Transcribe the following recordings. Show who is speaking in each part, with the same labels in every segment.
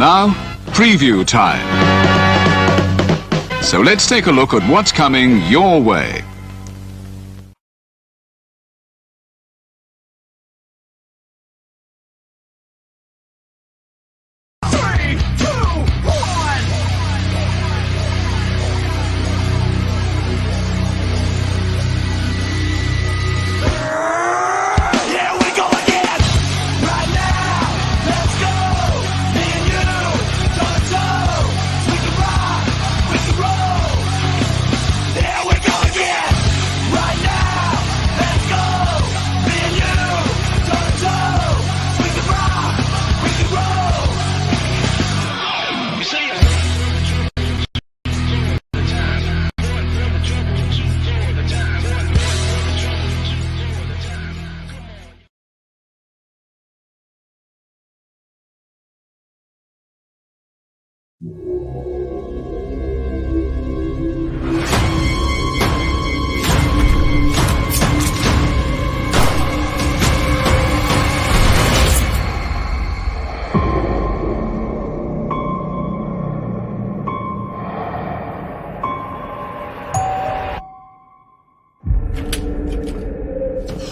Speaker 1: Now, preview time. So let's take a look at what's coming your way.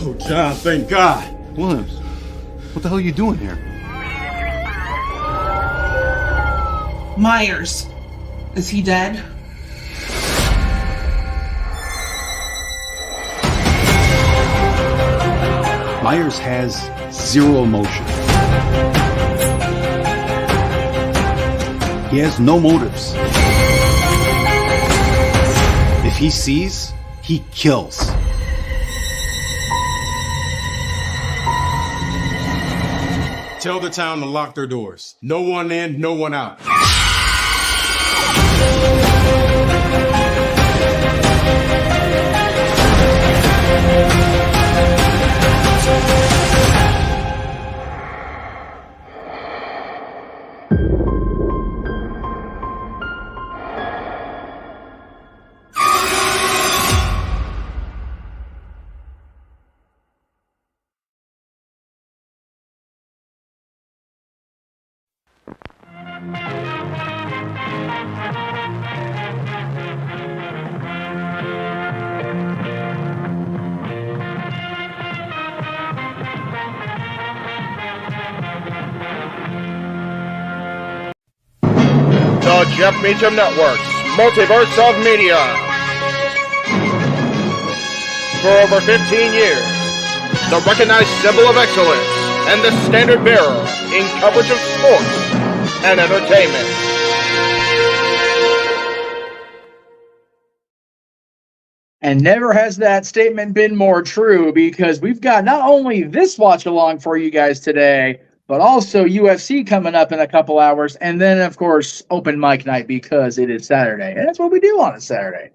Speaker 2: Oh, John, thank God.
Speaker 3: Williams, what the hell are you doing here?
Speaker 4: Myers. Is he dead?
Speaker 3: Myers has zero emotion. He has no motives. If he sees, he kills.
Speaker 2: Tell the town to lock their doors. No one in, no one out.
Speaker 5: The Jeff Meacham Network's Multiverse of Media. For over 15 years, the recognized symbol of excellence and the standard bearer in coverage of sports and entertainment.
Speaker 6: And never has that statement been more true, because we've got not only this watch along for you guys today, but also UFC coming up in a couple hours, and then, of course, open mic night because it is Saturday. And that's what we do on a Saturday.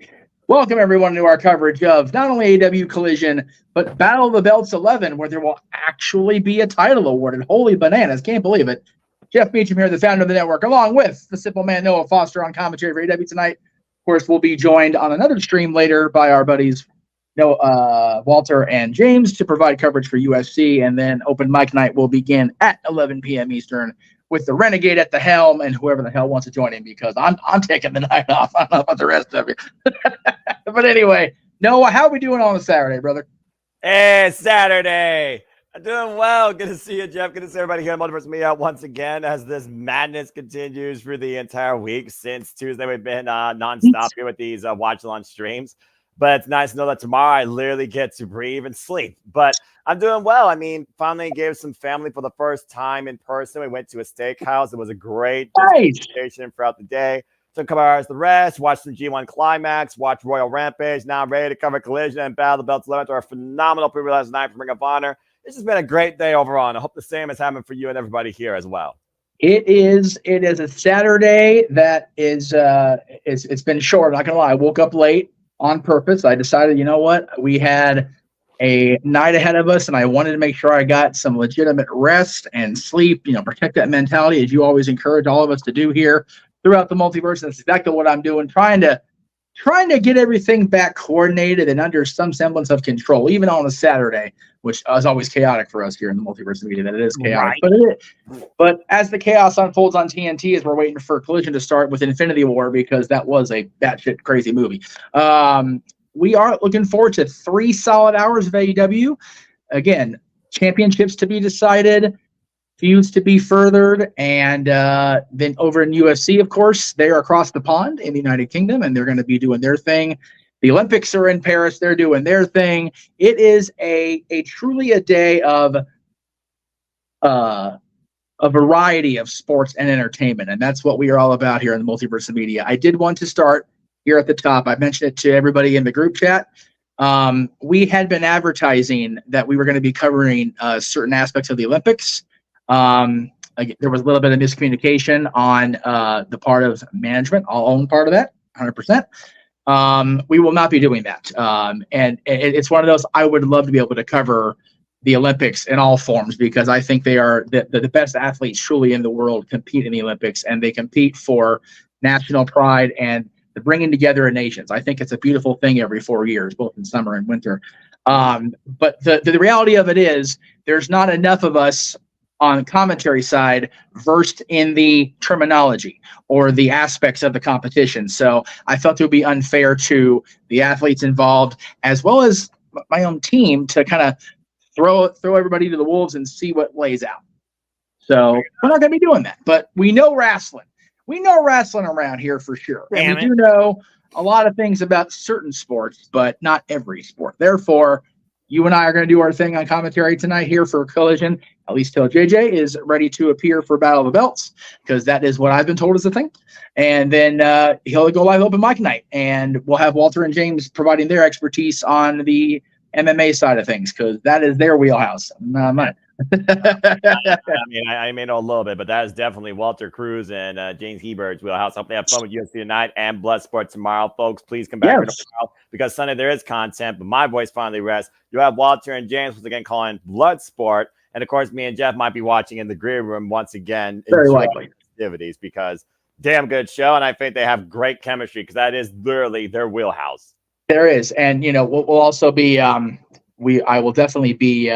Speaker 6: Welcome, everyone, to our coverage of not only AEW Collision, but Battle of the Belts 11, where there will actually be a title awarded. Holy bananas. Can't believe it. Jeff Meacham here, the founder of the network, along with the simple man Noah Foster on commentary for AEW tonight. Of course, we'll be joined on another stream later by our buddies Walter and James to provide coverage for UFC, and then open mic night will begin at 11 p.m. Eastern with the Renegade at the helm and whoever the hell wants to join him, because I'm taking the night off. I don't know about the rest of you. But anyway, Noah, how are we doing on a Saturday, brother?
Speaker 7: Hey, Saturday. I'm doing well. Good to see you, Jeff. Good to see everybody here at Multiverse Media once again as this madness continues for the entire week. Since Tuesday, we've been nonstop here with these watch-along streams. But it's nice to know that tomorrow I literally get to breathe and sleep. But I'm doing well. I mean, finally gave some family for the first time in person. We went to a steakhouse. It was a great vacation throughout the day. Took a couple hours to rest, watched some G1 Climax, watched Royal Rampage. Now I'm ready to cover Collision and Battle of the Belts 11 to our phenomenal preview last night from Ring of Honor. This has been a great day overall, and I hope the same is happening for you and everybody here as well.
Speaker 6: It is a Saturday that is it's been short. I'm not gonna lie. I woke up late on purpose. I decided, you know what? We had a night ahead of us, and I wanted to make sure I got some legitimate rest and sleep, protect that mentality, as you always encourage all of us to do here throughout the multiverse. That's exactly what I'm doing, trying to trying to get everything back coordinated and under some semblance of control, even on a Saturday, which is always chaotic for us here in the Multiverse media. That it is chaotic, but as the chaos unfolds on TNT, as we're waiting for Collision to start with Infinity War, because that was a batshit crazy movie. We are looking forward to 3 solid hours of AEW. Again, championships to be decided, feuds to be furthered, and then over in UFC, of course, they're across the pond in the United Kingdom, and they're going to be doing their thing. The Olympics are in Paris; they're doing their thing. It is a truly a day of a variety of sports and entertainment, and that's what we are all about here in the Multiverse of Media. I did want to start here at the top. I mentioned it to everybody in the group chat. We had been advertising that we were going to be covering certain aspects of the Olympics. There was a little bit of miscommunication on the part of management. I'll own part of that, 100%. We will not be doing that. And it's one of those, I would love to be able to cover the Olympics in all forms, because I think they are the best athletes truly in the world compete in the Olympics, and they compete for national pride and the bringing together of nations. I think it's a beautiful thing every 4 years, both in summer and winter. But the reality of it is there's not enough of us on the commentary side versed in the terminology or the aspects of the competition. So I felt it would be unfair to the athletes involved, as well as my own team, to kind of throw everybody to the wolves and see what lays out. So we're not going to be doing that, but we know wrestling. We know wrestling around here for sure. And we do know a lot of things about certain sports, but not every sport. Therefore, you and I are going to do our thing on commentary tonight here for Collision, at least till JJ is ready to appear for Battle of the Belts, because that is what I've been told is the thing. And then he'll go live open mic night, and we'll have Walter and James providing their expertise on the MMA side of things, because that is their wheelhouse, not mine.
Speaker 7: I may know a little bit, but that is definitely Walter Cruz and James Hebert's wheelhouse. Hope they have fun with UFC tonight and Bloodsport tomorrow, folks. Please come back tomorrow, because Sunday there is content, but my voice finally rests. You have Walter and James once again calling Bloodsport, and of course, me and Jeff might be watching in the green room once again.
Speaker 6: Very likely
Speaker 7: activities, because damn good show, and I think they have great chemistry, because that is literally their wheelhouse.
Speaker 6: There is, and we'll also be I will definitely be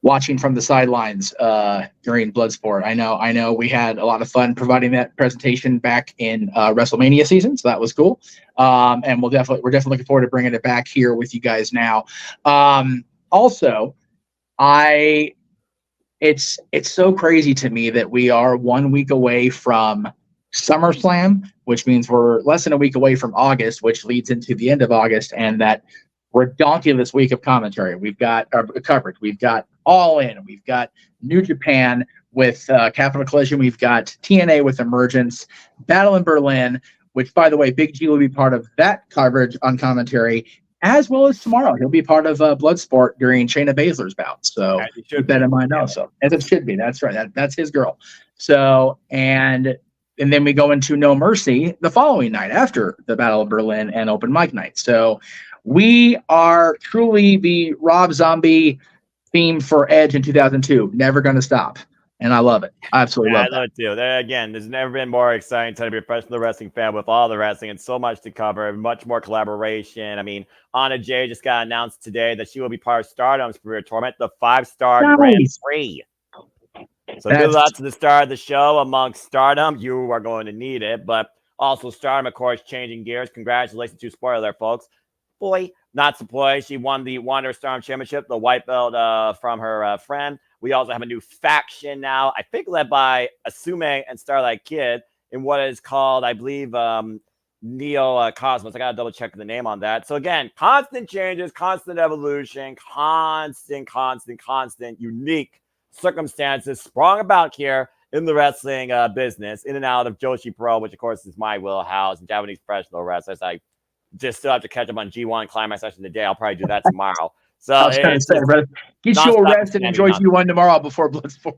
Speaker 6: watching from the sidelines during Bloodsport. I know we had a lot of fun providing that presentation back in WrestleMania season, so that was cool. And we're definitely looking forward to bringing it back here with you guys now. Also, it's so crazy to me that we are 1 week away from SummerSlam, which means we're less than a week away from August, which leads into the end of August, and that redonkulous week of commentary. We've got coverage. We've got All In. We've got New Japan with Capital Collision. We've got TNA with Emergence, Battle in Berlin, which, by the way, Big G will be part of that coverage on commentary, as well as tomorrow. He'll be part of Bloodsport during Shayna Baszler's bout. So keep that in mind also. As it should be. That's right. That's his girl. So, and then we go into No Mercy the following night after the Battle of Berlin and open mic night. So we are truly the Rob Zombie theme for Edge in 2002. Never going to stop. And I love it. I absolutely love it.
Speaker 7: I love it too. Again, there's never been more exciting time to be a professional wrestling fan with all the wrestling and so much to cover, much more collaboration. I mean, Anna Jay just got announced today that she will be part of Stardom's Career Tournament, the 5-star Grand Prix. So good luck to the star of the show amongst Stardom. You are going to need it. But also Stardom, of course, changing gears. Congratulations to, spoiler alert, folks. Boy, not surprised. She won the Wonder Storm Championship, the white belt from her friend. We also have a new faction now, I think led by Asume and Starlight Kid in what is called, I believe, Neo Cosmos. I got to double check the name on that. So again, constant changes, constant evolution, constant unique circumstances sprung about here in the wrestling business, in and out of Joshi Pro, which of course is my wheelhouse, and Japanese professional wrestlers. I just still have to catch up on G1 Climax session today. I'll probably do that tomorrow. So I was trying to say, brother,
Speaker 6: get your rest and enjoy G1 tomorrow before Bloodsport.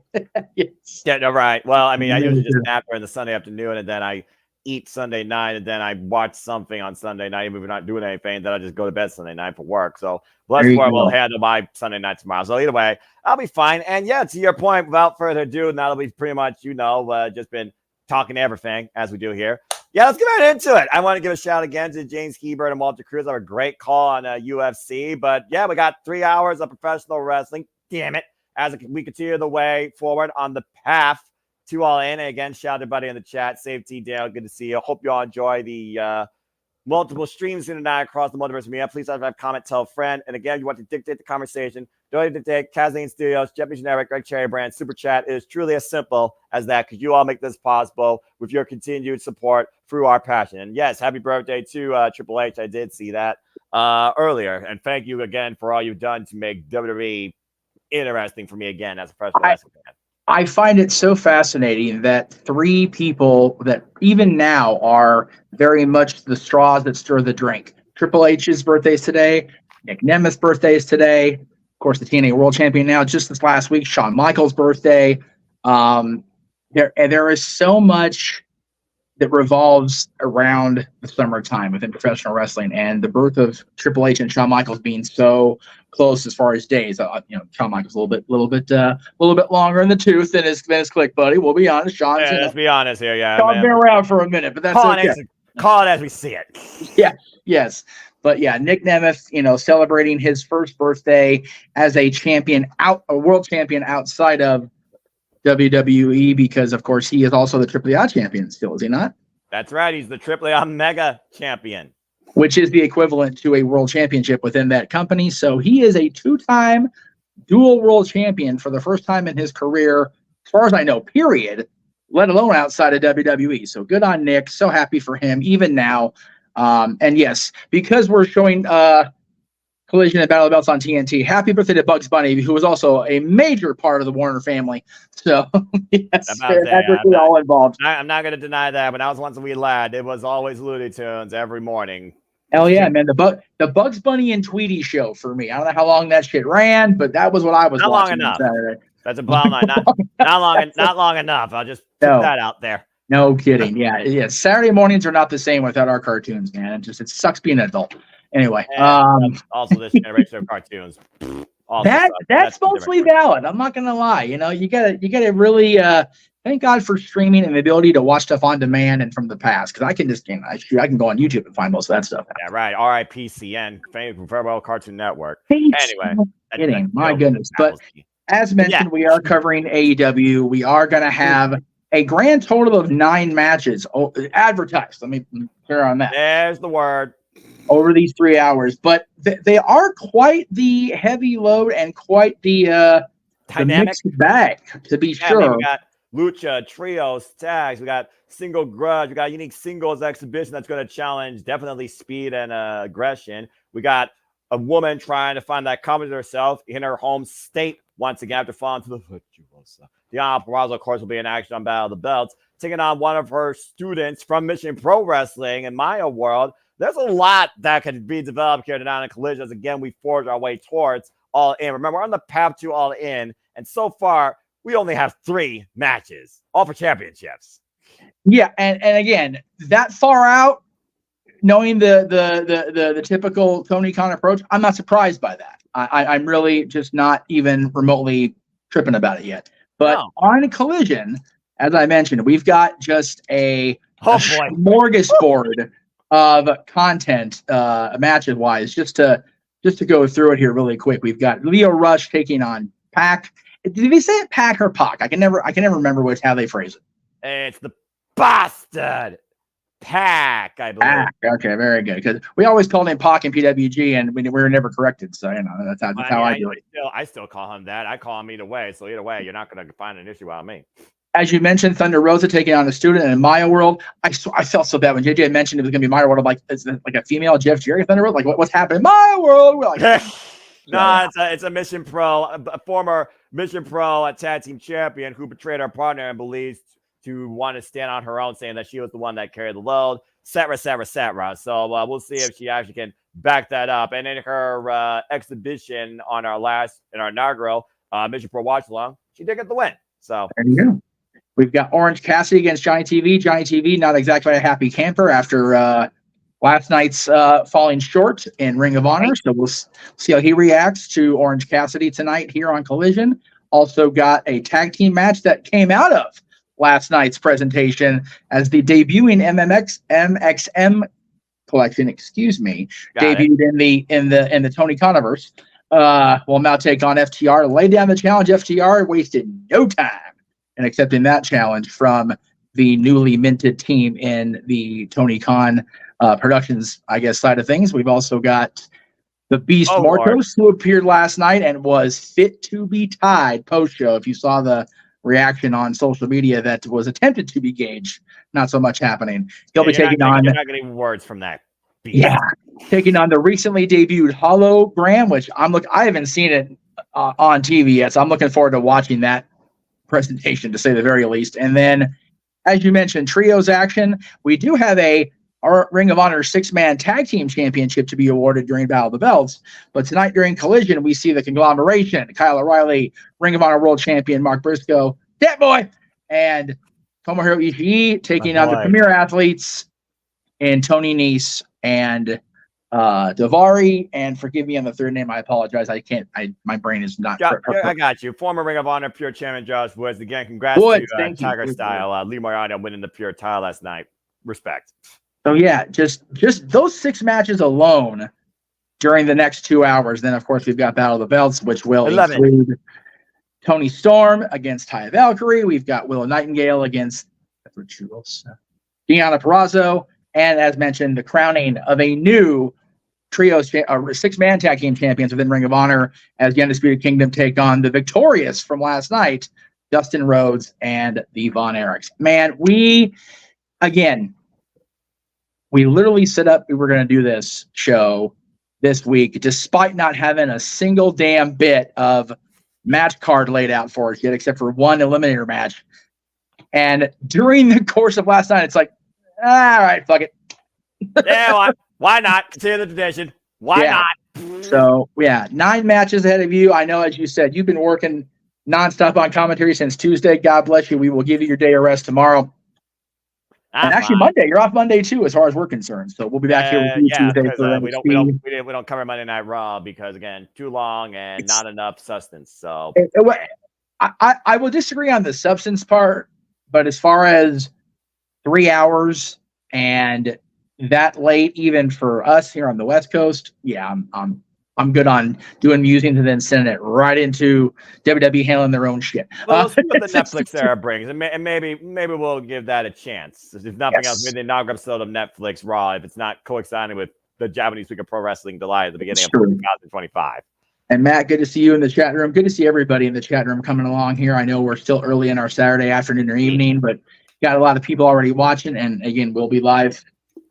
Speaker 7: Yes. Yeah, no, right. Well, I mean, I usually just nap during the Sunday afternoon, and then I eat Sunday night, and then I watch something on Sunday night. Even if we're not doing anything, then I just go to bed Sunday night for work. So Bloodsport will handle my Sunday night tomorrow. So either way, I'll be fine. And yeah, to your point, without further ado, and that'll be pretty much, just been talking everything as we do here. Yeah, let's get right into it. I want to give a shout again to James Hebert and Walter Cruz. That were a great call on UFC. But yeah, we got 3 hours of professional wrestling. Damn it. As we continue the way forward on the path to All In. And again, shout out to everybody in the chat. Safety Dale, good to see you. Hope you all enjoy the multiple streams tonight across the Multiverse media. Please have comment, tell a friend. And again, you want to dictate the conversation. Donate to dictate Kathleen Studios, Jeff Generic, Greg Cherry Brand, Super Chat. It is truly as simple as that because you all make this possible with your continued support through our passion. And yes, happy birthday to Triple H. I did see that earlier. And thank you again for all you've done to make WWE interesting for me again as a professional wrestling fan.
Speaker 6: I find it so fascinating that 3 people that even now are very much the straws that stir the drink. Triple H's birthday is today. Nick Nemeth's birthday is today. Of course, the TNA World Champion now. Just this last week, Shawn Michaels' birthday. There is so much that revolves around the summertime within professional wrestling, and the birth of Triple H and Shawn Michaels being so close as far as days. Shawn Michaels a little bit longer in the tooth than his click buddy. We'll be honest, Shawn's.
Speaker 7: Yeah, let's be honest here. Yeah,
Speaker 6: Shawn's been around for a minute, but that's okay.
Speaker 7: Call it as we see it.
Speaker 6: Yeah. Yes. But yeah, Nick Nemeth, celebrating his first birthday as a world champion outside of WWE, because of course he is also the Triple A champion still, is he not?
Speaker 7: That's right. He's the Triple A Mega champion,
Speaker 6: which is the equivalent to a world championship within that company. So he is a 2-time dual world champion for the first time in his career, as far as I know, period, let alone outside of WWE. So good on Nick. So happy for him, even now. And yes, because we're showing Collision and Battle of the Belts on TNT, happy birthday to Bugs Bunny, who was also a major part of the Warner family. So yes, all involved.
Speaker 7: I'm not going to deny that. When I was once a wee lad, it was always Looney Tunes every morning.
Speaker 6: Hell yeah, man. The Bugs Bunny and Tweety show for me. I don't know how long that shit ran, but that was what I was watching on Saturday.
Speaker 7: That's a bottom line. Not long enough. I'll just put that out there.
Speaker 6: No kidding. Yeah. Saturday mornings are not the same without our cartoons, man. It sucks being an adult. Anyway,
Speaker 7: also this generation of cartoons.
Speaker 6: That's mostly valid. I'm not gonna lie. You gotta really thank God for streaming and the ability to watch stuff on demand and from the past. Because I can just I can go on YouTube and find most of that stuff.
Speaker 7: Yeah, right. RIPCN, Farewell Cartoon Network. Anyway,
Speaker 6: my goodness. But as mentioned, we are covering AEW. We are gonna have a grand total of 9 matches advertised. Let me clear on that.
Speaker 7: There's the word.
Speaker 6: Over these 3 hours, but they are quite the heavy load and quite the
Speaker 7: dynamic
Speaker 6: mixed bag, to be sure.
Speaker 7: I mean, we got lucha, trios, tags. We got single grudge. We got unique singles exhibition that's going to challenge definitely speed and aggression. We got a woman trying to find that confidence in herself in her home state once again after falling to the virtuosa. Deonna Purrazzo, of course, will be in action on Battle of the Belts, taking on one of her students from Mission Pro Wrestling in Maya World. There's a lot that could be developed here tonight in Collision as, again, we forge our way towards All In. Remember, we're on the path to All In, and so far, we only have 3 matches, all for championships.
Speaker 6: Yeah, and again, that far out, knowing the typical Tony Khan approach, I'm not surprised by that. I'm really just not even remotely tripping about it yet. But on Collision, as I mentioned, we've got just a smorgasbord of content matches wise, just to go through it here really quick. We've got Leo Rush taking on Pac. Did he say it Pac or Pac? I can never remember how they phrase it.
Speaker 7: It's the bastard Pac, I believe.
Speaker 6: Pac. Okay, very good. Because we always called him Pac in PWG, and we were never corrected. So that's how I do it.
Speaker 7: I still call him that. I call him either way. So either way, you're not going to find an issue out of me.
Speaker 6: As you mentioned, Thunder Rosa taking on a student in Maya World. I felt so bad when JJ mentioned it was going to be Maya World. I'm like, it's like a female Jeff Jarrett Thunder Rosa. Like, what's happening? Maya World. We're like,
Speaker 7: no, it's a Mission Pro, a former Mission Pro tag team champion who betrayed her partner and believes to want to stand on her own, saying that she was the one that carried the load. Etc. So we'll see if she actually can back that up. And in her exhibition on our inaugural Mission Pro watch along, she did get the win. So
Speaker 6: there you go. We've got Orange Cassidy against Johnny TV. Johnny TV, not exactly a happy camper after last night's falling short in Ring of Honor. So we'll see how he reacts to Orange Cassidy tonight here on Collision. Also got a tag team match that came out of last night's presentation as the debuting MXM collection, debuted in the Tony Khanverse. Will now take on FTR. Lay down the challenge. FTR wasted no time in accepting that challenge from the newly minted team in the Tony Khan Productions, I guess, side of things. We've also got the Beast Mortos, who appeared last night and was fit to be tied post-show. If you saw the reaction on social media that was attempted to be gauged, not so much happening. He'll be taking on...
Speaker 7: You're not getting words from that. Beast.
Speaker 6: Yeah, taking on the recently debuted Hologram, which I haven't seen it on TV yet, so I'm looking forward to watching that presentation, to say the very least. And then, as you mentioned, trios action. We do have our Ring of Honor 6-man tag team championship to be awarded during Battle of the Belts. But tonight during Collision, we see the conglomeration: Kyle O'Reilly, Ring of Honor World Champion Mark Briscoe, that boy, and Tomohiro Ishii taking on the Premier Athletes and Tony Nese and Davari. And forgive me on the third name. I apologize. My brain is not.
Speaker 7: I got you. Former Ring of Honor Pure Champion Josh Woods. Again, congrats to Tiger Style. Lee Moriarty winning the Pure title last night. Respect.
Speaker 6: So yeah, just those 6 matches alone during the next 2 hours. Then of course we've got Battle of the Belts, which will include Tony Storm against Taya Valkyrie. We've got Willow Nightingale against Deonna Purrazzo, and as mentioned, the crowning of a new trio 6-man tag team champions within Ring of Honor as the Undisputed Kingdom take on the victorious from last night, Dustin Rhodes and the Von Erichs. Man, we literally set up, we were going to do this show this week, despite not having a single damn bit of match card laid out for us yet, except for one eliminator match. And during the course of last night, it's like, all right, fuck it.
Speaker 7: Yeah, why not? Continue the tradition. Why not?
Speaker 6: So, 9 matches ahead of you. I know, as you said, you've been working nonstop on commentary since Tuesday. God bless you. We will give you your day of rest tomorrow. And actually, Monday, you're off Monday too, as far as we're concerned. So we'll be back here with you Tuesday.
Speaker 7: We don't cover Monday Night Raw because, again, too long and not enough substance. So
Speaker 6: I will disagree on the substance part, but as far as 3 hours and that late, even for us here on the West Coast, I'm good on doing musings and then sending it right into WWE handling their own shit.
Speaker 7: Well, let's see what the Netflix era brings, and maybe we'll give that a chance. If nothing else, maybe the inaugural episode of Netflix Raw, if it's not coinciding with the Japanese Week of Pro Wrestling July at the beginning of 2025.
Speaker 6: And Matt, good to see you in the chat room. Good to see everybody in the chat room coming along here. I know we're still early in our Saturday afternoon or evening, but got a lot of people already watching. And again, we'll be live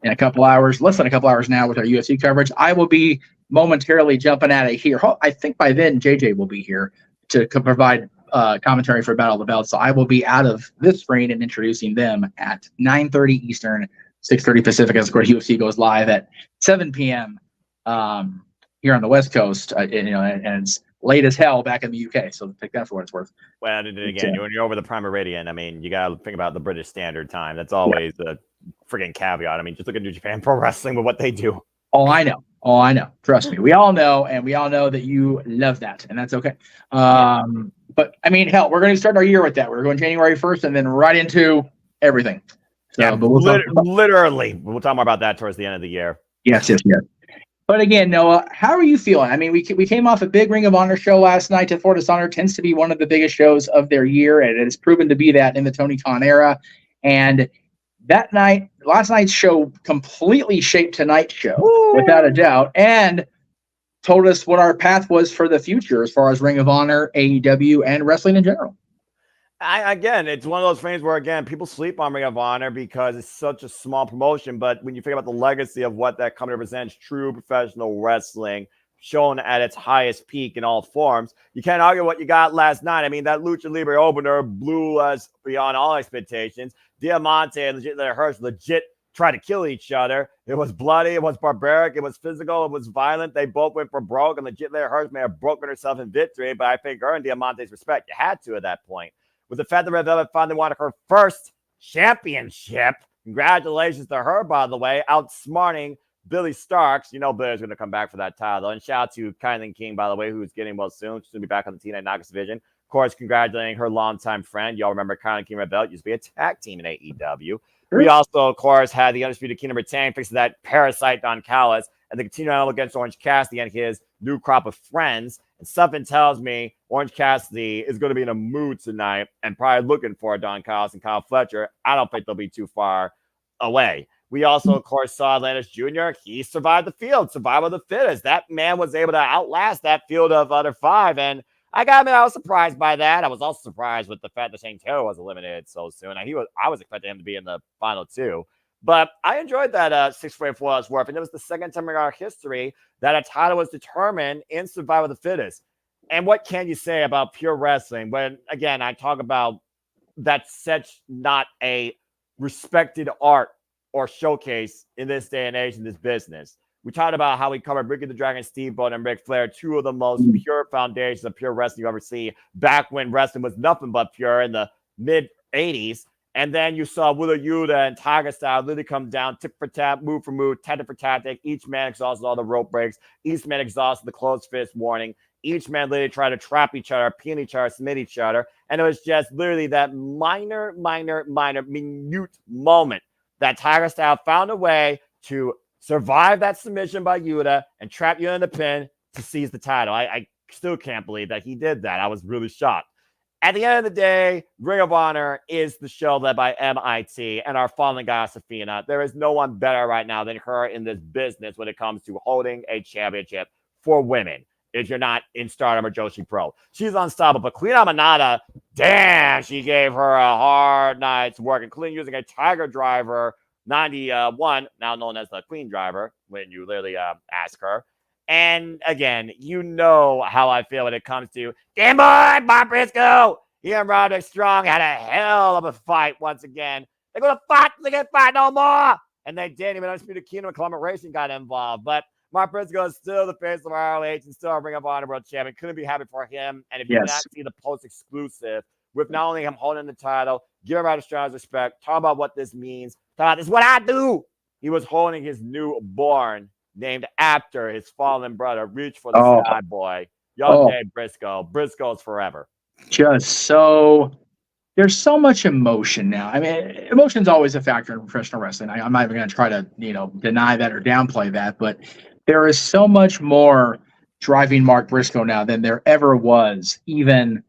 Speaker 6: in a couple hours, less than a couple hours now with our UFC coverage. I will be momentarily jumping out of here. I think by then JJ will be here to provide commentary for Battle of the Belts. So I will be out of this screen and introducing them at 9:30 Eastern, 6:30 Pacific. As of course, UFC goes live at 7 p.m. Here on the West Coast. And it's late as hell back in the UK. So take that for what it's worth.
Speaker 7: Well, and again, when you're over the Prime Meridian, I mean, you got to think about the British Standard Time. That's always a friggin' caveat. I mean, just look at New Japan Pro Wrestling with what they do.
Speaker 6: Oh, I know. Trust me. We all know, and we all know that you love that, and that's okay. But I mean, hell, we're going to start our year with that. We're going January 1st and then right into everything. So, but
Speaker 7: literally, we'll talk more about that towards the end of the year.
Speaker 6: Yes. But again, Noah, how are you feeling? I mean, we came off a big Ring of Honor show last night. To Fort Dishonor tends to be one of the biggest shows of their year, and it has proven to be that in the Tony Khan era. And last night's show completely shaped tonight's show, without a doubt, and told us what our path was for the future as far as Ring of Honor, AEW, and wrestling in general.
Speaker 7: Again, it's one of those things where, again, people sleep on Ring of Honor because it's such a small promotion. But when you think about the legacy of what that company represents, true professional wrestling shown at its highest peak in all forms, you can't argue what you got last night. I mean, that Lucha Libre opener blew us beyond all expectations. Diamante and Hirsch legit tried to kill each other. It was bloody, it was barbaric, it was physical, it was violent. They both went for broke, and legit Hirsch may have broken herself in victory, but I think earned Diamante's respect. You had to at that point. With the fact that Red Velvet finally wanted her first championship, congratulations to her, by the way, outsmarting Billy Starks. You know Billy's going to come back for that title. And shout out to Kylan King, by the way, who's getting well soon. She's going to be back on the T9 Knockouts division. Of course, congratulating her longtime friend. Y'all remember Kylie King Rebel used to be a tag team in AEW.
Speaker 6: Sure.
Speaker 7: We also, of course, had the Undisputed Kingdom retain, fixing that parasite Don Callis, and the continuing against Orange Cassidy and his new crop of friends. And something tells me Orange Cassidy is going to be in a mood tonight and probably looking for Don Callis and Kyle Fletcher. I don't think they'll be too far away. We also, of course, saw Atlantis Jr. He survived the field, survival of the fittest. That man was able to outlast that field of other 5. And I got I was surprised by that. I was also surprised with the fact that Shane Taylor was eliminated so soon. I was expecting him to be in the final 2. But I enjoyed that 644 worth. And it was the second time in our history that a title was determined in survival of the fittest. And what can you say about pure wrestling when, again, I talk about that's such not a respected art or showcase in this day and age in this business. We talked about how we covered Ricky the Dragon, Steamboat, and Ric Flair, 2 of the most pure foundations of pure wrestling you ever see, back when wrestling was nothing but pure in the mid-'80s. And then you saw Wheeler Yuta and Tiger Style literally come down, tip for tap, move for move, tactic for tactic. Each man exhausted all the rope breaks. Each man exhausted the closed fist warning. Each man literally tried to trap each other, pin each other, submit each other. And it was just literally that minute moment that Tiger Style found a way to survive that submission by Yuta and trap Yuta in the pin to seize the title. I still can't believe that he did that. I was really shocked. At the end of the day, Ring of Honor is the show led by MIT and our fallen goddess Athena. There is no one better right now than her in this business when it comes to holding a championship for women. If you're not in Stardom or Joshi Pro, she's unstoppable. But Queen Aminata, damn, she gave her a hard night's work, including using a Tiger Driver 91, now known as the Queen Driver, when you literally ask her. And again, you know how I feel when it comes to damn boy, Bob Briscoe. He and Roderick Strong had a hell of a fight once again. They're gonna fight, they can't fight no more. And they didn't even Undisputed Kingdom and Columbia Racing got involved. But Mark Briscoe is still the face of ROH and still a Ring of Honor World Champion. Couldn't be happy for him. And if you did not see the post exclusive with not only him holding the title, give him Strong's respect, talk about what this means, talk about this is what I do. He was holding his newborn named after his fallen brother. Reach for the sky, boy. Young Dave Briscoe. Briscoe's forever.
Speaker 6: Just so there's so much emotion now. I mean, emotion's always a factor in professional wrestling. I'm not even going to try to, deny that or downplay that, but there is so much more driving Mark Briscoe now than there ever was, even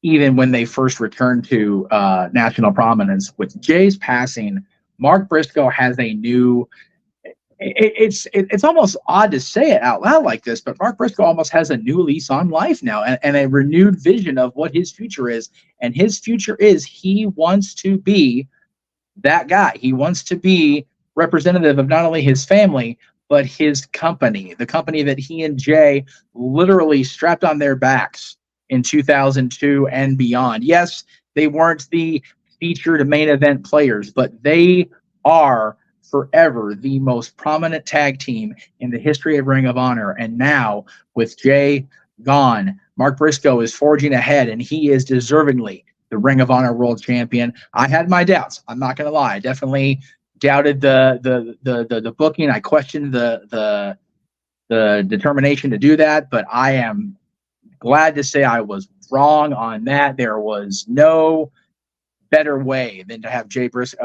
Speaker 6: when they first returned to national prominence. With Jay's passing, Mark Briscoe has a new. It's almost odd to say it out loud like this, but Mark Briscoe almost has a new lease on life now and a renewed vision of what his future is. And his future is he wants to be that guy. He wants to be representative of not only his family, but his company, the company that he and Jay literally strapped on their backs in 2002 and beyond. Yes, they weren't the featured main event players, but they are forever the most prominent tag team in the history of Ring of Honor. And now with Jay gone, Mark Briscoe is forging ahead, and he is deservingly the Ring of Honor World Champion. I had my doubts. I'm not going to lie. I definitely doubted the booking. I questioned the determination to do that, but I am glad to say I was wrong on that. There was no better way than to have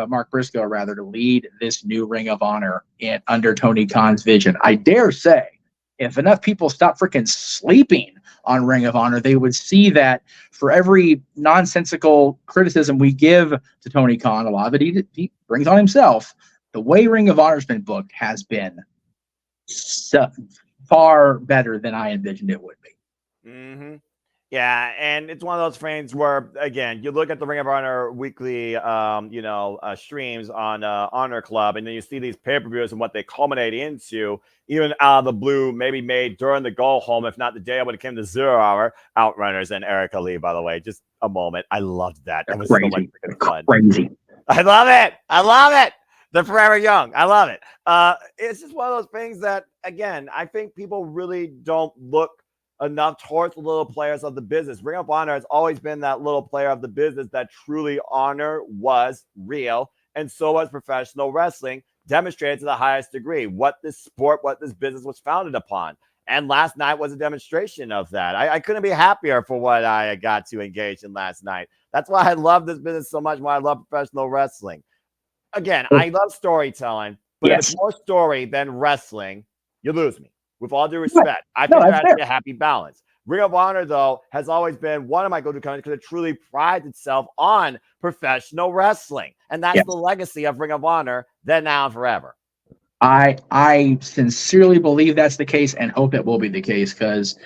Speaker 6: Mark Briscoe to lead this new Ring of Honor under Tony Khan's vision. I dare say, if enough people stop freaking sleeping on Ring of Honor, they would see that for every nonsensical criticism we give to Tony Khan, a lot of it he brings on himself. The way Ring of Honor has been booked has been far better than I envisioned it would be.
Speaker 7: Mm-hmm. Yeah, and it's one of those things where, again, you look at the Ring of Honor weekly, streams on Honor Club, and then you see these pay-per-views and what they culminate into, even out of the blue, maybe made during the go home, if not the day when it came to 0 Hour, Outrunners and Erica Lee, by the way. Just a moment. I loved that. It was so much freaking fun.
Speaker 6: Crazy.
Speaker 7: I love it. I love it. They're forever young. I love it. It's just one of those things that, again, I think people really don't look enough towards the little players of the business. Ring of Honor has always been that little player of the business that truly honor was real, and so was professional wrestling, demonstrated to the highest degree what this sport, what this business was founded upon. And last night was a demonstration of that. I couldn't be happier for what I got to engage in last night. That's why I love this business so much, why I love professional wrestling. Again, I love storytelling, but if it's more story than wrestling, you lose me. With all due respect, I think there has to be a happy balance. Ring of Honor, though, has always been one of my go-to companies because it truly prides itself on professional wrestling. And that's the legacy of Ring of Honor, then, now, and forever.
Speaker 6: I sincerely believe that's the case and hope it will be the case because,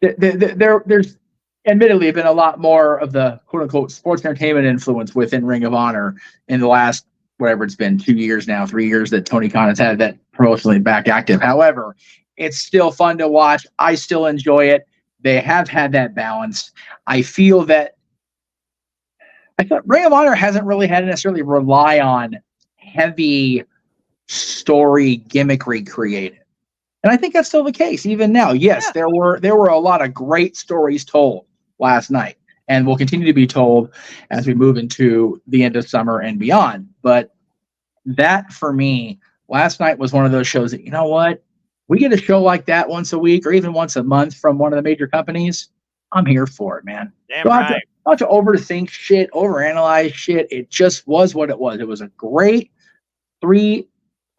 Speaker 6: there's admittedly been a lot more of the quote-unquote sports entertainment influence within Ring of Honor in the last, whatever it's been, 2 years now, 3 years that Tony Khan has had that promotionally back active. However, it's still fun to watch. I still enjoy it. They have had that balance. I feel that Ring of Honor hasn't really had to necessarily rely on heavy story gimmickry created. And I think that's still the case even now. Yes, there were a lot of great stories told last night and will continue to be told as we move into the end of summer and beyond. But that, for me, last night was one of those shows that, you know what? We get a show like that once a week or even once a month from one of the major companies. I'm here for it, man.
Speaker 7: Damn right.
Speaker 6: Not to overthink shit, overanalyze shit. It just was what it was. It was a great 3-4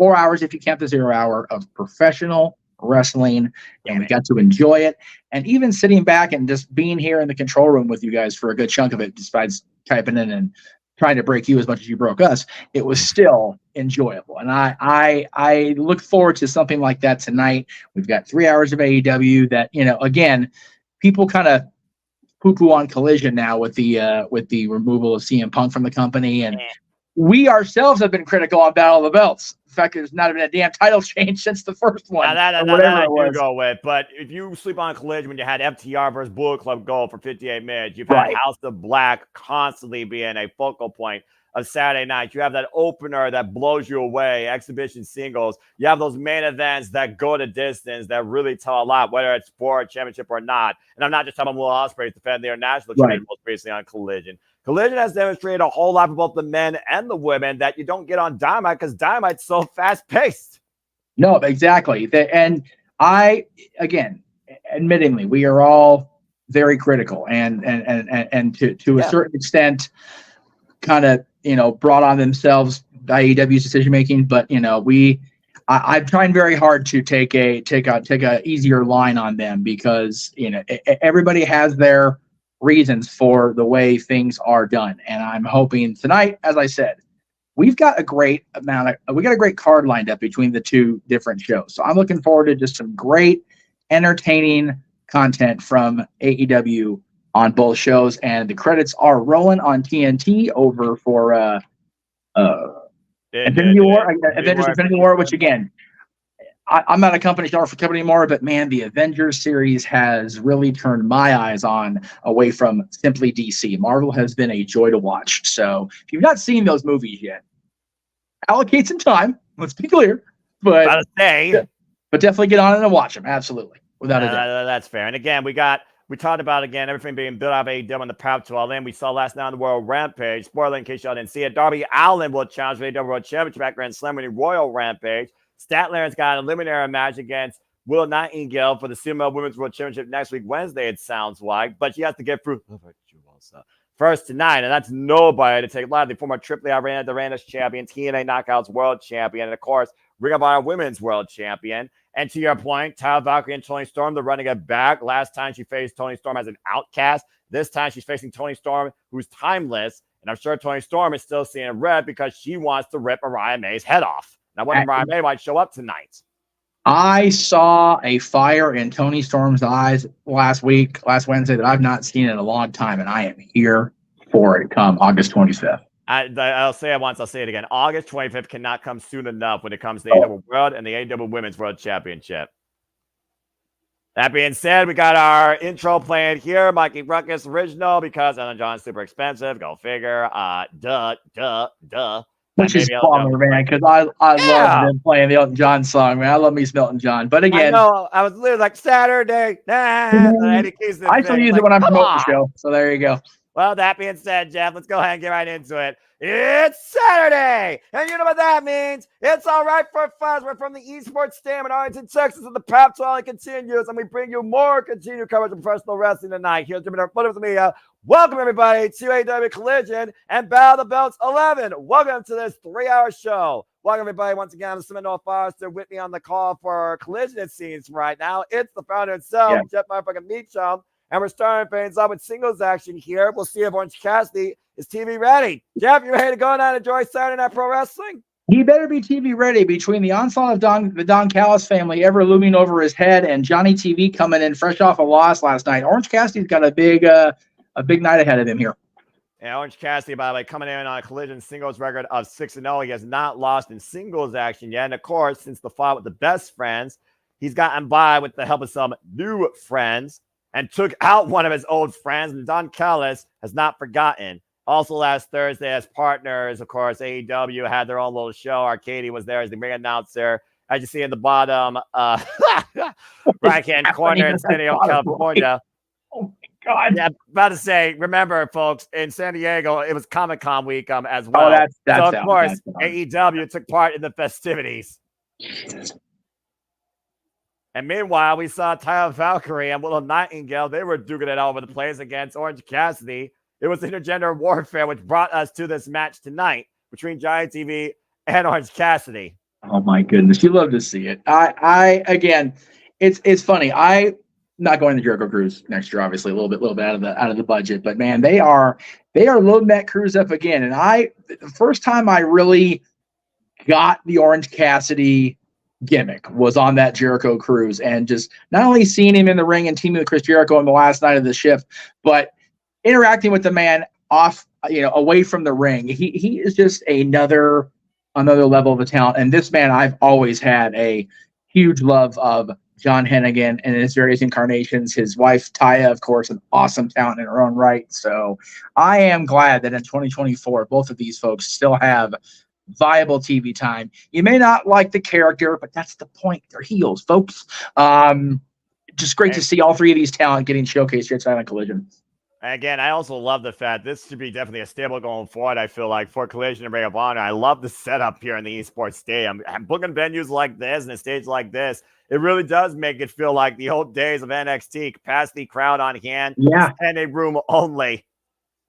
Speaker 6: hours, if you count the 0 hour, of professional wrestling, and we got to enjoy it. And even sitting back and just being here in the control room with you guys for a good chunk of it, despite typing in and trying to break you as much as you broke us, it was still enjoyable. And I look forward to something like that tonight. We've got 3 hours of AEW that, again, people kind of poo-poo on Collision now with the removal of CM Punk from the company, and we ourselves have been critical on Battle of the Belts. In fact, there's not been a damn title change since the first one.
Speaker 7: That I do go with. But if you sleep on Collision when you had FTR versus Bullet Club Gold for 58 minutes, you've had House of Black constantly being a focal point of Saturday night. You have that opener that blows you away, exhibition singles. You have those main events that go the distance, that really tell a lot, whether it's for a championship or not. And I'm not just talking about Will Ospreay defending their national championship most recently on Collision. Collision has demonstrated a whole lot for both the men and the women that you don't get on Dynamite because Dynamite's so fast-paced.
Speaker 6: No, exactly. And again, admittingly, we are all very critical and to a certain extent kind of, brought on themselves AEW's decision-making. But, I'm trying very hard to take a easier line on them because, everybody has their reasons for the way things are done. And I'm hoping tonight, as I said, we got a great card lined up between the two different shows. So I'm looking forward to just some great, entertaining content from AEW on both shows. And the credits are rolling on TNT over for Infinity War, which again, I'm not a company star for company anymore, but man, the Avengers series has really turned my eyes away from simply DC. Marvel has been a joy to watch. So if you've not seen those movies yet, allocate some time. Let's be clear, but definitely get on it and watch them. Absolutely, without a doubt.
Speaker 7: That's fair. And again, we talked about everything being built up AEW on the Proud to All In. We saw last night on the World Rampage. Spoiler in case y'all didn't see it. Darby Allin will challenge for the AEW World Championship at Grand Slam winning Royal Rampage. Statler's got an eliminatory match against Will Nightingale for the CML Women's World Championship next week, Wednesday, it sounds like. But she has to get through first tonight, and that's nobody to take a lot of the former AAA Randus champion, TNA Knockouts World Champion, and of course, Ring of Honor Women's World Champion. And to your point, Tyler Valkyrie and Toni Storm, they're running it back. Last time she faced Toni Storm as an outcast. This time she's facing Toni Storm, who's timeless. And I'm sure Toni Storm is still seeing red because she wants to rip Mariah May's head off. Now, when Mariah May might show up tonight.
Speaker 6: I saw a fire in Toni Storm's eyes last Wednesday that I've not seen in a long time, and I am here for it come August 25th.
Speaker 7: I'll say it once, I'll say it again. August 25th cannot come soon enough when it comes to the AEW World and the AEW Women's World Championship. That being said, we got our intro playing here, Mikey Ruckus original, because Elton John's super expensive. Go figure. Duh.
Speaker 6: Which is bummer, man, because I love them playing the Elton John song, man. I love me some Elton John. But again,
Speaker 7: I was literally like Saturday. I
Speaker 6: still use it when I'm promoting the show. So there you go.
Speaker 7: Well, that being said, Jeff, let's go ahead and get right into it. It's Saturday, and you know what that means. It's all right for fuzz. We're from the Esports Stadium in Arlington, Texas, and the Pap Twirling continues, and we bring you more continued coverage of professional wrestling tonight. Here's Jimmy Multiverse Media. Welcome, everybody, to AEW Collision and Battle of the Belts 11. Welcome to this 3-hour show. Welcome, everybody, once again. I'm Seminole Forrester with me on the call for Collision, it seems, right now. It's the founder himself, Jeff Motherfucking Meacham. And we're starting things up with singles action here. We'll see if Orange Cassidy is TV ready. Jeff, you ready to go and enjoy Saturday Night Pro Wrestling?
Speaker 6: He better be TV ready. Between the onslaught of the Don Callis family ever looming over his head and Johnny TV coming in fresh off a loss last night, Orange Cassidy's got a big night ahead of him here.
Speaker 7: Yeah, Orange Cassidy, by the way, coming in on a Collision singles record of 6-0. He has not lost in singles action yet. And, of course, since the fight with the Best Friends, he's gotten by with the help of some new friends and took out one of his old friends. And Don Callis has not forgotten. Also, last Thursday, as partners, of course, AEW had their own little show. Arcady was there as the ring announcer. As you see in the bottom right-hand corner in San Diego, California.
Speaker 6: Oh, my God.
Speaker 7: Yeah, about to say, remember, folks, in San Diego, it was Comic-Con week as well.
Speaker 6: Oh, that's
Speaker 7: so, of course, AEW took part in the festivities. And meanwhile, we saw Tyler Valkyrie and Willow Nightingale. They were duking it all over the place against Orange Cassidy. It was intergender warfare, which brought us to this match tonight between Giant TV and Orange Cassidy.
Speaker 6: Oh my goodness, you love to see it. I again, it's funny. I'm not going to Jericho Cruise next year, obviously a little bit out of the budget, but man, they are loading that cruise up again. And the first time I really got the Orange Cassidy gimmick was on that Jericho Cruise, and just not only seeing him in the ring and teaming with Chris Jericho on the last night of the shift, but interacting with the man off, away from the ring. He is just another level of a talent. And this man, I've always had a huge love of John Hennigan and his various incarnations. His wife, Taya, of course, an awesome talent in her own right. So I am glad that in 2024, both of these folks still have viable TV time. You may not like the character, but that's the point. They're heels, folks. Just great to see all three of these talent getting showcased here at Silent Collision.
Speaker 7: Again, I also love the fact this should be definitely a stable going forward, I feel like, for Collision and Ring of Honor. I love the setup here in the Esports Stadium. And booking venues like this and a stage like this, it really does make it feel like the old days of NXT. Capacity, crowd on hand, and a room only.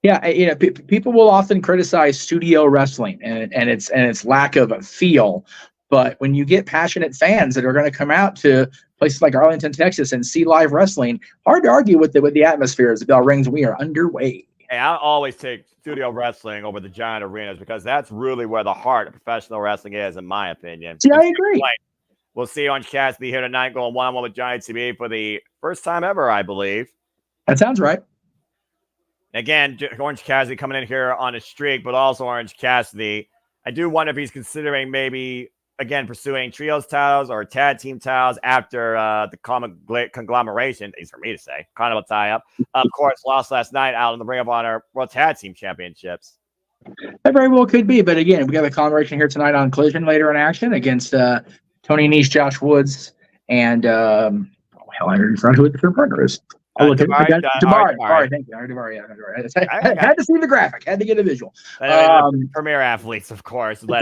Speaker 6: Yeah, people will often criticize studio wrestling and its lack of feel, but when you get passionate fans that are going to come out to places like Arlington, Texas, and see live wrestling, hard to argue with the atmosphere. As the bell rings, we are underway.
Speaker 7: Hey, I always take studio wrestling over the giant arenas because that's really where the heart of professional wrestling is, in my opinion.
Speaker 6: See, I agree.
Speaker 7: We'll see Orange Cassidy here tonight going 1-on-1 with Giant TV for the first time ever, I believe.
Speaker 6: That sounds right.
Speaker 7: Again, Orange Cassidy coming in here on a streak, but also Orange Cassidy. I do wonder if he's considering maybe, again, pursuing trios titles or tag team titles after the conglomeration, easy for me to say, kind of a tie-up. Of course, lost last night out in the Ring of Honor World Tag Team Championships.
Speaker 6: That very well could be, but again, we got a conglomeration here tonight on Collision later in action against Tony Nese, Josh Woods, and I already forgot who the third partner is. Damari. Thank you. Damari. I had to see the graphic. Had to get a visual.
Speaker 7: Premier athletes, of course.
Speaker 6: They are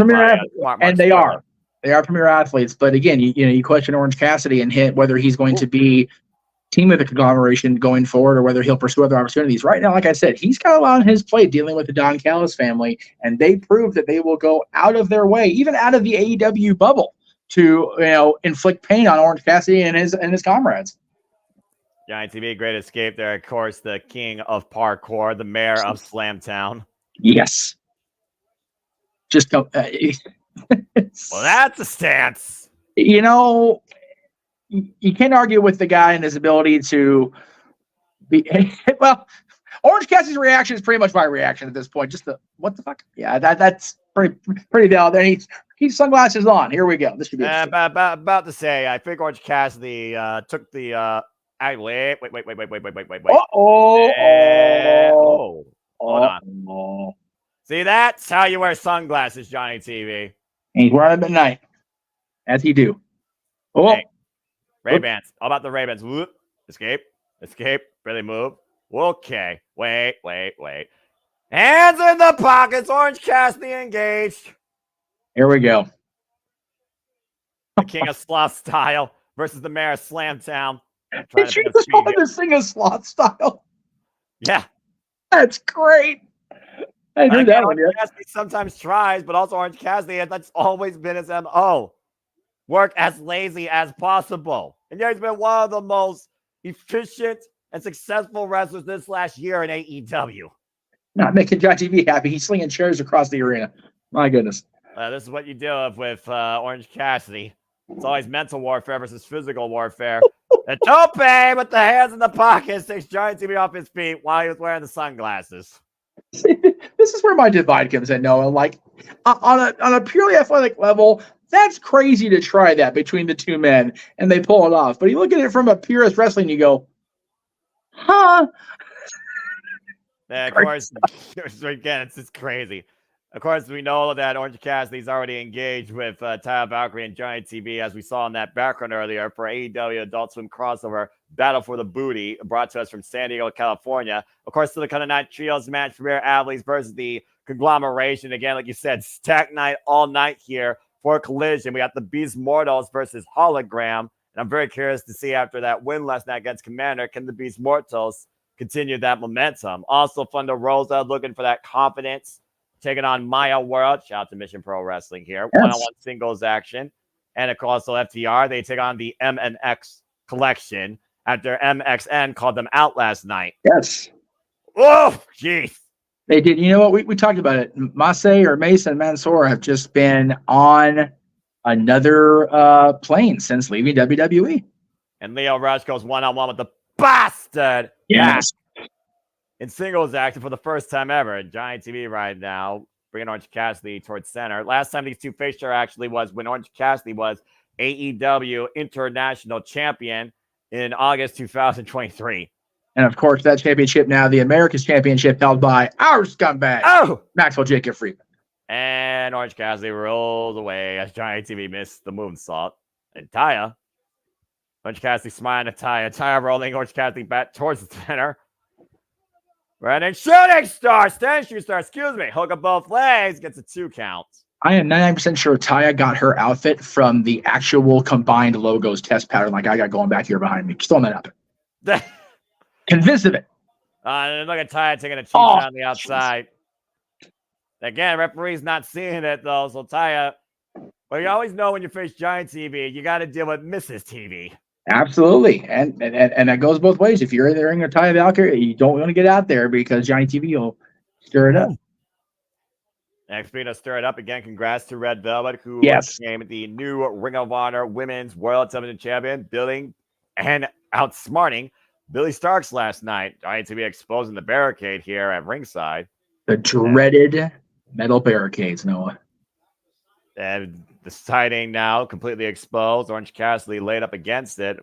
Speaker 6: premier athletes. But again, you question Orange Cassidy and hit whether he's going to be team with the conglomeration going forward or whether he'll pursue other opportunities. Right now, like I said, he's got a lot on his plate dealing with the Don Callis family, and they prove that they will go out of their way, even out of the AEW bubble, to inflict pain on Orange Cassidy and his comrades.
Speaker 7: Giant TV, great escape there. Of course, the king of parkour, the mayor of Slamtown.
Speaker 6: Yes. Just go.
Speaker 7: Well, that's a stance.
Speaker 6: You can't argue with the guy and his ability to be. Well, Orange Cassidy's reaction is pretty much my reaction at this point. Just what the fuck? Yeah, that's pretty valid. And he's sunglasses on. Here we go. This should be
Speaker 7: about to say. I think Orange Cassidy took the. Wait. Hold on. See, that's how you wear sunglasses, Johnny TV.
Speaker 6: And he's wearing them at night, as he do. Oh,
Speaker 7: hey, Ray-Bans. All about the Ray-Bans. Whoop. Escape. Really move. Okay. Wait. Hands in the pockets. Orange Cassidy engaged.
Speaker 6: Here we go.
Speaker 7: The King of Sloth style versus the Mayor of Slamtown.
Speaker 6: Did you just call this thing a slot style?
Speaker 7: Yeah.
Speaker 6: That's great. I heard that one
Speaker 7: Orange
Speaker 6: yet.
Speaker 7: Cassidy sometimes tries, but also Orange Cassidy, that's always been his MO. Work as lazy as possible. And yeah, he's been one of the most efficient and successful wrestlers this last year in AEW.
Speaker 6: Not making John TV happy. He's slinging chairs across the arena. My goodness.
Speaker 7: This is what you do with Orange Cassidy. It's always mental warfare versus physical warfare. The tope with the hands in the pockets takes Giant TV off his feet while he was wearing the sunglasses.
Speaker 6: This is where my divide comes in, Noah. Like on a purely athletic level, that's crazy to try that between the two men, and they pull it off. But you look at it from a purist wrestling, you go, huh?
Speaker 7: Of course, again, it's just crazy. Of course, we know that Orange Cassidy's already engaged with Taya Valkyrie and Giant TV, as we saw in that background earlier for AEW Adult Swim crossover Battle for the Booty, brought to us from San Diego, California. Of course, the Kind of Night Trios match for Rare Athletes versus the Conglomeration. Again, like you said, stack night all night here for Collision. We got the Beast Mortals versus Hologram. And I'm very curious to see after that win last night against Commander, can the Beast Mortals continue that momentum? Also, Thunder Rosa looking for that confidence, taking on Maya World. Shout out to Mission Pro Wrestling here.
Speaker 6: Yes.
Speaker 7: One-on-one singles action. And of course, also FTR, they take on the MNX collection after MXN called them out last night.
Speaker 6: Yes.
Speaker 7: Oh, jeez.
Speaker 6: They did. You know what? We talked about it. Mace and Mansoor have just been on another plane since leaving WWE.
Speaker 7: And Leo Rush goes one-on-one with the bastard.
Speaker 6: Yes.
Speaker 7: In singles action for the first time ever. Giant TV right now, bringing Orange Cassidy towards center. Last time these two faced her actually was when Orange Cassidy was AEW International Champion in August 2023.
Speaker 6: And of course, that championship now, the America's Championship, held by our scumbag, Maxwell Jacob Friedman.
Speaker 7: And Orange Cassidy rolls away as Giant TV missed the moonsault. And Taya, Orange Cassidy smiling at Taya. Taya rolling Orange Cassidy back towards the center. Running shooting star, stand shooting star, excuse me. Hook up both legs, gets a 2 count.
Speaker 6: I am 99% sure Taya got her outfit from the actual combined logos test pattern like I got going back here behind me. Still not outfit. Convinced of it.
Speaker 7: And look at Taya taking a cheap shot on the outside. Again, referee's not seeing it though, so Taya, well, you always know when you face Giant TV, you got to deal with Mrs. TV.
Speaker 6: Absolutely, and that goes both ways. If you're in there in a Taya Valkyrie, you don't want to get out there because Giant TV will stir it up.
Speaker 7: XP to stir it up again. Congrats to Red Velvet, who became the new Ring of Honor Women's World Television Champion, building and outsmarting Billy Starks last night. Giant TV exposing the barricade here at ringside.
Speaker 6: The dreaded metal barricades, Noah.
Speaker 7: And the siding now completely exposed. Orange Cassidy laid up against it.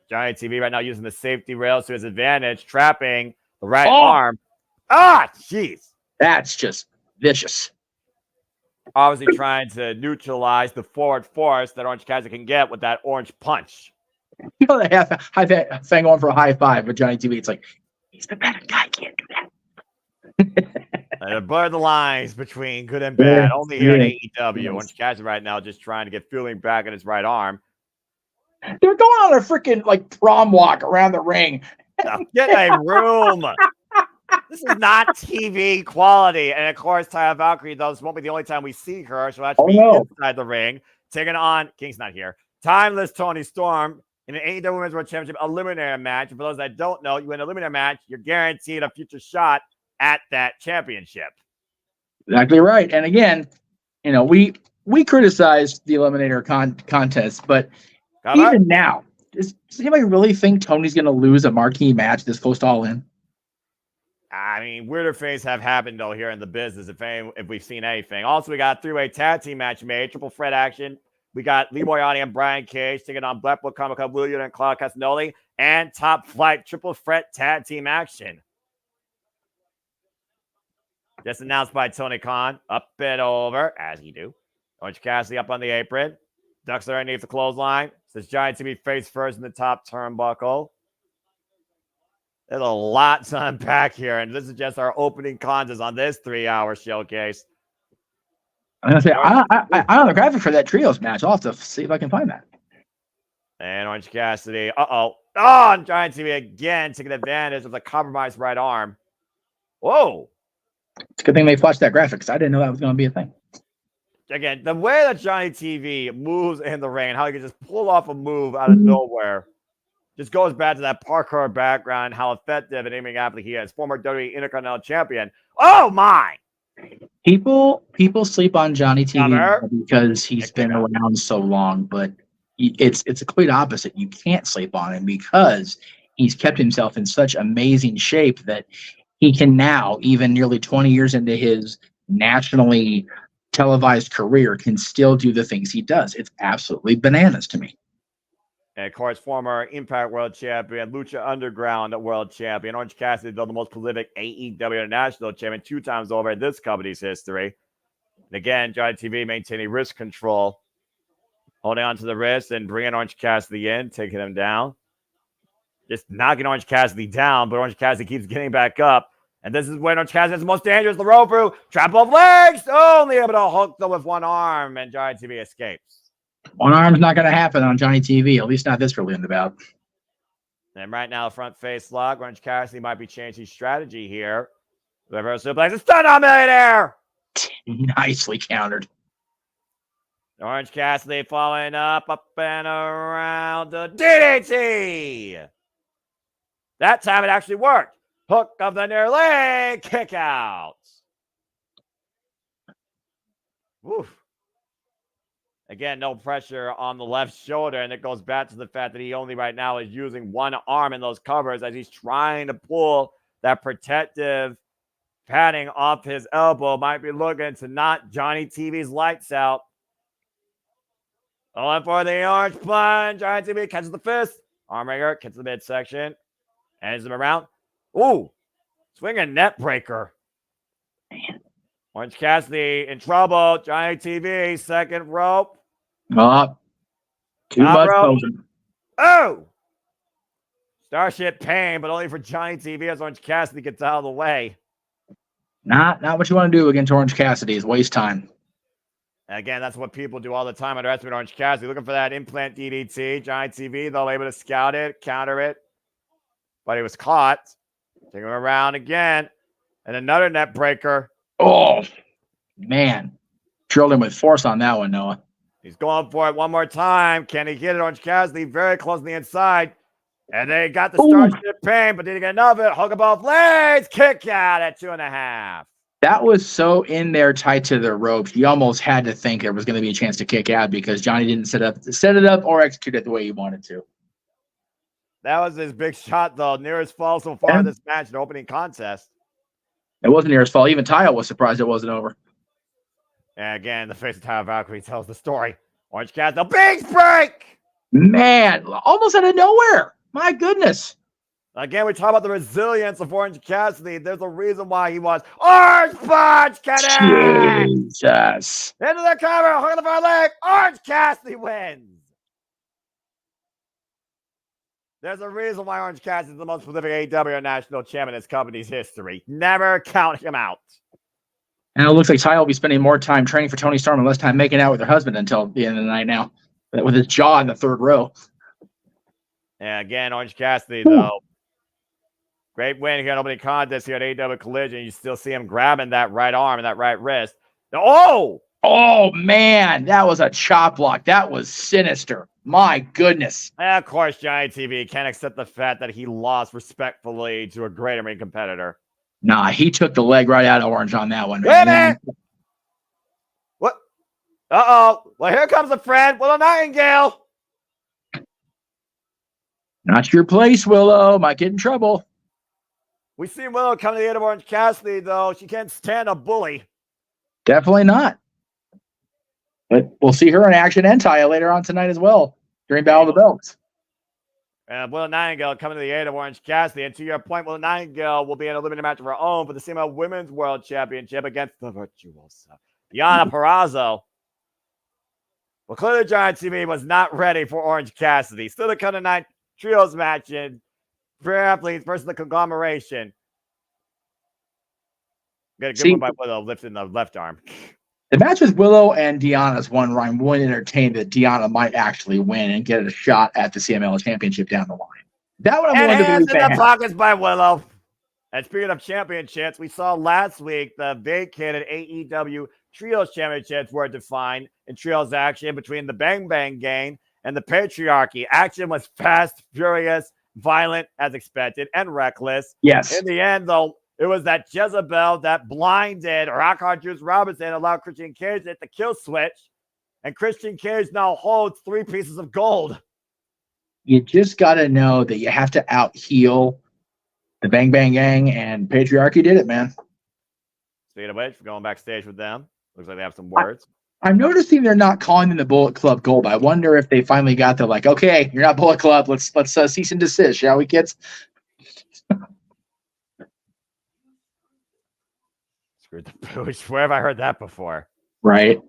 Speaker 7: Giant TV right now using the safety rails to his advantage, trapping the right arm. Ah, jeez.
Speaker 6: That's just vicious.
Speaker 7: Obviously trying to neutralize the forward force that Orange Cassidy can get with that orange punch.
Speaker 6: You know, they have high thing going for a high five with Giant TV. It's like, he's the better guy, can't do that.
Speaker 7: Blur the lines between good and bad. Only here in AEW. Orange Cassidy right now just trying to get feeling back in his right arm.
Speaker 6: They're going on a freaking like prom walk around the ring.
Speaker 7: Get a room. This is not TV quality. And of course, Taya Valkyrie, though, this won't be the only time we see her. She'll have to be inside the ring, taking on King's not here. Timeless Tony Storm in an AEW Women's World Championship eliminator match. And for those that don't know, you win an eliminator match, you're guaranteed a future shot at that championship.
Speaker 6: Exactly right. And again, you know, we criticize the eliminator contest, but even now, does anybody really think Tony's going to lose a marquee match this close to All In?
Speaker 7: I mean, weirder things have happened though here in the business. If we've seen anything. Also, we got a 3-way tag team match made, triple threat action. We got Lee Moriarty and Brian Cage taking on Blackpool Comic Con William and Claude Castagnoli, and Top Flight triple threat tag team action. Just announced by Tony Khan. Up and over, as you do. Orange Cassidy up on the apron. Ducks underneath the clothesline. Says Giant to be face first in the top turnbuckle. There's a lot to unpack here, and this is just our opening contest on this 3-hour showcase.
Speaker 6: I'm gonna say I don't have the graphic for that trios match. I'll have to see if I can find that.
Speaker 7: And Orange Cassidy, on Giant TV again, taking advantage of the compromised right arm. Whoa!
Speaker 6: It's a good thing they flashed that graphic because I didn't know that was going to be a thing.
Speaker 7: Again, the way that Johnny TV moves in the ring, how he can just pull off a move out of nowhere, just goes back to that parkour background, how effective and aiming athlete he is. Former WWE Intercontinental Champion. Oh my!
Speaker 6: People sleep on Johnny TV because he's been around so long, but it's a complete opposite. You can't sleep on him because he's kept himself in such amazing shape that he can now, even nearly 20 years into his nationally televised career, can still do the things he does. It's absolutely bananas to me.
Speaker 7: And of course, former Impact World Champion, Lucha Underground World Champion, Orange Cassidy, the most prolific AEW International Champion 2 times over in this company's history. And again, Johnny TV maintaining wrist control, holding on to the wrist and bringing Orange Cassidy in, taking him down. Just knocking Orange Cassidy down, but Orange Cassidy keeps getting back up. And this is when Orange Cassidy is the most dangerous, the rope through, trap of legs, only able to hook them with one arm, and Johnny TV escapes.
Speaker 6: One arm's not going to happen on Johnny TV, at least not this early in the bout.
Speaker 7: And right now, front face lock. Orange Cassidy might be changing strategy here. Reverse suplex, a stun on Millionaire.
Speaker 6: Nicely countered.
Speaker 7: Orange Cassidy following up and around the DDT. That time it actually worked. Hook of the near leg, kick out. Woof. Again, no pressure on the left shoulder, and it goes back to the fact that he only right now is using one arm in those covers as he's trying to pull that protective padding off his elbow. Might be looking to knock Johnny TV's lights out. Going for the orange plunge. Johnny TV catches the fist. Armringer catches the midsection. Hands him around. Ooh, swinging net breaker. Man. Orange Cassidy in trouble. Johnny TV, second rope.
Speaker 6: Too much poking.
Speaker 7: Oh! Starship pain, but only for Johnny TV as Orange Cassidy gets out of the way.
Speaker 6: Not what you want to do against Orange Cassidy is waste time.
Speaker 7: Again, that's what people do all the time. Underestimate Orange Cassidy. Looking for that implant DDT. Johnny TV, though, able to scout it, counter it. But he was caught. Take him around again. And another net breaker.
Speaker 6: Oh, man. Drilled him with force on that one, Noah.
Speaker 7: He's going for it one more time. Can he get it? Orange Cassidy very close on the inside. And they got the Starship pain, but didn't get enough of it. Hook above legs. Kick out at 2.5.
Speaker 6: That was so in there tight to the ropes. You almost had to think there was going to be a chance to kick out because Johnny didn't set it up or execute it the way he wanted to.
Speaker 7: That was his big shot, though. Nearest fall so far in this match, the opening contest.
Speaker 6: It wasn't nearest fall. Even Taya was surprised it wasn't over.
Speaker 7: And again, the face of Taya Valkyrie tells the story. Orange Cassidy, big break!
Speaker 6: Man, almost out of nowhere. My goodness.
Speaker 7: Again, we talk about the resilience of Orange Cassidy. There's a reason why he was Orange Punch Connect!
Speaker 6: Jesus.
Speaker 7: Into the cover, hook of the far leg. Orange Cassidy wins. There's a reason why Orange Cassidy is the most prolific AEW national champion in his company's history. Never count him out.
Speaker 6: And it looks like Ty will be spending more time training for Tony Storm and less time making out with her husband until the end of the night now, with his jaw in the third row.
Speaker 7: And again, Orange Cassidy, though. Great win here in opening contest here at AEW Collision. You still see him grabbing that right arm and that right wrist. Oh!
Speaker 6: Oh, man. That was a chop block. That was sinister. My goodness.
Speaker 7: And of course, Johnny TV can't accept the fact that he lost respectfully to a greater ring competitor.
Speaker 6: Nah, he took the leg right out of Orange on that one.
Speaker 7: Wait a minute! What? Uh-oh. Well, here comes a friend. Willow Nightingale.
Speaker 6: Not your place, Willow. Might get in trouble.
Speaker 7: We see Willow come to the end of Orange Cassidy, though. She can't stand a bully.
Speaker 6: Definitely not. But we'll see her in action and Taya later on tonight as well during Battle of the Belts.
Speaker 7: And Willow Nightingale coming to the aid of Orange Cassidy. And to your point, Willow Nightingale will be in a limited match of her own for the CML Women's World Championship against the virtuosa Diana Perazzo. Well, clearly Giant TV was not ready for Orange Cassidy. Still to come tonight, trios match in Pure athletes versus the conglomeration. Got a good one by Willow lifting the left arm.
Speaker 6: The match with Willow and Deanna's one where I'm willing to entertain that Deanna might actually win and get a shot at the CMLL championship down the line. That one I'm willing to
Speaker 7: Hands
Speaker 6: believe
Speaker 7: in the pockets by Willow. And speaking of championships, we saw last week the vacated AEW Trios Championships were defined in Trios action between the Bang Bang Gang and the Patriarchy. Action was fast, furious, violent as expected, and reckless.
Speaker 6: Yes.
Speaker 7: In the end, though, it was that Jezebel that blinded Rockhard Juice Robinson, allowed Christian Cage to hit the kill switch, and Christian Cage now holds 3 pieces of gold.
Speaker 6: You just got to know that you have to out-heel the Bang Bang Gang, and Patriarchy did it, man.
Speaker 7: Speaking of which, we're going backstage with them. Looks like they have some words.
Speaker 6: I'm noticing they're not calling them the Bullet Club Gold. I wonder if they finally got the like, okay, you're not Bullet Club. Let's cease and desist, shall we, kids?
Speaker 7: Screw the boosh. Where have I heard that before?
Speaker 6: Right.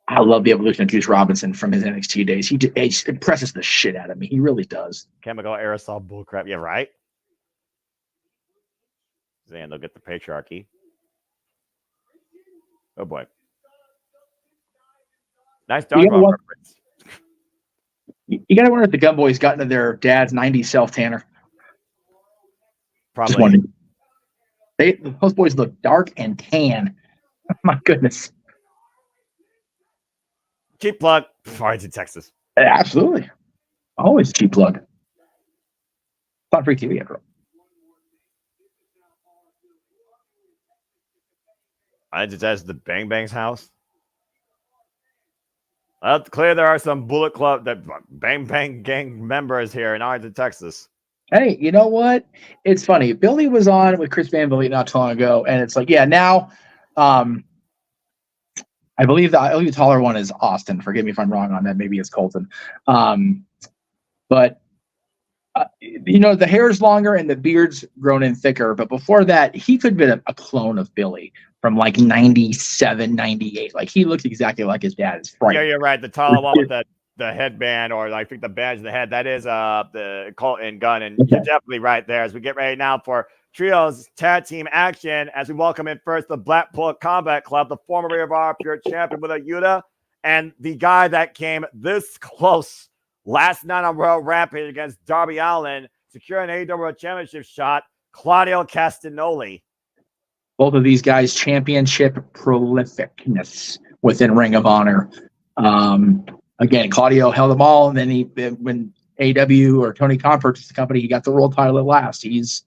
Speaker 6: I love the evolution of Juice Robinson from his NXT days. He just impresses the shit out of me. He really does.
Speaker 7: Chemical aerosol bullcrap. Yeah, right? And they'll get the Patriarchy. Oh, boy. Nice dodgeball reference.
Speaker 6: You got to wonder if the Gun Boys got into their dad's 90s self-tanner.
Speaker 7: Probably.
Speaker 6: Those boys look dark and tan. My goodness.
Speaker 7: Cheap plug. Far to Texas.
Speaker 6: Absolutely. Always cheap plug. It's not free TV after all.
Speaker 7: I just asked the Bang Bang's house. Clear there are some Bullet Club, that Bang Bang Gang members here in Arlington, Texas.
Speaker 6: Hey, you know what? It's funny. Billy was on with Chris Van Vliet not too long ago, and it's like, yeah, now I believe the taller one is Austin. Forgive me if I'm wrong on that. Maybe it's Colton. But the hair's longer and the beard's grown in thicker. But before that, he could have been a clone of Billy from like 97, 98. Like, he looks exactly like his dad. It's frightening.
Speaker 7: Yeah, you're right. The taller one with the headband, or I think the badge of the head, that is the Colton Gunn. And you're definitely right there as we get ready now for Trios tag team action as we welcome in first the Blackpool Combat Club, the former Ring of Honor Pure Champion with a Yuta, and the guy that came this close last night on Royal Rampage against Darby Allin, securing an AEW Championship shot, Claudio Castagnoli.
Speaker 6: Both of these guys, championship prolificness within Ring of Honor. Again, Claudio held them all, and then when AEW or Tony Khan purchased the company, he got the world title at last. He's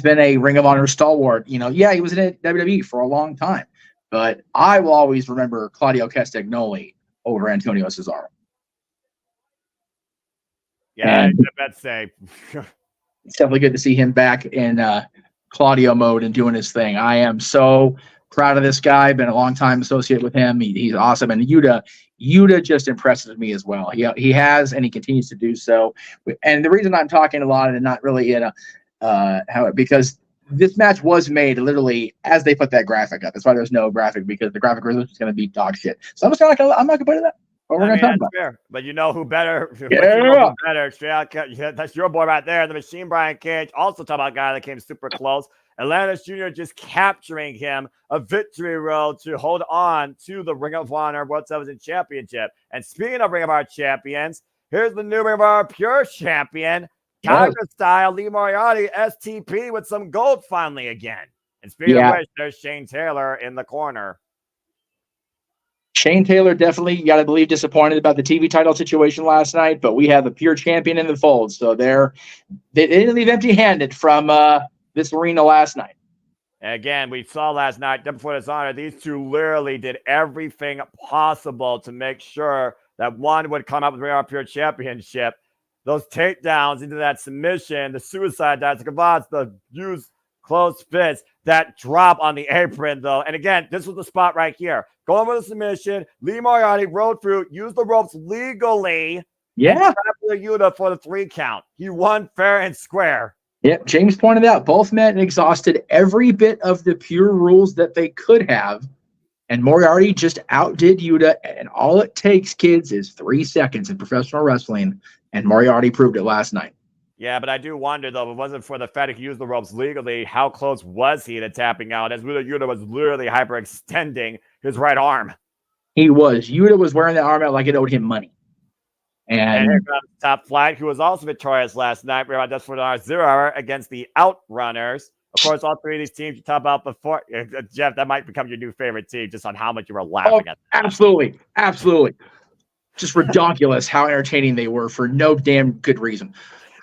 Speaker 6: been a Ring of Honor stalwart. He was in WWE for a long time, but I will always remember Claudio Castagnoli over Antonio Cesaro.
Speaker 7: Yeah, I'd say.
Speaker 6: It's definitely good to see him back in Claudio mode and doing his thing. I am so proud of this guy. Been a long time associate with him. He's awesome. And Yuta just impresses me as well. He has, and he continues to do so. And the reason I'm talking a lot and not really in because this match was made literally as they put that graphic up. That's why there's no graphic, because the graphic resolution is going to be dog shit. So I'm not going to put it up. What we're going to talk about.
Speaker 7: Fair. But you know who better?
Speaker 6: Yeah.
Speaker 7: That's your boy right there. The Machine Brian Cage. Also talk about a guy that came super close. Atlantis Jr. just capturing him a victory road to hold on to the Ring of Honor World Television Championship. And speaking of Ring of Honor champions, here's the new Ring of Honor Pure Champion, Tiger Style, Lee Moriarty, STP with some gold finally again. And speaking of which, there's Shane Taylor in the corner.
Speaker 6: Shane Taylor definitely, you got to believe, disappointed about the TV title situation last night, but we have a Pure Champion in the fold. So they didn't leave empty-handed from this arena last night.
Speaker 7: Again, we saw last night, before this honor, these two literally did everything possible to make sure that one would come up with Ring of Honor Pure Championship. Those takedowns into that submission, the suicide dives, the used closed fists, that drop on the apron, though. And again, this was the spot right here. Going for the submission. Lee Moriarty rode through, used the ropes legally.
Speaker 6: Yeah.
Speaker 7: And Yuta for the 3 count. He won fair and square.
Speaker 6: Yep. James pointed out both men exhausted every bit of the pure rules that they could have And Moriarty just outdid Yuta, and all it takes, kids, is 3 seconds in professional wrestling, and Moriarty proved it last night.
Speaker 7: Yeah, but I do wonder, though, if it wasn't for the fact that he used the ropes legally, how close was he to tapping out, as Wheeler Yuta was literally hyperextending his right arm.
Speaker 6: He was. Yuta was wearing the arm out like it owed him money.
Speaker 7: And here comes Top Flight, who was also victorious last night. We were on just for our 0 hour against the Outrunners. Of course, all three of these teams you talked about before. Jeff, that might become your new favorite team just on how much you were laughing at.
Speaker 6: Absolutely. Absolutely. Just ridiculous how entertaining they were for no damn good reason.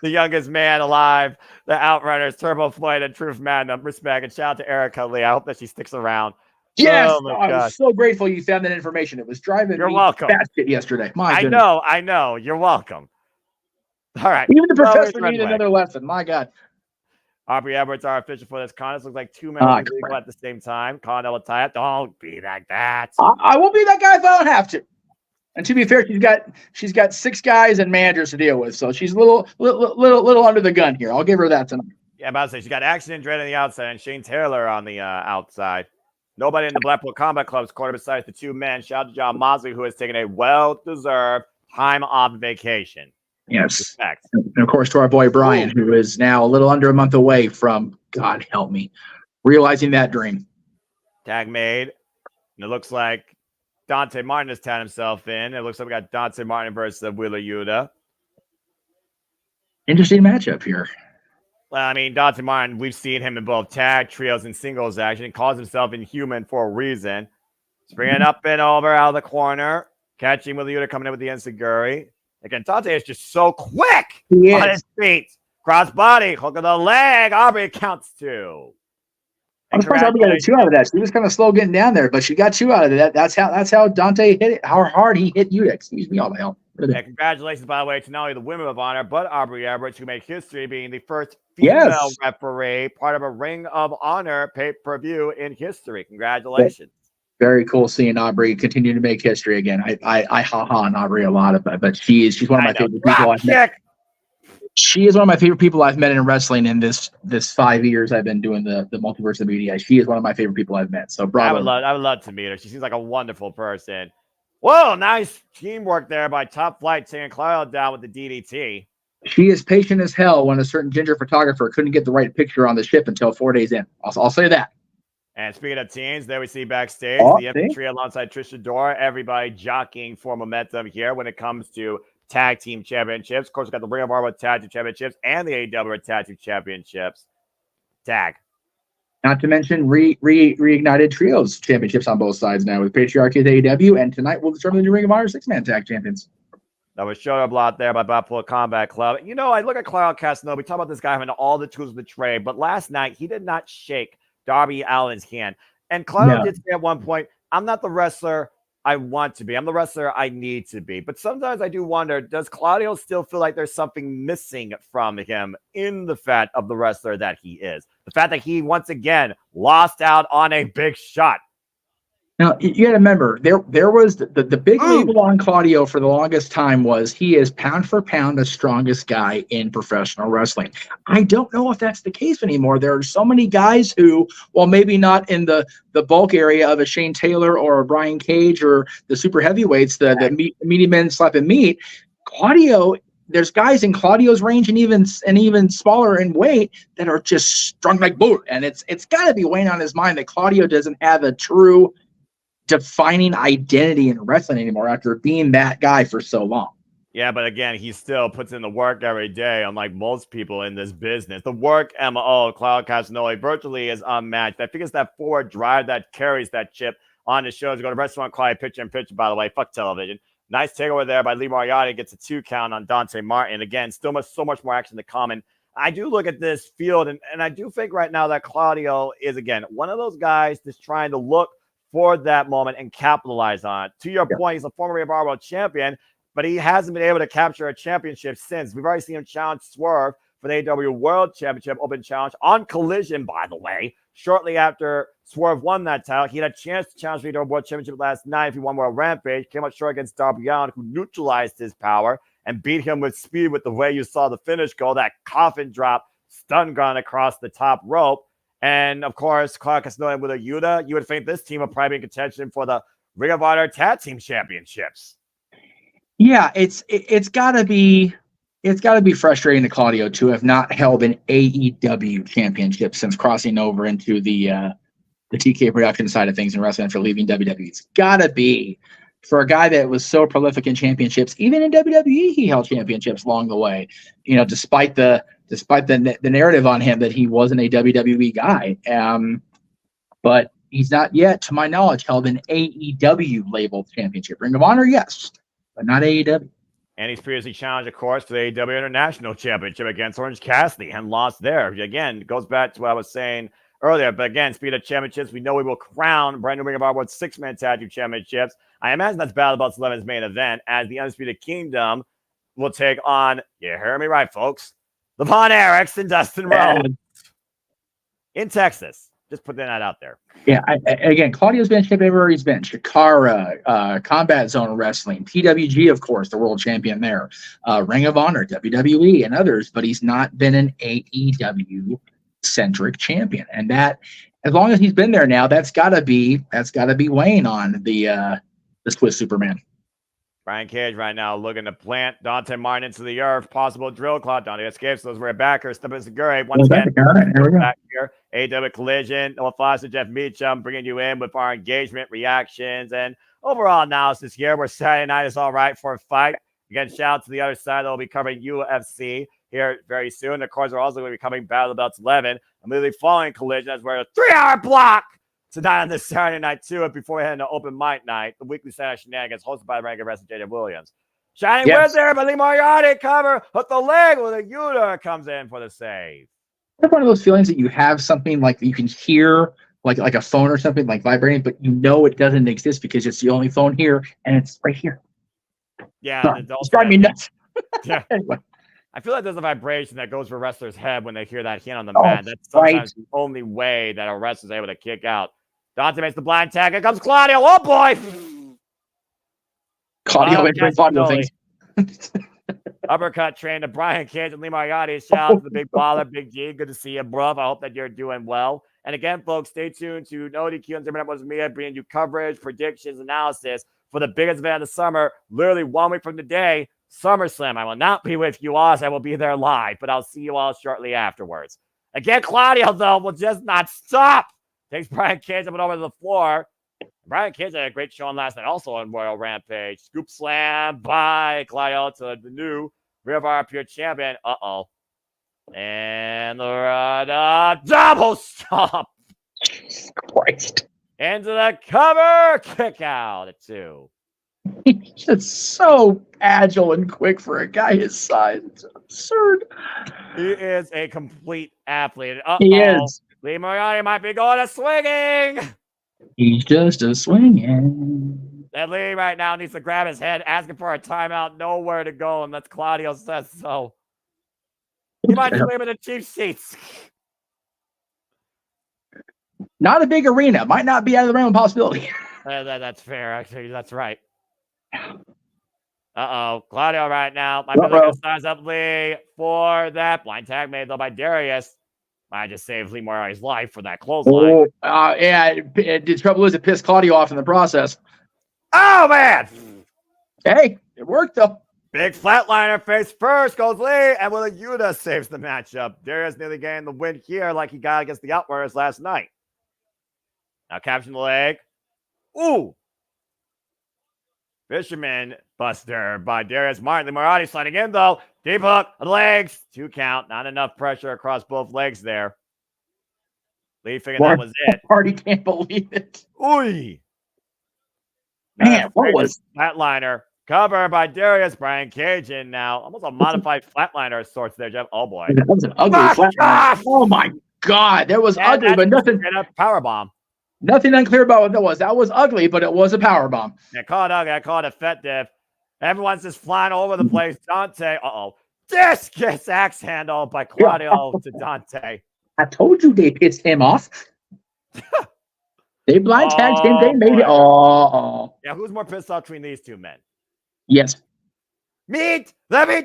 Speaker 7: The youngest man alive, the Outrunners, Turbo Floyd, and Truth Magnum. Respect, and shout out to Erica Lee. I hope that she sticks around.
Speaker 6: Yes,
Speaker 7: oh
Speaker 6: I was so grateful you found that information. It was driving me batshit yesterday. My goodness.
Speaker 7: I know. You're welcome. All right.
Speaker 6: Even the professor needed another lesson. My God.
Speaker 7: Aubrey Edwards, our official for this con. This looks like 2 men legal at the same time. Con will tie up. Don't be like that.
Speaker 6: I won't be that guy if I don't have to. And to be fair, she's got 6 guys and managers to deal with, so she's a little under the gun here. I'll give her that tonight.
Speaker 7: Yeah, I'm about to say she's got Action and Dread on the outside and Shane Taylor on the outside. Nobody in the Blackpool Combat Club's quarter besides the 2 men. Shout out to John Mosley, who has taken a well-deserved time off vacation.
Speaker 6: Yes.
Speaker 7: Respect.
Speaker 6: And of course, to our boy Brian, who is now a little under a month away from, God help me, realizing that dream.
Speaker 7: Tag made. And it looks like Dante Martin has tagged himself in. It looks like we got Dante Martin versus Wheeler Yuta.
Speaker 6: Interesting matchup here.
Speaker 7: Well, I mean, Dante Martin, we've seen him in both tag, trios, and singles action. He calls himself Inhuman for a reason. Springing up and over out of the corner. Catching Wheeler Yuta coming in with the Enziguri. Again, Dante is just so quick on his feet. Cross body, hook of the leg. Aubrey counts 2.
Speaker 6: I'm surprised Aubrey got a 2 out of that. She was kind of slow getting down there, but she got 2 out of it. That's how Dante hit it. How hard he hit Yuta. Excuse me, all the hell.
Speaker 7: And congratulations, by the way, to not only the women of honor, but Aubrey Edwards, who made history being the first female referee, part of a Ring of Honor pay-per-view in history. Congratulations.
Speaker 6: Very cool seeing Aubrey continue to make history again. I ha-ha on Aubrey a lot, but she's one of my favorite people I've met. She is one of my favorite people I've met in wrestling in this 5 years I've been doing the Multiverse of Media. She is one of my favorite people I've met. So bravo.
Speaker 7: I would love to meet her. She seems like a wonderful person. Whoa, nice teamwork there by Top Flight taking Claudio down with the DDT.
Speaker 6: She is patient as hell when a certain ginger photographer couldn't get the right picture on the ship until 4 days in. I'll say that.
Speaker 7: And speaking of teams, there we see backstage the infantry alongside Trisha Dora. Everybody jockeying for momentum here when it comes to tag team championships. Of course, we got the Ring of Honor tag team championships and the AEW tag team championships. Tag.
Speaker 6: Not to mention reignited trios championships on both sides now with Patriarchy at AEW, and tonight we'll determine the new Ring of Honor 6-man tag champions.
Speaker 7: That was showed up a lot there by Blackpool Combat Club. You know, I look at Claudio Casanova. We talk about this guy having all the tools of the trade, but last night he did not shake Darby Allin's hand. And Claudio did say at one point, I'm not the wrestler I want to be. I'm the wrestler I need to be. But sometimes I do wonder, does Claudio still feel like there's something missing from him in the fact of the wrestler that he is? The fact that he, once again, lost out on a big shot.
Speaker 6: Now, you got to remember, there was the big label on Claudio for the longest time was he is pound for pound the strongest guy in professional wrestling. I don't know if that's the case anymore. There are so many guys who, well, maybe not in the bulk area of a Shane Taylor or a Brian Cage or the super heavyweights, the meaty men slapping meat. Claudio, there's guys in Claudio's range and even smaller in weight that are just strong like boot. And it's got to be weighing on his mind that Claudio doesn't have a true defining identity in wrestling anymore after being that guy for so long.
Speaker 7: Yeah, but again, he still puts in the work every day, unlike most people in this business. The work MO of Claudio Casanova virtually is unmatched. I think it's that forward drive that carries that chip on the shows. Go to Restaurant Quiet Picture in Picture, by the way. Fuck television. Nice takeover there by Lee Moriarty. Gets a 2 count on Dante Martin. Again, still so much more action to come. And I do look at this field, and I do think right now that Claudio is, again, one of those guys that's trying to look for that moment and capitalize on it. To your point, he's a former Ring of Honor World Champion, but he hasn't been able to capture a championship since. We've already seen him challenge Swerve for the AEW World Championship Open Challenge on Collision, by the way. Shortly after Swerve won that title, he had a chance to challenge for the AEW World Championship last night if he won World Rampage. Came up short against Darby Allin, who neutralized his power and beat him with speed with the way you saw the finish go, that coffin drop, stun gun across the top rope. And of course, Claudio Castagnoli with a Yuta. You would think this team would probably be in contention for the Ring of Honor Tag Team Championships.
Speaker 6: Yeah, it's gotta be frustrating to Claudio to have not held an AEW championship since crossing over into the TK production side of things and wrestling for leaving WWE. It's gotta be for a guy that was so prolific in championships. Even in WWE, he held championships along the way. You know, despite the narrative on him that he wasn't a WWE guy. But he's not yet, to my knowledge, held an AEW labeled championship. Ring of Honor, yes, but not AEW.
Speaker 7: And he's previously challenged, of course, for the AEW International Championship against Orange Cassidy and lost there. Again, goes back to what I was saying earlier. But again, speed of championships, we know we will crown brand new Ring of Honor World 6-man tag team championships. I imagine that's Battle of Belts 11's main event, as the Undisputed Kingdom will take on, you heard me right, folks, the Von Erichs and Dustin Rhodes in Texas. Just putting that out there.
Speaker 6: Yeah, again, Claudio's been champion everywhere he's been. Shikara, Combat Zone Wrestling, PWG, of course, the world champion there. Ring of Honor, WWE, and others, but he's not been an AEW-centric champion. And that, as long as he's been there now, that's gotta be weighing on the Swiss Superman.
Speaker 7: Brian Cage right now looking to plant Dante Martin into the earth. Possible drill clock. Dante escapes. Those were backers. Step in Segura. Once again, back here. AEW Collision. Noah Foster, Jeff Meacham bringing you in with our engagement, reactions, and overall analysis here. Where Saturday night is all right for a fight. Again, shout out to the other side that will be covering UFC here very soon. Of course, we're also going to be covering Battle of Belts 11. Immediately following Collision, that's where a 3-hour block tonight on this Saturday night, too, before we head into Open Mic Night, the weekly Saturday shenanigans hosted by the ranking wrestler J.J. Williams. Shining Wizard, but Lee Moriarty cover, hook the leg with a Yuta comes in for the save.
Speaker 6: It's one of those feelings that you have something like you can hear, like a phone or something like vibrating, but you know it doesn't exist because it's the only phone here and it's right here.
Speaker 7: Yeah,
Speaker 6: it's driving me nuts.
Speaker 7: Yeah. Anyway. I feel like there's a vibration that goes for a wrestler's head when they hear that hit on the mat. That's sometimes the only way that a wrestler's able to kick out. Dante makes the blind tag. Here comes Claudio. Oh, boy.
Speaker 6: Claudio things.
Speaker 7: Uppercut train to Brian Cage and Lee Moriarty. Shout out to the big baller, Big G. Good to see you, bro. I hope that you're doing well. And again, folks, stay tuned to No DQ and Zimmer Networks Media, bringing you coverage, predictions, analysis for the biggest event of the summer. Literally 1 week from today, SummerSlam. I will not be with you all, as I will be there live, but I'll see you all shortly afterwards. Again, Claudio, though, will just not stop. Takes Brian Cage up and over to the floor. Brian Cage had a great showing last night also on Royal Rampage. Scoop slam by Claudio to the new Ring of Honor Pure Champion. Uh-oh. And the double stomp.
Speaker 6: Jesus Christ.
Speaker 7: Into the cover. Kick out at 2.
Speaker 6: He's just so agile and quick for a guy his size. It's absurd.
Speaker 7: He is a complete athlete.
Speaker 6: He is.
Speaker 7: Lee Moriarty might be going to swinging.
Speaker 6: He's just a swinging.
Speaker 7: And Lee right now needs to grab his head, asking for a timeout, nowhere to go, unless Claudio says so. He might just leave him in the cheap seats.
Speaker 6: Not a big arena. Might not be out of the realm of possibility.
Speaker 7: That's fair, actually. That's right. Uh-oh. Claudio right now might be looking to size up Lee for that. Blind tag made, though, by Darius. I just saved Lee Moriarty's life for that clothesline.
Speaker 6: The trouble is it pissed Claudio off in the process.
Speaker 7: Oh, man!
Speaker 6: Hey, it worked, though.
Speaker 7: Big flatliner face first goes Lee, and Willa Yuta saves the matchup. Darius nearly getting the win here like he got against the Outwards last night. Now caption the leg. Ooh! Fisherman buster by Darius Martin. Lee Moriarty sliding in, though. Deep hook on the legs. 2 count. Not enough pressure across both legs there. Lee figured that was it.
Speaker 6: Party can't believe it.
Speaker 7: Ooh!
Speaker 6: Man, what was
Speaker 7: flatliner? Cover by Darius. Brian Cage in now. Almost a modified flatliner of sorts there, Jeff. Oh, boy.
Speaker 6: That was an ugly flatliner. Oh, my God. That was ugly, but nothing.
Speaker 7: Powerbomb.
Speaker 6: Nothing unclear about what that was. That was ugly, but it was a powerbomb.
Speaker 7: I called it ugly. I called it effective. Everyone's just flying all over the place. Dante. Uh-oh. This gets axe handled by Claudio to Dante.
Speaker 6: I told you they pissed him off. They blind tagged him. They made it.
Speaker 7: Yeah, who's more pissed off between these two men?
Speaker 6: Yes.
Speaker 7: The meat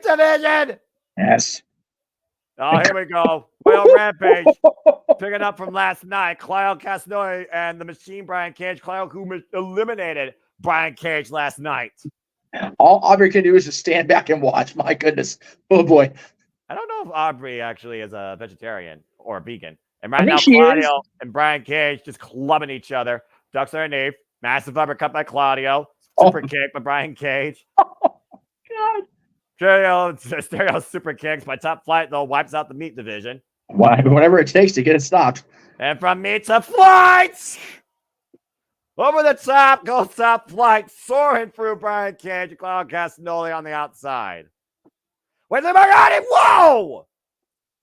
Speaker 7: division.
Speaker 6: Yes.
Speaker 7: Oh, here we go. Royal Rampage. Picking up from last night. Claudio Castagnoli and the Machine Brian Cage. Claudio who eliminated Brian Cage last night.
Speaker 6: All Aubrey can do is just stand back and watch. My goodness. Oh, boy.
Speaker 7: I don't know if Aubrey actually is a vegetarian or a vegan. And
Speaker 6: I
Speaker 7: right
Speaker 6: think
Speaker 7: now,
Speaker 6: she
Speaker 7: Claudio
Speaker 6: is.
Speaker 7: and Brian Cage just clubbing each other. Ducks underneath. Massive uppercut by Claudio.
Speaker 6: Oh.
Speaker 7: Super kick by Brian Cage.
Speaker 6: God.
Speaker 7: Stereo super kicks by Top Flight, though, wipes out the meat division.
Speaker 6: Whatever it takes to get it stopped.
Speaker 7: And from meat to flight! Over the top goes Top Flight, soaring through Brian Cage and Claudio Castagnoli on the outside. Wait, whoa!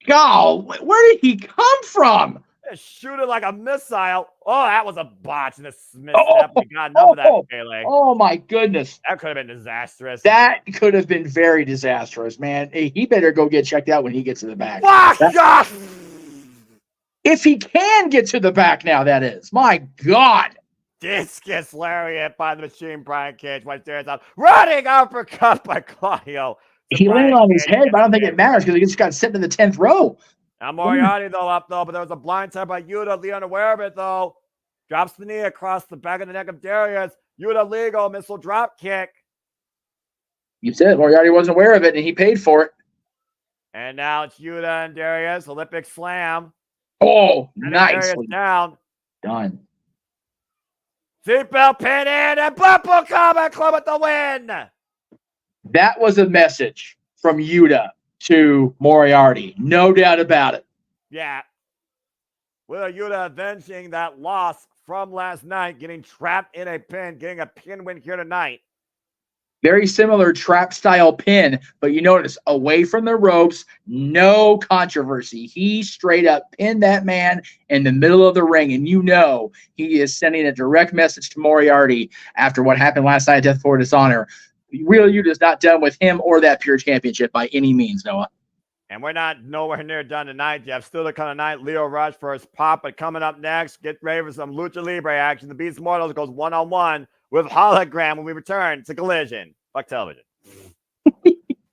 Speaker 6: God, where did he come from?
Speaker 7: Shoot it like a missile. Oh, that was a botch and a misstep. We got enough of that, Pele.
Speaker 6: Oh, my goodness.
Speaker 7: That could have been disastrous.
Speaker 6: That could have been very disastrous, man. Hey, he better go get checked out when he gets to the back. If he can get to the back now, that is. My God.
Speaker 7: Discus lariat by the Machine Brian Cage. White stairs out. Running uppercut by Claudio.
Speaker 6: He landed on his head, but I don't think it matters because he just got sent in the 10th row.
Speaker 7: Now Moriarty, though, up, though, but there was a blind tap by Yuta. Lee unaware of it, though. Drops the knee across the back of the neck of Darius. Yuta legal missile drop kick.
Speaker 6: You said Moriarty wasn't aware of it, and he paid for it.
Speaker 7: And now it's Yuta and Darius. Olympic slam.
Speaker 6: Oh,
Speaker 7: And
Speaker 6: nicely
Speaker 7: down.
Speaker 6: done.
Speaker 7: Seatbelt pin in and Blackpool Combat Club with the win.
Speaker 6: That was a message from Yuta to Moriarty. No doubt about it.
Speaker 7: Yeah. With Yuta avenging that loss from last night, getting trapped in a pin, getting a pin win here tonight.
Speaker 6: Very similar trap style pin, but you notice away from the ropes, no controversy. He straight up pinned that man in the middle of the ring, and you know he is sending a direct message to Moriarty after what happened last night at Death Before Dishonor. Real Yuta is not done with him or that Pure Championship by any means, Noah.
Speaker 7: And we're not nowhere near done tonight, Jeff. Still to come tonight, Leo Rush for his pop, but coming up next, get ready for some Lucha Libre action. The Beast Mortals goes one-on-one with Hologram when we return to Collision. Fuck television.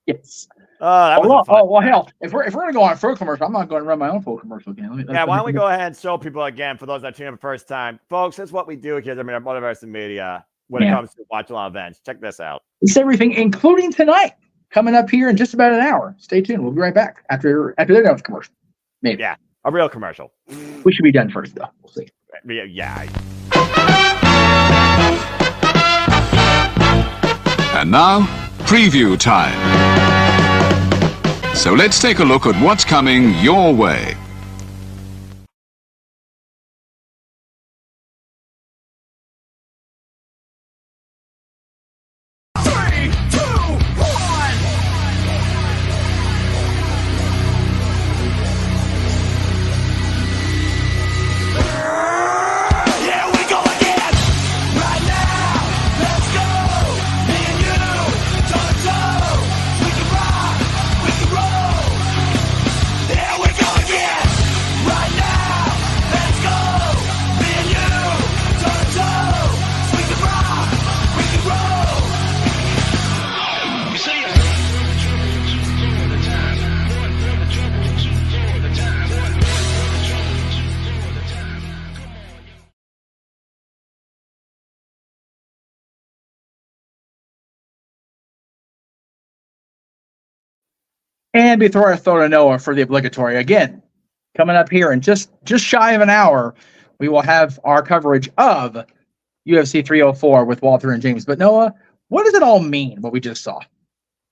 Speaker 6: Yes.
Speaker 7: That was fun.
Speaker 6: Well, hell, if we're gonna go on full commercial, I'm not going to run my own full commercial again.
Speaker 7: Why don't we go ahead and show people again for those that tune in for the first time, folks? This is what we do here at Multiverse Media when it comes to watch along events. Check this out.
Speaker 6: It's everything, including tonight, coming up here in just about an hour. Stay tuned. We'll be right back after they're done with commercial. Maybe.
Speaker 7: Yeah, a real commercial.
Speaker 6: We should be done first, though. We'll see.
Speaker 7: Yeah.
Speaker 1: And now, preview time. So let's take a look at what's coming your way.
Speaker 6: And before I throw to Noah for the obligatory, again, coming up here in just shy of an hour, we will have our coverage of UFC 304 with Walter and James. But Noah, what does it all mean, what we just saw?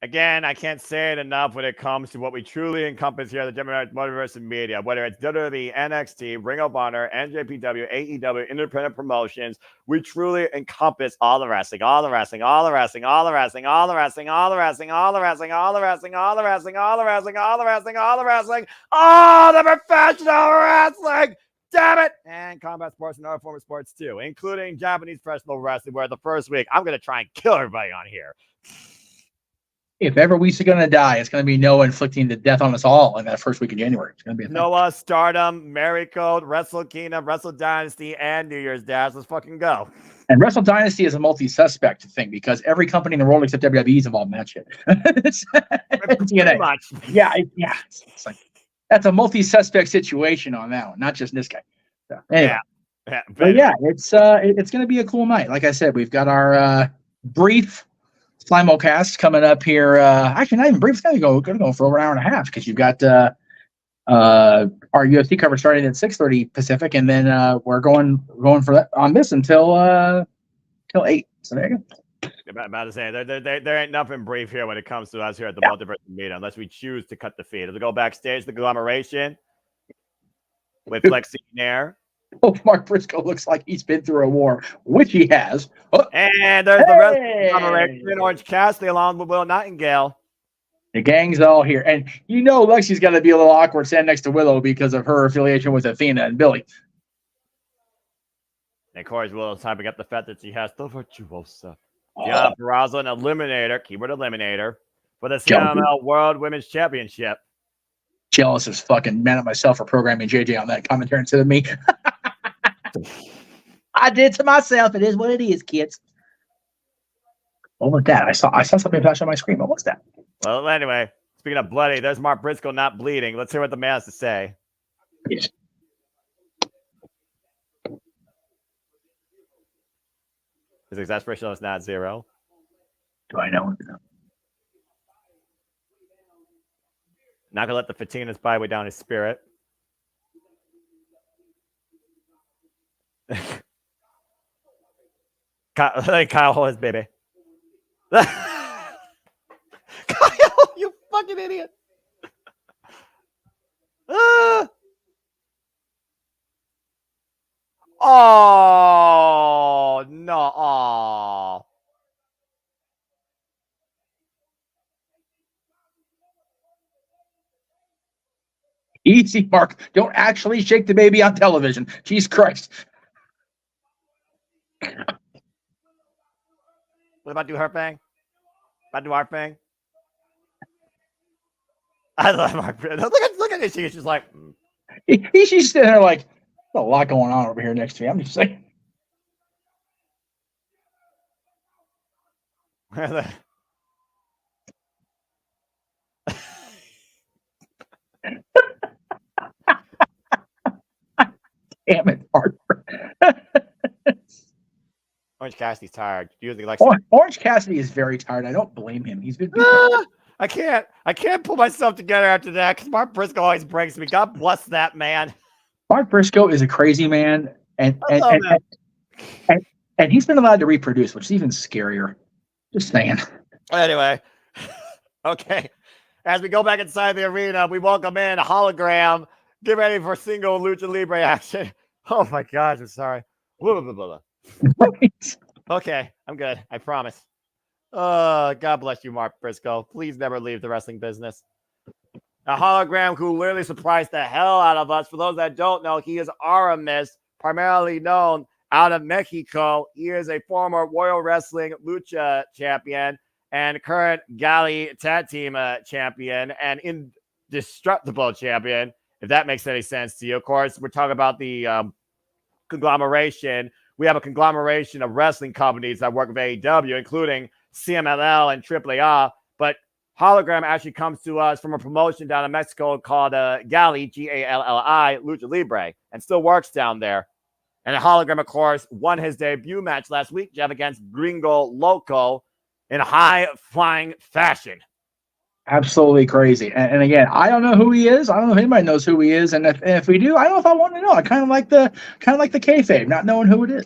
Speaker 7: Again, I can't say it enough when it comes to what we truly encompass here at the Multiverse Media, whether it's WWE, NXT, Ring of Honor, NJPW, AEW, independent promotions. We truly encompass all the wrestling, all the wrestling, all the wrestling, all the wrestling, all the wrestling, all the wrestling, all the wrestling, all the wrestling, all the wrestling, all the wrestling, all the wrestling, all the wrestling, all the professional wrestling. Damn it! And combat sports and other form of sports too, including Japanese professional wrestling, where the first week I'm going to try and kill everybody on here.
Speaker 6: If ever we're going to die, it's going to be Noah inflicting the death on us all in that first week of January. It's going to be
Speaker 7: Noah, Stardom, Mary Code, Wrestle Kingdom, Wrestle Dynasty, and New Year's Dash. Let's fucking go.
Speaker 6: And Wrestle Dynasty is a multi-suspect thing because every company in the world except WWE is involved in that shit. It's
Speaker 7: Pretty much.
Speaker 6: Yeah. It's like That's a multi-suspect situation on that one, not just this guy. So, anyway.
Speaker 7: Yeah.
Speaker 6: But yeah, it's going to be a cool night. Like I said, we've got our brief simulcast coming up here. Actually, not even brief. It's going to go for over an hour and a half because you've got our UFC coverage starting at 6:30 Pacific, and then we're going for that on this until 8. So there you go.
Speaker 7: About to say there ain't nothing brief here when it comes to us here at the Multiverse meeting, unless we choose to cut the feed. As we go backstage, the conglomeration with Flexi Nair.
Speaker 6: Oh, Mark Briscoe looks like he's been through a war, which he has. Oh,
Speaker 7: and there's the rest of the conglomeration, Orange Cassidy along with Will Nightingale.
Speaker 6: The gang's all here. And you know Lexi's got to be a little awkward standing next to Willow because of her affiliation with Athena and Billy.
Speaker 7: And of course, Willow's typing up the fact that she has the virtuosa. Yeah, Peraza, an eliminator, keyword eliminator, for the CMLL World Women's Championship.
Speaker 6: Jealous as fucking mad at myself for programming JJ on that commentary instead of me. I did to myself. It is what it is, kids. What was that? I saw something flash on my screen. What was that?
Speaker 7: Well, anyway, speaking of bloody, there's Mark Briscoe not bleeding. Let's hear what the man has to say.
Speaker 6: Yes.
Speaker 7: His exasperation is not 0.
Speaker 6: Do I know?
Speaker 7: Not gonna let the Fatinas buy way down his spirit. Kyle Hollis, baby. Kyle, you fucking idiot. Oh no! Oh.
Speaker 6: Easy, Mark. Don't actually shake the baby on television. Jesus Christ.
Speaker 7: What about do her thing? About do our thing? I love Mark. Look at this. She's just like.
Speaker 6: She's just sitting there like, there's a lot going on over here next to me. I'm just saying. Damn it, Harper.
Speaker 7: Orange Cassidy's tired. Usually likes
Speaker 6: Orange Cassidy is very tired. I don't blame him. He's been.
Speaker 7: I can't pull myself together after that because Mark Briscoe always breaks me. God bless that man.
Speaker 6: Mark Briscoe is a crazy man, and he's been allowed to reproduce, which is even scarier. Just saying.
Speaker 7: Anyway, okay. As we go back inside the arena, we welcome in a hologram. Get ready for single Lucha Libre action. Oh my gosh, I'm sorry. Blah, blah, blah, blah.
Speaker 6: Right.
Speaker 7: Okay, I'm good. I promise. God bless you, Mark Briscoe. Please never leave the wrestling business. A hologram who literally surprised the hell out of us. For those that don't know, he is Aramis, primarily known out of Mexico. He is a former Royal Wrestling Lucha champion and current Gali Tag Team champion and indestructible champion, if that makes any sense to you. Of course, we're talking about the conglomeration. We have a conglomeration of wrestling companies that work with AEW, including CMLL and AAA. But Hologram actually comes to us from a promotion down in Mexico called Gali, Galli, Lucha Libre, and still works down there. And the Hologram, of course, won his debut match last week, Jeff, against Gringo Loco in high-flying fashion.
Speaker 6: Absolutely crazy. And again, I don't know who he is. I don't know if anybody knows who he is. And if we do, I don't know if I want to know. I kind of like the kayfabe, not knowing who it is.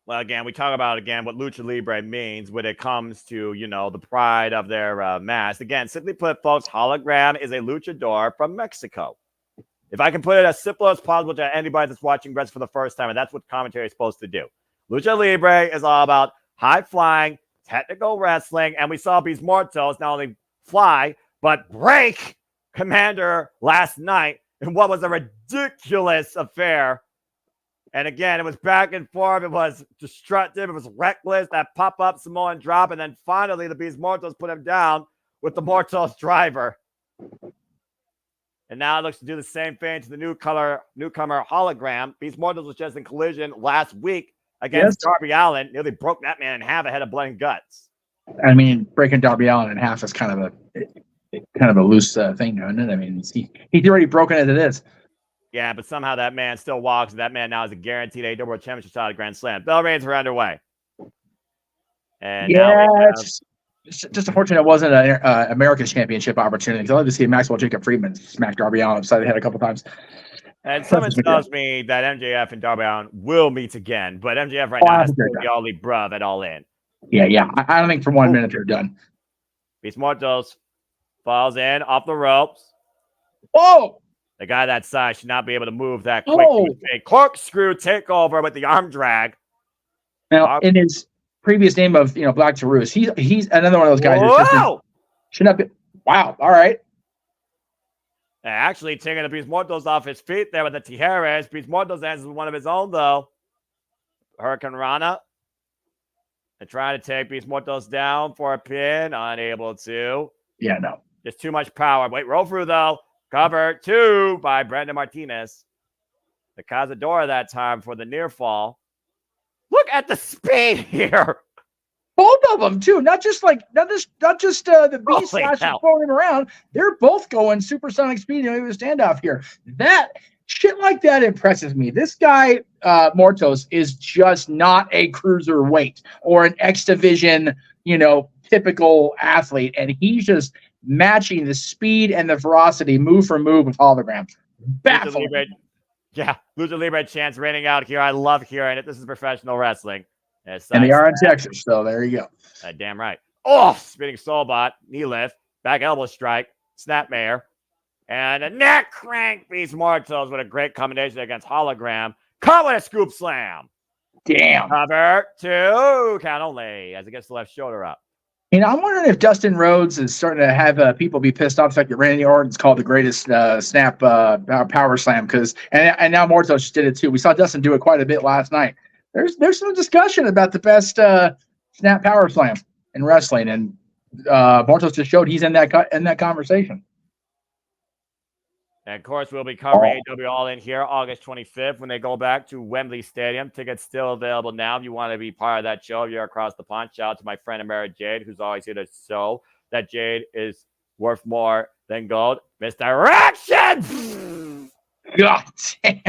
Speaker 7: Well, again, we talk about what Lucha Libre means when it comes to, the pride of their mask. Again, simply put, folks, Hologram is a luchador from Mexico. If I can put it as simple as possible to anybody that's watching wrestling for the first time, and that's what commentary is supposed to do. Lucha Libre is all about high-flying, technical wrestling, and we saw Beast Mortos not only fly, but break Commander last night in what was a ridiculous affair. And again, it was back and forth. It was destructive. It was reckless. That pop-up Samoan drop. And then finally, the Beast Mortos put him down with the Mortos driver. And now it looks to do the same thing to the newcomer Hologram. Beast Mortos was just in collision last week against Darby Allin. Nearly broke that man in half ahead of blood and guts.
Speaker 6: I mean, breaking Darby Allin in half is kind of kind of a loose thing, isn't it? I mean, he's already broken as it is.
Speaker 7: Yeah, but somehow that man still walks. That man now is a guaranteed AEW World Championship shot at Grand Slam. Bell reigns are underway. And
Speaker 6: yeah,
Speaker 7: now
Speaker 6: it's just unfortunate it wasn't an America's Championship opportunity. Because I love to see Maxwell Jacob Friedman smack Darby Allin upside the head a couple times.
Speaker 7: and someone tells me that MJF and Darby Allin will meet again, but MJF right now has to be the Ollie bruv at All In.
Speaker 6: Yeah. I don't think for 1 minute they're done.
Speaker 7: Beast Mortos falls in off the ropes.
Speaker 6: Whoa!
Speaker 7: The guy that size should not be able to move that quick. A corkscrew takeover with the arm drag.
Speaker 6: Now, in his previous name of Black Taurus, he's another one of those guys that should not be. Wow! All right.
Speaker 7: Actually, taking the Beast Mortos off his feet there with the Tijeras. Beast Mortos has one of his own though. Hurricane Rana. They're trying to take Beast Mortos down for a pin. Unable to.
Speaker 6: Yeah, no.
Speaker 7: Just too much power. Wait, roll through though. Cover 2 by Brandon Martinez. The Cazadora that time for the near fall. Look at the speed here.
Speaker 6: Both of them too. Not just the Beast throwing him around. They're both going supersonic speed in the standoff here. That shit like that impresses me. This guy Mortos is just not a cruiserweight or an X division, typical athlete, and he's just matching the speed and the ferocity move for move with holograms. Baffling.
Speaker 7: Lucha Libre chants raining out here. I love hearing it. This is professional wrestling.
Speaker 6: And they are in Texas, so there you go.
Speaker 7: Damn right. Oh, spinning soulbot, knee lift, back elbow strike, snapmare, and a neck crank. Beast Mortos with a great combination against hologram. Caught with a scoop slam.
Speaker 6: Damn.
Speaker 7: Cover 2, count only as it gets the left shoulder up.
Speaker 6: I'm wondering if Dustin Rhodes is starting to have people be pissed off the fact that Randy Orton's called the greatest snap power slam and now Mortos just did it too. We saw Dustin do it quite a bit last night. There's some discussion about the best snap power slam in wrestling, and Mortos just showed he's in that conversation.
Speaker 7: And of course, we'll be covering AEW All In here August 25th when they go back to Wembley Stadium. Tickets still available now. If you want to be part of that show, if you're across the pond, shout out to my friend Amara Jade, who's always here to show that Jade is worth more than gold. Misdirection!
Speaker 6: God damn.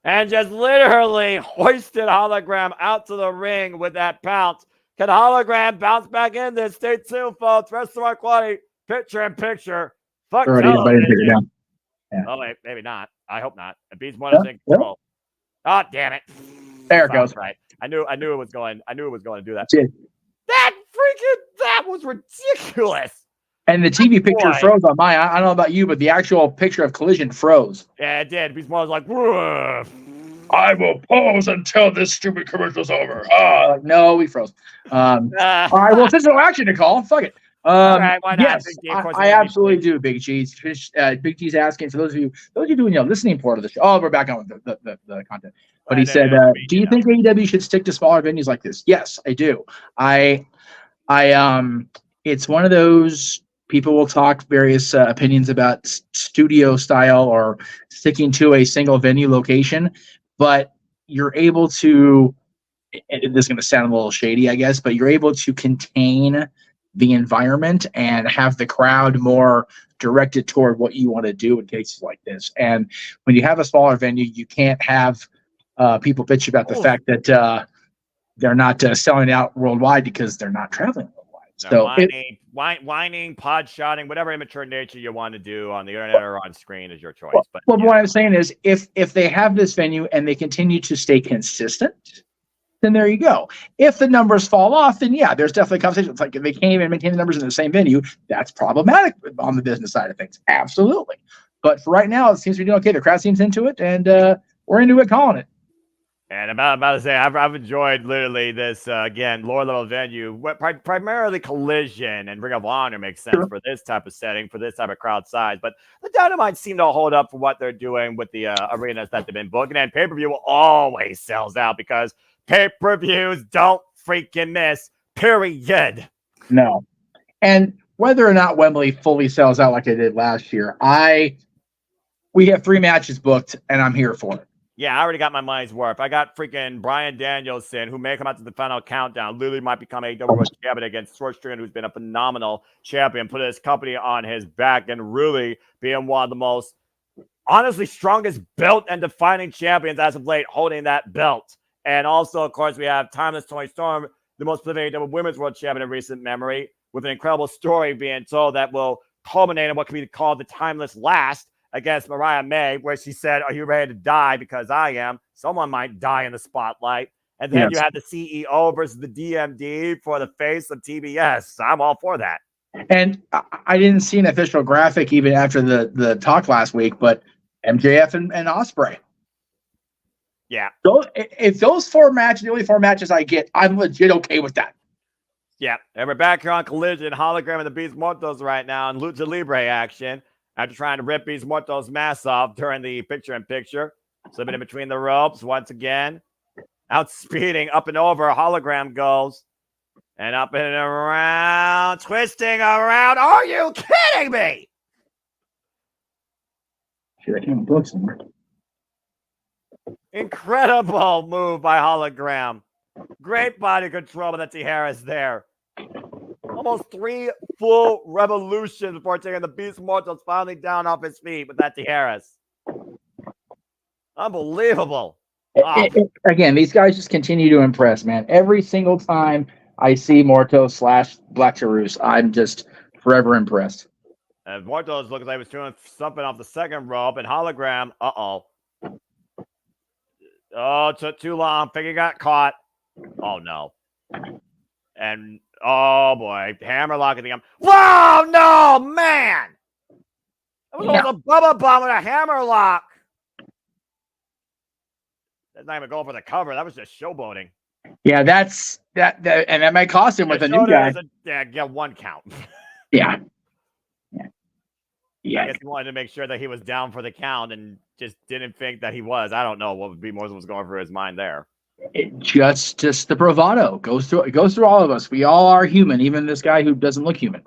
Speaker 7: And just literally hoisted hologram out to the ring with that pounce. Can hologram bounce back in this? Stay tuned, folks. Restaurant quality, picture in picture. Fuck television.
Speaker 6: Yeah.
Speaker 7: Oh, wait, maybe not. I hope not. It beats one in control. Oh, damn it.
Speaker 6: There it goes.
Speaker 7: Right. I knew it was going to do that.
Speaker 6: Yeah.
Speaker 7: That was ridiculous.
Speaker 6: And the TV picture froze on mine. I don't know about you, but the actual picture of Collision froze.
Speaker 7: Yeah, it did. Beast Mortos was like, "Woof.
Speaker 6: I will pause until this stupid commercial's over. No, we froze. All right, well, since no action to call, fuck it.
Speaker 7: All right, why not?
Speaker 6: Yes, I absolutely do, Big G's. Big G's asking for those of you doing listening part of the show. Oh, we're back on the content. But he said, "Do you think AEW should stick to smaller venues like this?" Yes, I do. It's one of those people will talk various opinions about studio style or sticking to a single venue location, but you're able to. And this is going to sound a little shady, I guess, but you're able to contain the environment and have the crowd more directed toward what you want to do in cases like this. And when you have a smaller venue, you can't have people bitch about the fact that they're not selling out worldwide because they're not traveling worldwide. So
Speaker 7: whining, pod shotting, whatever immature nature you want to do on the internet or on screen is your choice.
Speaker 6: But what I'm saying is if they have this venue and they continue to stay consistent, then there you go. If the numbers fall off, then yeah, there's definitely conversation. It's like if they can't even maintain the numbers in the same venue, that's problematic on the business side of things. Absolutely. But for right now, it seems to be doing okay. The crowd seems into it, and we're into it, calling it.
Speaker 7: And about to say, I've enjoyed literally this, again, lower level venue, primarily Collision and Ring of Honor makes sense for this type of setting, for this type of crowd size. But the Dynamite seem to hold up for what they're doing with the arenas that they've been booking. And pay-per-view always sells out because pay-per-views don't freaking miss, period.
Speaker 6: No. And whether or not Wembley fully sells out like it did last year, we have 3 matches booked, and I'm here for it.
Speaker 7: Yeah, I already got my money's worth. I got freaking Bryan Danielson, who may come out to the final countdown, literally might become AEW World Champion against Swerve Strickland, who's been a phenomenal champion, put his company on his back, and really being one of the most, honestly, strongest belt and defining champions as of late, holding that belt. And also, of course, we have Timeless Toni Storm, the most prolific AEW Women's World Champion in recent memory, with an incredible story being told that will culminate in what can be called the Timeless Last against Mariah May, where she said, "Are you ready to die? Because I am." Someone might die in the spotlight. And then you have the CEO versus the DMD for the face of TBS. I'm all for that.
Speaker 6: And I didn't see an official graphic even after the talk last week, but MJF and Ospreay.
Speaker 7: Yeah.
Speaker 6: If those 4 matches, the only 4 matches I get, I'm legit okay with that.
Speaker 7: Yeah. And we're back here on Collision, Hologram and the Beast Mortos right now in Lucha Libre action. After trying to rip Beast Mortos' mask off during the picture-in-picture. Slipping in between the ropes once again. Outspeeding, up and over, Hologram goes. And up and around, twisting around. Are you kidding me?
Speaker 6: Shit, I can't book somewhere.
Speaker 7: Incredible move by Hologram. Great body control by Harris there. Almost 3 full revolutions before taking the Beast Mortals finally down off his feet with that Harris. Unbelievable.
Speaker 6: Again, these guys just continue to impress, man. Every single time I see Mortos / Black Taurus, I'm just forever impressed.
Speaker 7: And Mortos looks like he was doing something off the second rope, and Hologram, Oh, it took too long. Figure got caught. Oh, no. And, oh, boy. Hammerlock at the end. Whoa, no, man! That was almost a Bubba Bomb with a hammerlock. That's not even going for the cover. That was just showboating.
Speaker 6: Yeah, that's that and that might cost him with a new guy.
Speaker 7: Yeah, 1 count.
Speaker 6: Yeah.
Speaker 7: I guess he wanted to make sure that he was down for the count and just didn't think that he was. I don't know what was going through his mind there.
Speaker 6: It just the bravado goes through all of us. We all are human, even this guy who doesn't look human.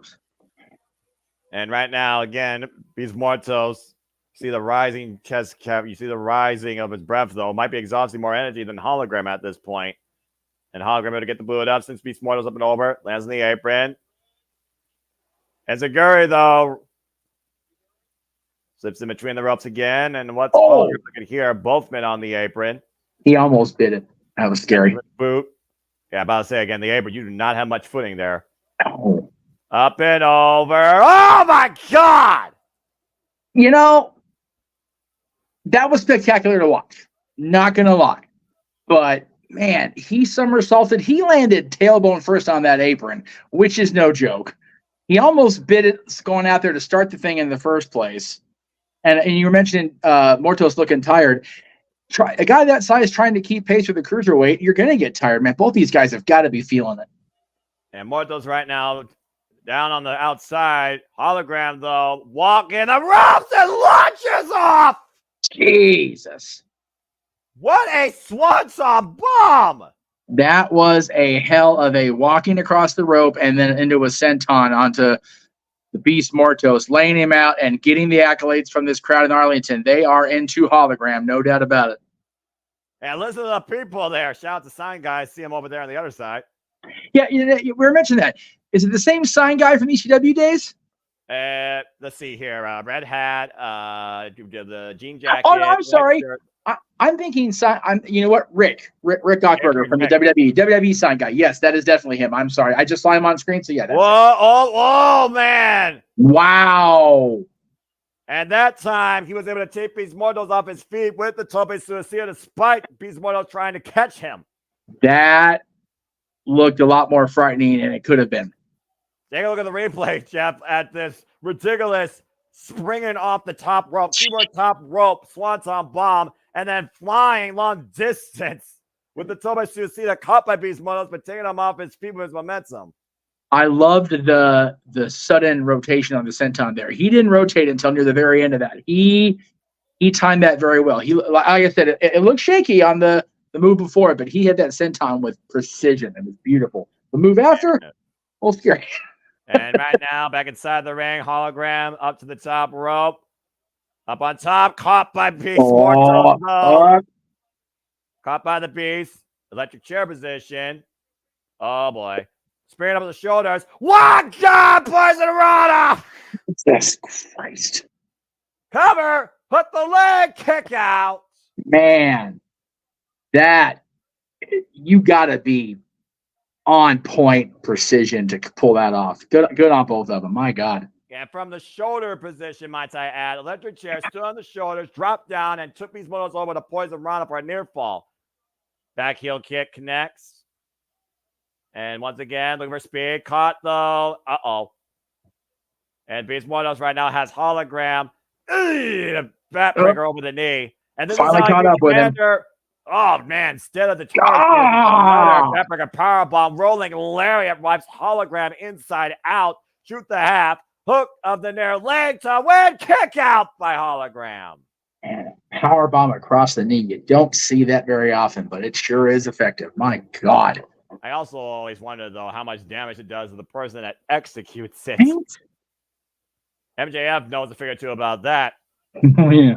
Speaker 7: And right now, again, Beast Mortos. See the rising chest cap. You see the rising of his breath, though. Might be exhausting more energy than Hologram at this point. And Hologram able to get the boot up since Beast Mortos up and over. Lands in the apron. And Zaguri, though, slips in between the ropes again. And what's Hologram looking here? Both men on the apron.
Speaker 6: He almost did it. That was scary.
Speaker 7: Boot. Yeah, about to say again, the apron. You do not have much footing there.
Speaker 6: Oh.
Speaker 7: Up and over. Oh, my God!
Speaker 6: You know, that was spectacular to watch. Not going to lie. But, man, he somersaulted. He landed tailbone first on that apron, which is no joke. He almost bit it going out there to start the thing in the first place. And you were mentioning Mortos looking tired. A guy that size trying to keep pace with a cruiserweight, you're going to get tired, man. Both these guys have got to be feeling it.
Speaker 7: And Mortos right now down on the outside. Hologram, though, walking the ropes and launches off.
Speaker 6: Jesus.
Speaker 7: What a swanson bomb.
Speaker 6: That was a hell of a walking across the rope and then into a senton onto the Beast Mortos, laying him out and getting the accolades from this crowd in Arlington. They are into Hologram, no doubt about it.
Speaker 7: And listen to the people there. Shout out to Sign Guys. See him over there on the other side.
Speaker 6: Yeah, we were mentioning that. Is it the same Sign Guy from ECW days?
Speaker 7: Let's see here. Red hat, the jean jacket.
Speaker 6: Oh, no, I'm sorry. I'm thinking, you know what? Rick Gockberger from the WWE Sign Guy. Yes, that is definitely him. I'm sorry. I just saw him on screen. So, yeah.
Speaker 7: Whoa, man.
Speaker 6: Wow.
Speaker 7: And that time, he was able to take Beast Mortos off his feet with the Tope Suicida despite Beast Mortos trying to catch him.
Speaker 6: That looked a lot more frightening than it could have been.
Speaker 7: Take a look at the replay, Jeff, at this ridiculous springing off the top rope, keyboard top rope, swanton bomb, and then flying long distance with the Tope Suicida caught by Beast Mortos, but taking him off his feet with his momentum.
Speaker 6: I loved the sudden rotation on the senton there. He didn't rotate until near the very end of that. He timed that very well. Like I said, it looked shaky on the move before, but he had that senton with precision. It was beautiful. The move after, well, scary.
Speaker 7: And right now, back inside the ring, Hologram up to the top rope. Up on top, caught by Beast Mortos. Caught by the beast. Electric chair position. Oh boy. Spearing up the shoulders. What? God, poison rana!
Speaker 6: Jesus Christ.
Speaker 7: Cover. Put the leg kick out.
Speaker 6: Man, that you gotta be on point precision to pull that off. Good on both of them. My God.
Speaker 7: And from the shoulder position, might I add, electric chair stood on the shoulders, dropped down, and took these models over to poison rana for a near fall. Back heel kick connects. And once again, looking for speed. Caught though. Uh-oh. And Beast Models right now has hologram. Backbreaker over the knee. And this
Speaker 6: Finally
Speaker 7: is how
Speaker 6: caught up with him.
Speaker 7: Oh man, instead of the backbreaker powerbomb, rolling lariat wipes hologram inside out. Shoot the half. Hook of the near leg to win. Kick out by hologram.
Speaker 6: And power bomb across the knee. You don't see that very often, but it sure is effective. My God.
Speaker 7: I also always wonder, though, how much damage it does to the person that executes it. MJF knows a figure or two about that.
Speaker 6: Oh, yeah.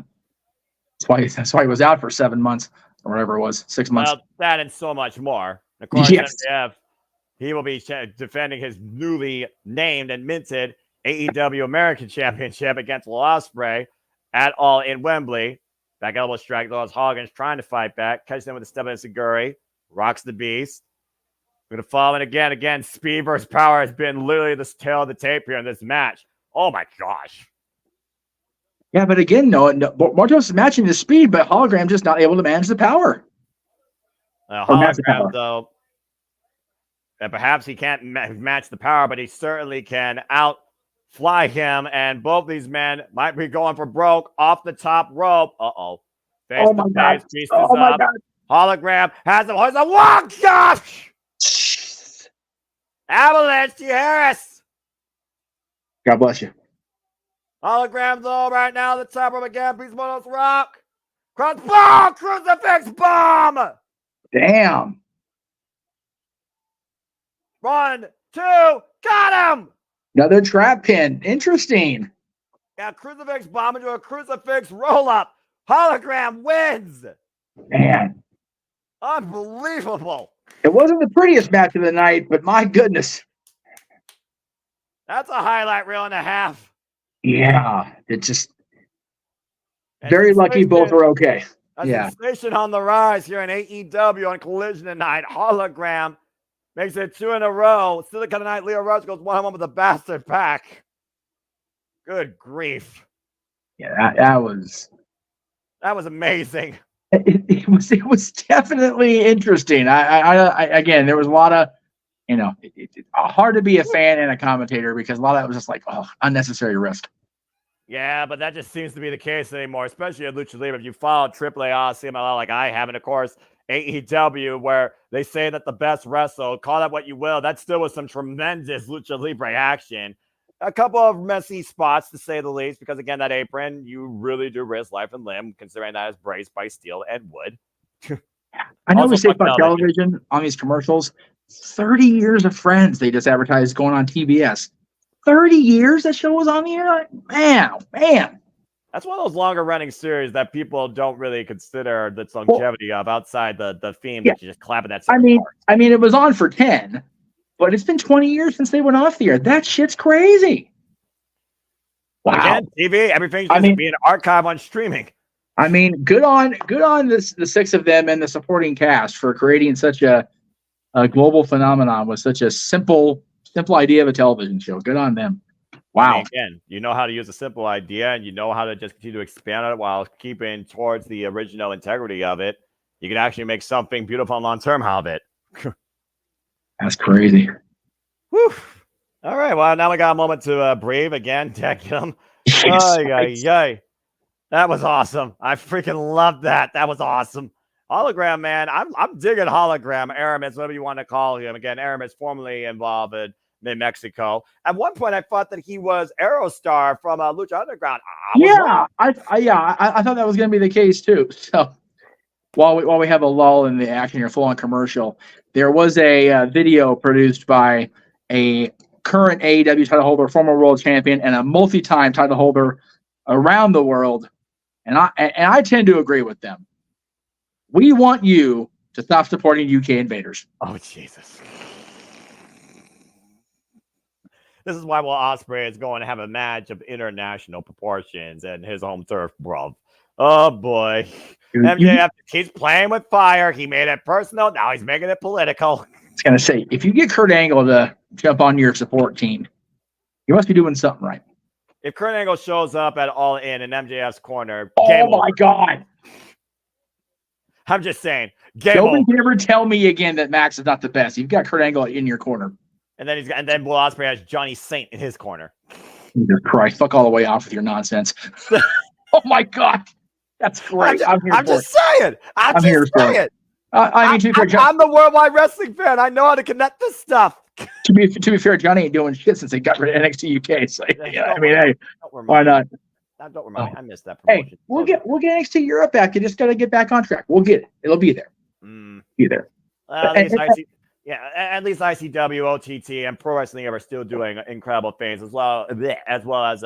Speaker 6: That's why he was out for 7 months or whatever it was, 6 months.
Speaker 7: Well, that and so much more. Of course,
Speaker 6: Yes.
Speaker 7: MJF, he will be defending his newly named and minted AEW American Championship against Will Ospreay at All in Wembley. Back elbow strike, though, as Hogan's trying to fight back. Catches him with a step in Seguri. Rocks the beast. We're going to fall in again. Again, speed versus power has been literally the tail of the tape here in this match. Oh, my gosh.
Speaker 6: Yeah, but again, no, Mortos is matching the speed, but Hologram just not able to manage the power.
Speaker 7: Hologram, though, and perhaps he can't match the power, but he certainly can outfly him, and both these men might be going for broke off the top rope. Uh-oh. Face to face, beast is up. Hologram has him. Walk, gosh! Avalanche to Harris.
Speaker 6: God bless you.
Speaker 7: Hologram, though, right now, the top rope again. Beast Models rock. Cross bomb! Crucifix bomb!
Speaker 6: Damn.
Speaker 7: 1, 2, got him!
Speaker 6: Another trap pin. Interesting.
Speaker 7: Yeah, crucifix bomb into a crucifix roll-up. Hologram wins.
Speaker 6: Man.
Speaker 7: Unbelievable.
Speaker 6: It wasn't the prettiest match of the night, but my goodness.
Speaker 7: That's a highlight reel and a half.
Speaker 6: Yeah. It just very lucky both were okay.
Speaker 7: A
Speaker 6: Yeah.
Speaker 7: sensation on the rise here in AEW on Collision tonight. Hologram makes it 2 in a row. Silicon Knight, Leo Rush goes 1-on-1 with the bastard pack. Good grief.
Speaker 6: Yeah, that was
Speaker 7: amazing.
Speaker 6: It was definitely interesting. I again, there was a lot of, hard to be a fan and a commentator because a lot of it was just like, unnecessary risk.
Speaker 7: Yeah, but that just seems to be the case anymore, especially at Lucha Libre. If you follow AAA, CMLL like I have, and of course AEW, where they say that the best wrestle, call that what you will, that still was some tremendous Lucha Libre action. A couple of messy spots, to say the least, because, again, that apron, you really do risk life and limb, considering that is braced by steel and wood.
Speaker 6: I know we say about television on these commercials, 30 years of Friends they just advertised going on TBS. 30 years that show was on the air? Man.
Speaker 7: That's one of those longer-running series that people don't really consider the longevity of outside the theme that you just clap at that.
Speaker 6: I mean, it was on for 10. But it's been 20 years since they went off the air. That shit's crazy. Wow.
Speaker 7: Again, TV, everything's just being archived on streaming.
Speaker 6: I mean, good on the 6 of them and the supporting cast for creating such a global phenomenon with such a simple idea of a television show. Good on them. Wow.
Speaker 7: I mean, again, you know how to use a simple idea, and you know how to just continue to expand on it while keeping towards the original integrity of it. You can actually make something beautiful and long-term out of it.
Speaker 6: That's crazy.
Speaker 7: Whew. All right. Well, now we got a moment to breathe again. Deck him. That was awesome. I freaking loved that. That was awesome. Hologram, man. I'm digging Hologram. Aramis, whatever you want to call him. Again, Aramis, formerly involved in Mexico. At one point, I thought that he was Aerostar from Lucha Underground.
Speaker 6: I thought that was going to be the case too. So while we have a lull in the action here, full on commercial, there was a video produced by a current AEW title holder, former world champion, and a multi-time title holder around the world, and I tend to agree with them. We want you to stop supporting UK invaders.
Speaker 7: Oh, Jesus. This is why Will Ospreay is going to have a match of international proportions and his home turf, bro. Oh, boy. MJF keeps playing with fire. He made it personal. Now he's making it political.
Speaker 6: I was going to say, if you get Kurt Angle to jump on your support team, you must be doing something right.
Speaker 7: If Kurt Angle shows up at All In MJF's corner,
Speaker 6: oh my God.
Speaker 7: I'm just saying.
Speaker 6: Don't ever tell me again that Max is not the best. You've got Kurt Angle in your corner.
Speaker 7: And then Will Ospreay has Johnny Saint in his corner.
Speaker 6: Jesus Christ. Fuck all the way off with your nonsense. Oh my God. That's great. I'm
Speaker 7: just saying. I'm here for it.
Speaker 6: I'm
Speaker 7: the worldwide wrestling fan. I know how to connect this stuff.
Speaker 6: To be fair, Johnny ain't doing shit since they got rid of NXT UK. So hey, why not?
Speaker 7: Don't remind me. I missed that promotion.
Speaker 6: Hey, we'll get NXT Europe back. You just got to get back on track. We'll get it. It'll be there. Be there.
Speaker 7: At least ICW, OTT, and Pro Wrestling are still doing incredible things as well as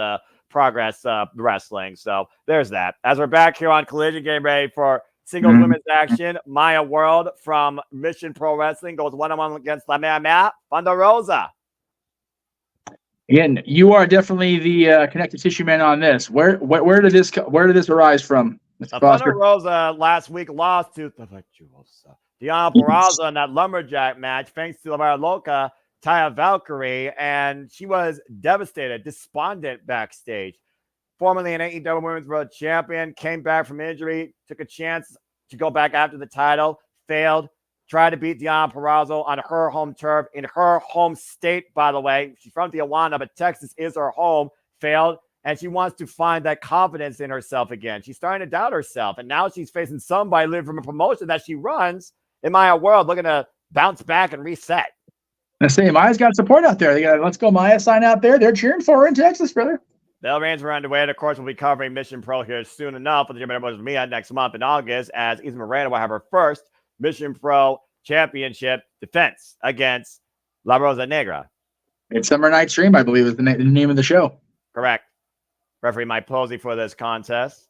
Speaker 7: Progress Wrestling. So there's that. As we're back here on Collision, getting ready for singles women's action, Maya World from Mission Pro Wrestling goes one-on-one against La Mera Thunder Rosa.
Speaker 6: Again, you are definitely the connective tissue man on this. Where did this arise from, Mr. Foster?
Speaker 7: Thunder Rosa last week lost to Deonna Purrazzo in that lumberjack match, thanks to La Loca, Taya Valkyrie, and she was devastated, despondent backstage. Formerly an AEW Women's World Champion, came back from injury, took a chance to go back after the title, failed, tried to beat Deonna Purrazzo on her home turf in her home state, by the way. She's from Tijuana, but Texas is her home, failed, and she wants to find that confidence in herself again. She's starting to doubt herself, and now she's facing somebody living from a promotion that she runs in Maya World, looking to bounce back and reset.
Speaker 6: I say, Maya's got support out there. They got Let's Go Maya sign out there. They're cheering for her in Texas, brother.
Speaker 7: Bell Reigns are underway, and of course, we'll be covering Mission Pro here soon enough with the JMN with me next month in August, as Isa Miranda will have her first Mission Pro Championship defense against La Rosa Negra.
Speaker 6: It's Summer Night Stream, I believe, is the name of the show.
Speaker 7: Correct. Referee Mike Posey for this contest.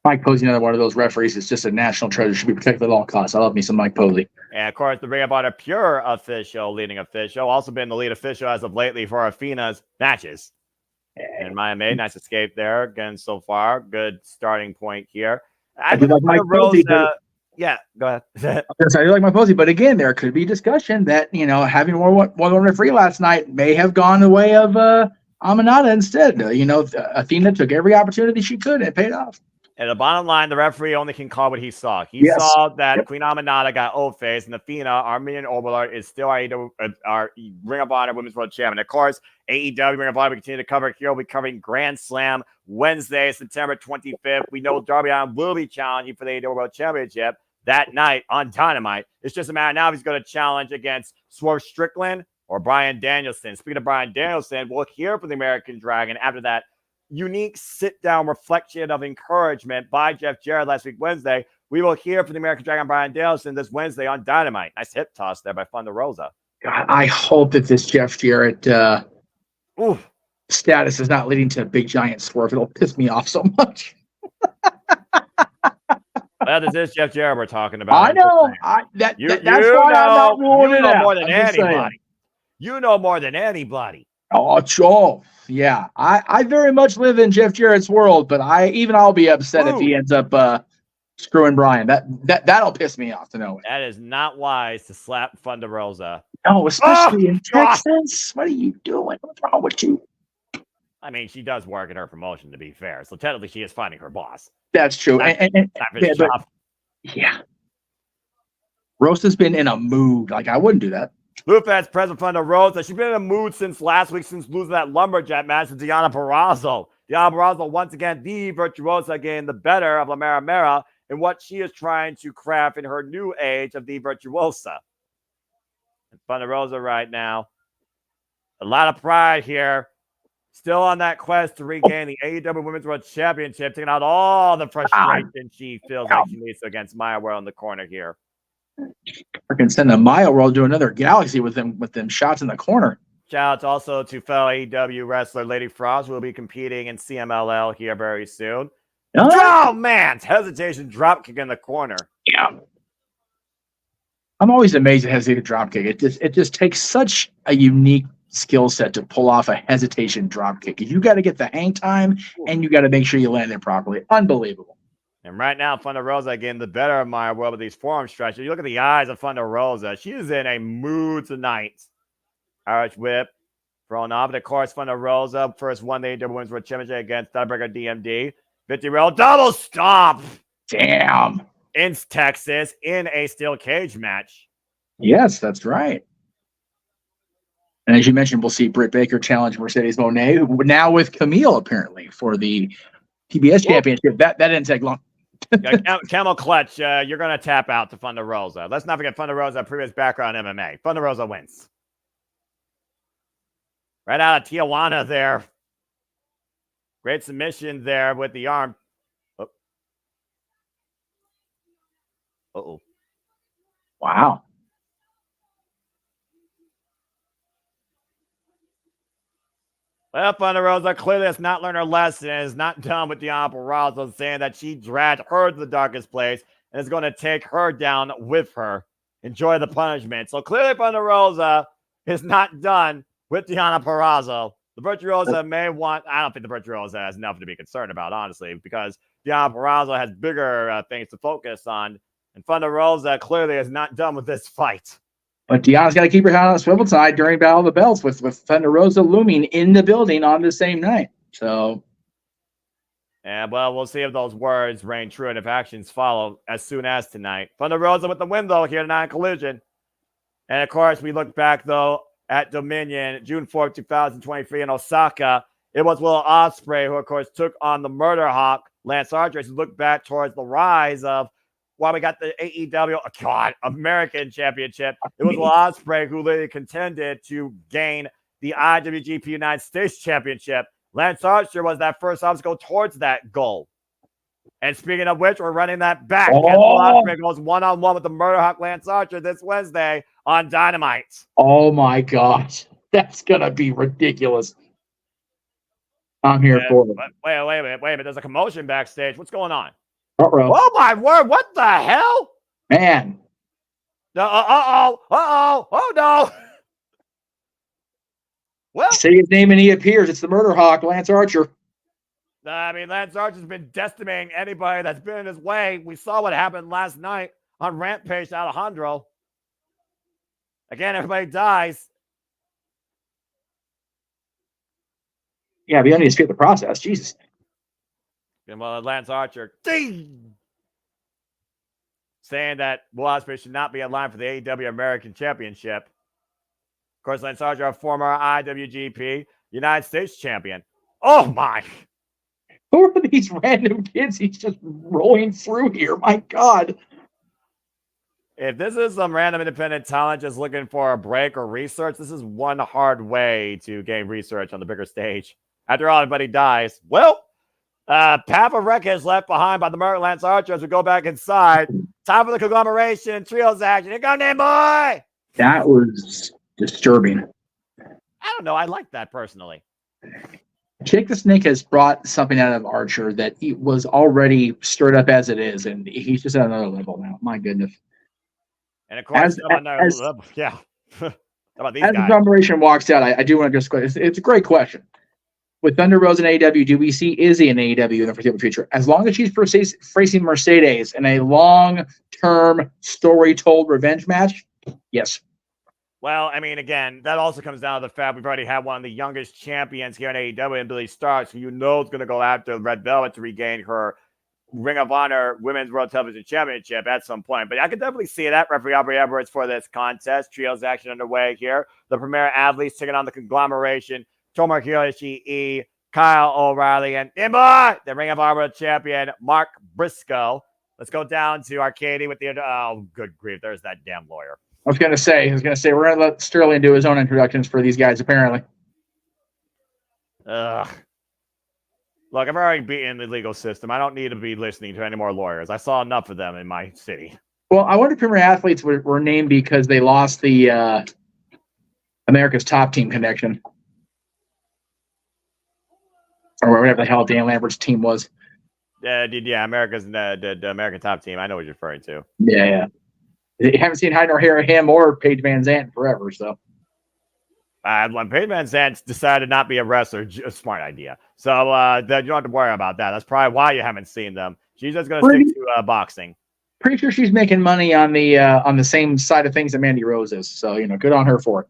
Speaker 6: Mike Posey, another one of those referees, is just a national treasure. Should be protected at all costs. I love me some Mike Posey.
Speaker 7: And, of course, the Ring of Honor Pure official, leading official, also been the lead official as of lately for Athena's matches. And Maya made nice escape there again so far. Good starting point here.
Speaker 6: I do like Mike Posey.
Speaker 7: Yeah, go ahead.
Speaker 6: I do like Mike Posey, but again, there could be discussion that, having one referee last night may have gone the way of Aminata instead. Athena took every opportunity she could and it paid off.
Speaker 7: And the bottom line, the referee only can call what he saw. He saw that Queen Aminata got old-faced, and Athena, Armenian Overlord, is still our Ring of Honor Women's World Champion. Of course, AEW Ring of Honor, we continue to cover here. We'll be covering Grand Slam Wednesday, September 25th. We know Darby Allin will be challenging for the AEW World Championship that night on Dynamite. It's just a matter now if he's going to challenge against Swerve Strickland or Bryan Danielson. Speaking of Bryan Danielson, we'll hear from the American Dragon after that unique sit-down reflection of encouragement by Jeff Jarrett last week, Wednesday. We will hear from the American Dragon Bryan Danielson this Wednesday on Dynamite. Nice hip toss there by Thunder Rosa.
Speaker 6: God, I hope that this Jeff Jarrett status is not leading to a big giant swerve. It'll piss me off so much.
Speaker 7: Well, this is Jeff Jarrett we're talking about.
Speaker 6: I know. That's why I'm not ruling it out.
Speaker 7: More than anybody. You know more than anybody.
Speaker 6: Oh, yeah. I very much live in Jeff Jarrett's world, but I'll be upset if he ends up screwing Bryan. That'll piss me off to know it.
Speaker 7: That is not wise to slap Thunder Rosa.
Speaker 6: No, especially in Texas. What are you doing? What's wrong with you?
Speaker 7: I mean, she does work in her promotion, to be fair. So technically, she is finding her boss.
Speaker 6: That's true. Rosa's been in a mood. Like, I wouldn't do that.
Speaker 7: Lufet's President Thunder Rosa. She's been in a mood since last week, since losing that lumberjack match to Deonna Purrazzo. Deonna Purrazzo, once again, the virtuosa, getting the better of La Mera in what she is trying to craft in her new age of the virtuosa. And Thunder Rosa right now, a lot of pride here. Still on that quest to regain the AEW Women's World Championship, taking out all the frustration she feels like she needs against Maya World in the corner here.
Speaker 6: I can send a Maya World to another galaxy with them shots in the corner.
Speaker 7: Shout out also to fellow AEW wrestler Lady Frost, who will be competing in CMLL here very soon. Oh, man. Hesitation drop kick in the corner.
Speaker 6: Yeah. I'm always amazed at hesitation drop kick. It just takes such a unique skill set to pull off a hesitation drop kick. You got to get the hang time, and you got to make sure you land it properly. Unbelievable.
Speaker 7: And right now, Thunder Rosa getting the better of my world with these forearm stretches. You look at the eyes of Thunder Rosa. She is in a mood tonight. Irish whip. Thrown off. Of course, Thunder Rosa first won the AEW Women's World Championship against Thunderbreaker DMD. 50 roll double stomp.
Speaker 6: Damn.
Speaker 7: In Texas in a steel cage match.
Speaker 6: Yes, that's right. And as you mentioned, we'll see Britt Baker challenge Mercedes Moné, now with Camille, apparently, for the TBS championship. That didn't take long.
Speaker 7: Camel Clutch, you're going to tap out to Thunder Rosa. Let's not forget Thunder Rosa, previous background in MMA. Thunder Rosa wins. Right out of Tijuana there. Great submission there with the arm. Uh-oh.
Speaker 6: Wow.
Speaker 7: Well, Thunder Rosa clearly has not learned her lesson and is not done with Deonna Purrazzo, saying that she dragged her to the darkest place and is going to take her down with her. Enjoy the punishment. So clearly Thunder Rosa is not done with Deonna Purrazzo. The Virtuosa may want... I don't think the Virtuosa has enough to be concerned about, honestly, because Deonna Purrazzo has bigger things to focus on. And Thunder Rosa clearly is not done with this fight.
Speaker 6: But Deonna's got to keep her head on the swivel side during Battle of the Belts with Thunder Rosa looming in the building on the same night. So...
Speaker 7: And, well, we'll see if those words reign true and if actions follow as soon as tonight. Thunder Rosa with the win, though, here tonight in Collision. And, of course, we look back, though, at Dominion, June 4th, 2023 in Osaka. It was Will Ospreay who, of course, took on the Murder Hawk, Lance Archer, as we look back towards the rise of while we got the AEW, American Championship. It was Will Ospreay who literally contended to gain the IWGP United States Championship. Lance Archer was that first obstacle towards that goal. And speaking of which, we're running that back. Will Ospreay goes one-on-one with the Murder Hawk Lance Archer this Wednesday on Dynamite.
Speaker 6: Oh, my gosh. That's going to be ridiculous. I'm here for it.
Speaker 7: Wait a minute. There's a commotion backstage. What's going on?
Speaker 6: Uh-oh.
Speaker 7: Oh, my word. What the hell?
Speaker 6: Man.
Speaker 7: Oh, no. Well,
Speaker 6: say his name and he appears. It's the Murder Hawk, Lance Archer.
Speaker 7: I mean, Lance Archer's been decimating anybody that's been in his way. We saw what happened last night on Rampage Alejandro. Again, everybody dies.
Speaker 6: Yeah, but you need to skip the process. Jesus.
Speaker 7: And well, Lance Archer saying that Will Ospreay should not be in line for the AEW American Championship. Of course, Lance Archer, a former IWGP United States champion. Oh, my.
Speaker 6: Who are these random kids he's just rolling through here? My God.
Speaker 7: If this is some random independent talent just looking for a break or research, this is one hard way to gain research on the bigger stage. After all, everybody dies. Well, Papa Wreck is left behind by the Murder Lance Archer as we go back inside. Time for the conglomeration, trios action. Here comes that boy.
Speaker 6: That was disturbing.
Speaker 7: I don't know. I like that personally.
Speaker 6: Jake the Snake has brought something out of Archer that he was already stirred up as it is, and he's just at another level now. My goodness.
Speaker 7: And of course, yeah. How about these
Speaker 6: as
Speaker 7: guys?
Speaker 6: the conglomeration walks out, I do want to just question. It's a great question. With Thunder Rosa and AEW, do we see Izzy in AEW in the foreseeable future? As long as she's facing Mercedes in a long-term story-told revenge match, yes.
Speaker 7: Well, I mean, again, that also comes down to the fact we've already had one of the youngest champions here in AEW and Billy Starks, who you know is going to go after Red Velvet to regain her Ring of Honor Women's World Television Championship at some point. But I could definitely see that. Referee Aubrey Edwards for this contest. Trios action underway here. The premier athletes taking on the conglomeration. Tomohiro Ishii, Kyle O'Reilly, and the Ring of Honor champion, Mark Briscoe. Let's go down to Arcady with the... Oh, good grief. There's that damn lawyer.
Speaker 6: I was going to say, we're going to let Sterling do his own introductions for these guys, apparently.
Speaker 7: Ugh. Look, I've already beaten the legal system. I don't need to be listening to any more lawyers. I saw enough of them in my city.
Speaker 6: Well, I wonder if premier athletes were named because they lost the America's Top Team connection. Or whatever the hell Dan Lambert's team was.
Speaker 7: Yeah, America's the American Top Team. I know what you're referring to.
Speaker 6: Yeah. You haven't seen hide nor hair of him or Paige Van Zandt forever, so.
Speaker 7: When Paige Van Zandt decided not to be a wrestler, a smart idea. So you don't have to worry about that. That's probably why you haven't seen them. She's just going to stick to boxing.
Speaker 6: Pretty sure she's making money on the same side of things that Mandy Rose is. So, good on her for it.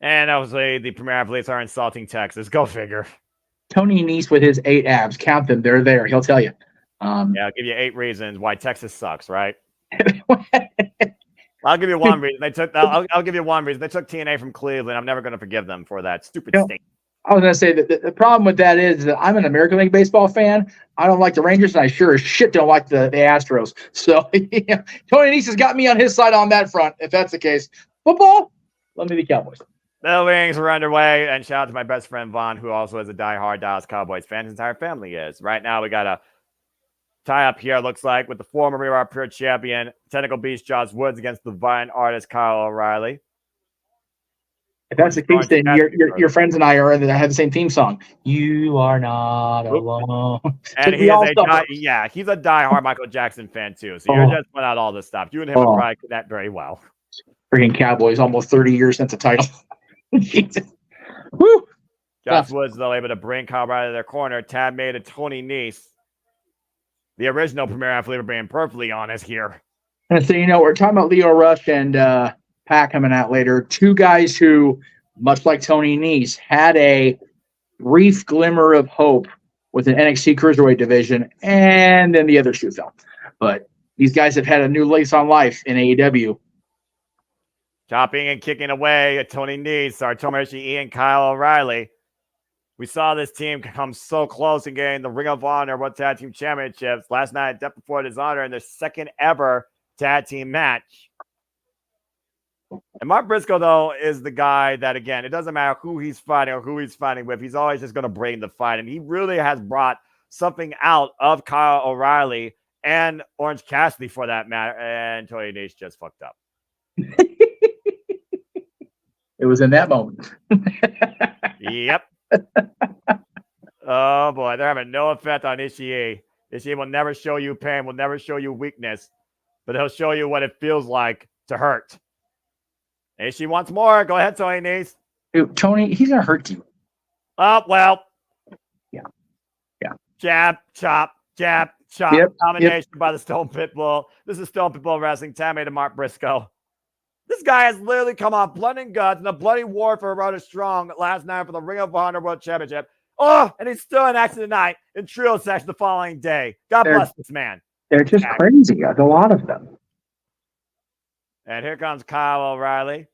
Speaker 7: And obviously, the Premier Athletes are insulting Texas. Go figure.
Speaker 6: Tony Nese with his 8 abs. Count them. They're there. He'll tell you.
Speaker 7: I'll give you 8 reasons why Texas sucks, right? I'll give you one reason. I'll give you one reason. They took TNA from Cleveland. I'm never going to forgive them for that stupid state.
Speaker 6: I was going to say that the problem with that is that I'm an American League Baseball fan. I don't like the Rangers, and I sure as shit don't like the Astros. So, Tony Nese has got me on his side on that front, if that's the case. Football, let me be Cowboys.
Speaker 7: The wings are underway, and shout out to my best friend Vaughn, who also is a diehard Dallas Cowboys fan. His entire family is. Right now, we got a tie up here, looks like, with the former Rear Pure champion, Technical Beast Josh Woods against the Vine artist Kyle O'Reilly.
Speaker 6: If that's the case, then your friends and I have the same theme song. You are not alone.
Speaker 7: And he's a diehard Michael Jackson fan too. So you're just putting out all this stuff. You and him would probably connect very well.
Speaker 6: Freaking Cowboys, almost 30 years since the title. Jesus. Woo!
Speaker 7: Josh Woods, though, able to bring Kyle O'Reilly to their corner. Tad made a Tony Nese. The original Premier Athlete, being perfectly honest here.
Speaker 6: And so, we're talking about Leo Rush and Pat coming out later. 2 guys who, much like Tony Nese, had a brief glimmer of hope with an NXT Cruiserweight division, and then the other shoe fell. But these guys have had a new lease on life in AEW.
Speaker 7: Chopping and kicking away at Tony Nese, Tomoyoshi E and Kyle O'Reilly. We saw this team come so close in getting the Ring of Honor World Tag Team Championships last night at Death Before Dishonor in their second ever tag team match. And Mark Briscoe, though, is the guy that, again, it doesn't matter who he's fighting or who he's fighting with. He's always just going to bring the fight. And he really has brought something out of Kyle O'Reilly and Orange Cassidy for that matter. And Tony Nese just fucked up.
Speaker 6: It was in that moment.
Speaker 7: Yep. Oh, boy. They're having no effect on Ishii. Ishii will never show you pain, will never show you weakness, but he'll show you what it feels like to hurt. Ishii wants more. Go ahead, Tony Nese.
Speaker 6: Dude, Tony, he's going to hurt you.
Speaker 7: Oh, well.
Speaker 6: Yeah.
Speaker 7: Jab, chop, jab, chop. Combination by the Stone Pitbull. This is Stone Pitbull Wrestling. Tammy to Mark Briscoe. This guy has literally come off blood and guts in a bloody war for Rhoda Strong last night for the Ring of Honor World Championship. Oh, and he's still in action tonight in trio section the following day. God bless this man.
Speaker 6: They're just crazy. There's a lot of them.
Speaker 7: And here comes Kyle O'Reilly.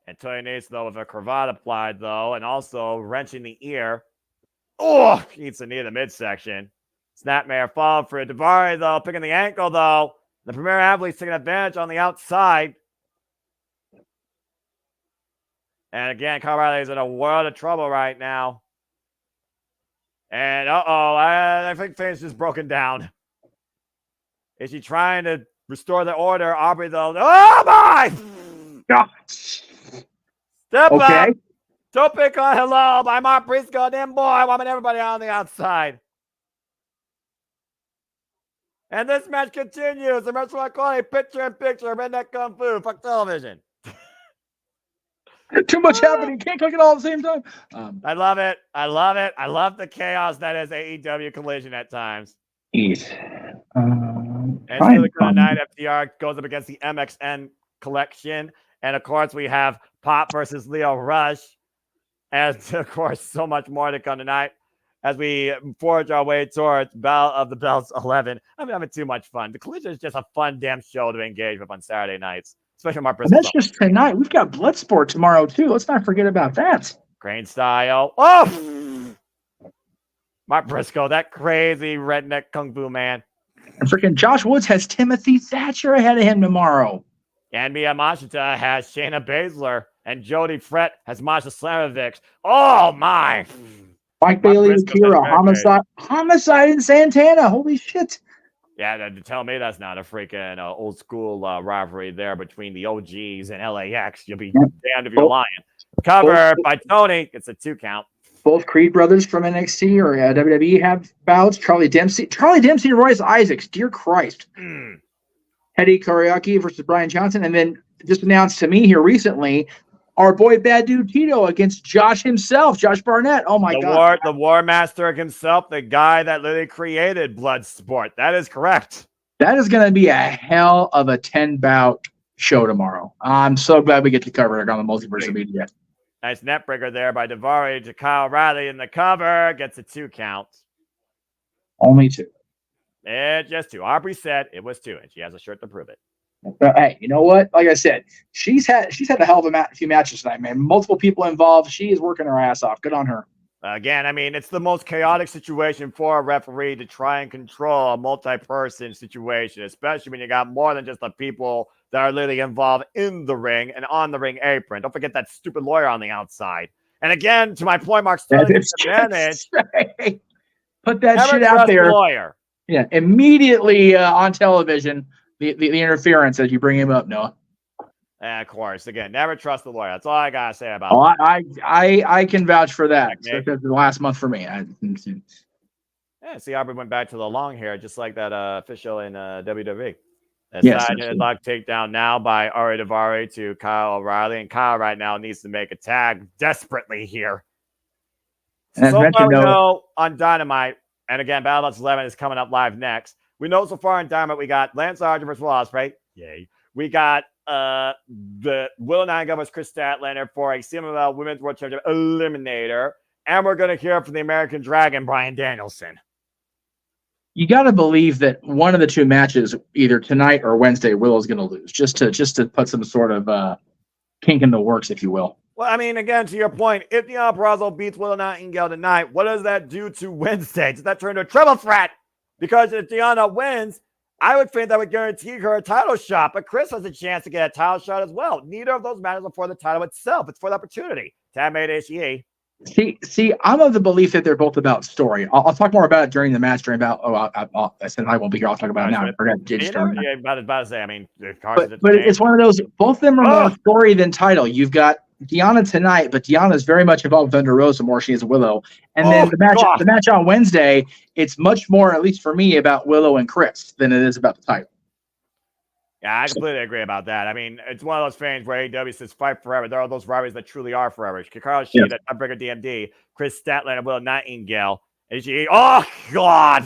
Speaker 7: And Tony Nese, though, with a cravat applied, though, and also wrenching the ear. Oh, he eats the knee in the midsection. Snapmare followed for Daivari, though, picking the ankle, though. The Premier Athlete's taking advantage on the outside. And again, Kyle O'Reilly is in a world of trouble right now. And I think things just broken down. Is he trying to restore the order? Aubrey, though. Oh my!
Speaker 6: God.
Speaker 7: Step up. Don't pick on hello by Mark Briscoe. Then boy, I want everybody on the outside. And this match continues. The match I call it picture-in-picture, redneck kung fu, fuck television.
Speaker 6: Too much happening. Can't click it all at the same time.
Speaker 7: I love it. I love the chaos that is AEW Collision at times.
Speaker 6: And
Speaker 7: still the night FTR goes up against the MXN collection. And of course, we have Pop versus Leo Rush. And of course, so much more to come tonight as we forge our way towards Battle of the Belts 11. I'm having too much fun. The Collision is just a fun damn show to engage with on Saturday nights, especially Mark Briscoe.
Speaker 6: That's just tonight. We've got Bloodsport tomorrow, too. Let's not forget about that.
Speaker 7: Crane style. Oh! Mark Briscoe, that crazy redneck kung fu man.
Speaker 6: And freaking Josh Woods has Timothy Thatcher ahead of him tomorrow.
Speaker 7: And Mia Mashita has Shayna Baszler. And Jody Frett has Masha Slamovic. Oh, my.
Speaker 6: Mike Bailey and Kira, Homicide and Santana. Holy shit.
Speaker 7: Yeah, to tell me that's not a freaking old school rivalry there between the OGs and LAX. You'll be damned if you're lying. Covered by Tony. It's a 2 count.
Speaker 6: Both Creed brothers from NXT or WWE have bouts. Charlie Dempsey and Royce Isaacs. Dear Christ. Hedy Kariaki versus Brian Johnson. And then just announced to me here recently, our boy Bad Dude Tito against Josh himself, Josh Barnett. Oh my God.
Speaker 7: The War Master himself, the guy that literally created Bloodsport. That is correct.
Speaker 6: That is going to be a hell of a 10-bout show tomorrow. I'm so glad we get to cover it on the Multiverse of Media.
Speaker 7: Nice net breaker there by Daivari to Kyle O'Reilly in the cover. Gets a 2 count.
Speaker 6: Only 2.
Speaker 7: Just 2. Aubrey said it was 2, and she has a shirt to prove it.
Speaker 6: Hey, you know what? Like I said, she's had a hell of a few matches tonight, man. Multiple people involved. She is working her ass off. Good on her.
Speaker 7: Again, I mean, it's the most chaotic situation for a referee to try and control a multi-person situation, especially when you got more than just the people that are literally involved in the ring and on the ring apron. Don't forget that stupid lawyer on the outside. And again, to my point, Mark Sterling's advantage.
Speaker 6: Right. Put that shit out there.
Speaker 7: The lawyer.
Speaker 6: Yeah, immediately on television, the interference as you bring him up, Noah.
Speaker 7: And of course, again, never trust the lawyer. That's all I gotta say about
Speaker 6: that. I can vouch for that. Because the last month for me.
Speaker 7: See, Aubrey went back to the long hair, just like that official in WWE.
Speaker 6: Yes,
Speaker 7: Lock takedown now by Ari Daivari to Kyle O'Reilly, and Kyle right now needs to make a tag desperately here.
Speaker 6: And
Speaker 7: so far, we know on Dynamite, and again, Battle of 11 is coming up live next. We know so far in Dynamite we got Lance Archer versus Will Ospreay. Yay. We got the Will Nightingale versus Chris Statlander for a CMLL Women's World Championship Eliminator. And we're going to hear from the American Dragon, Bryan Danielson.
Speaker 6: You got to believe that one of the 2 matches, either tonight or Wednesday, Willow's going to lose, just to put some sort of kink in the works, if you will.
Speaker 7: Well, I mean, again, to your point, if Deonna Purrazzo beats Will Nightingale tonight, what does that do to Wednesday? Does that turn into a triple threat? Because if Deonna wins, I would think that would guarantee her a title shot, but Chris has a chance to get a title shot as well. Neither of those matters are for the title itself. It's for the opportunity. Tab made HE.
Speaker 6: See, I'm of the belief that they're both about story. I'll talk more about it during the match. I said I won't be here. I'll talk about it now. I forgot.
Speaker 7: About to say, I mean,
Speaker 6: but it's one of those. Both of them are more story than title. You've got Deonna tonight, but Deonna is very much involved with Thunder Rosa more. She is Willow, and then the match on Wednesday, it's much more, at least for me, about Willow and Chris than it is about the title.
Speaker 7: Yeah, I completely agree about that. I mean, it's one of those things where AEW says fight forever. There are those rivalries that truly are forever. Kikaru Shida, Unbreaker DMD, Chris Statlander, Will Nightingale. Oh, God.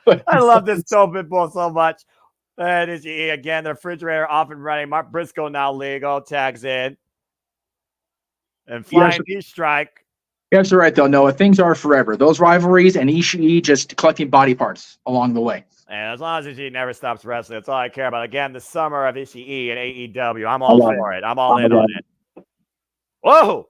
Speaker 7: I love this Tobin Bull so much. And again, the refrigerator off and running. Mark Briscoe now legal, tags in. And flying knee strike.
Speaker 6: You're absolutely right, though, Noah. Things are forever. Those rivalries and Ishii just collecting body parts along the way.
Speaker 7: And as long as Ishii never stops wrestling, that's all I care about. Again, the summer of Ishii and AEW. I'm all for it. I'm all in on it. Whoa!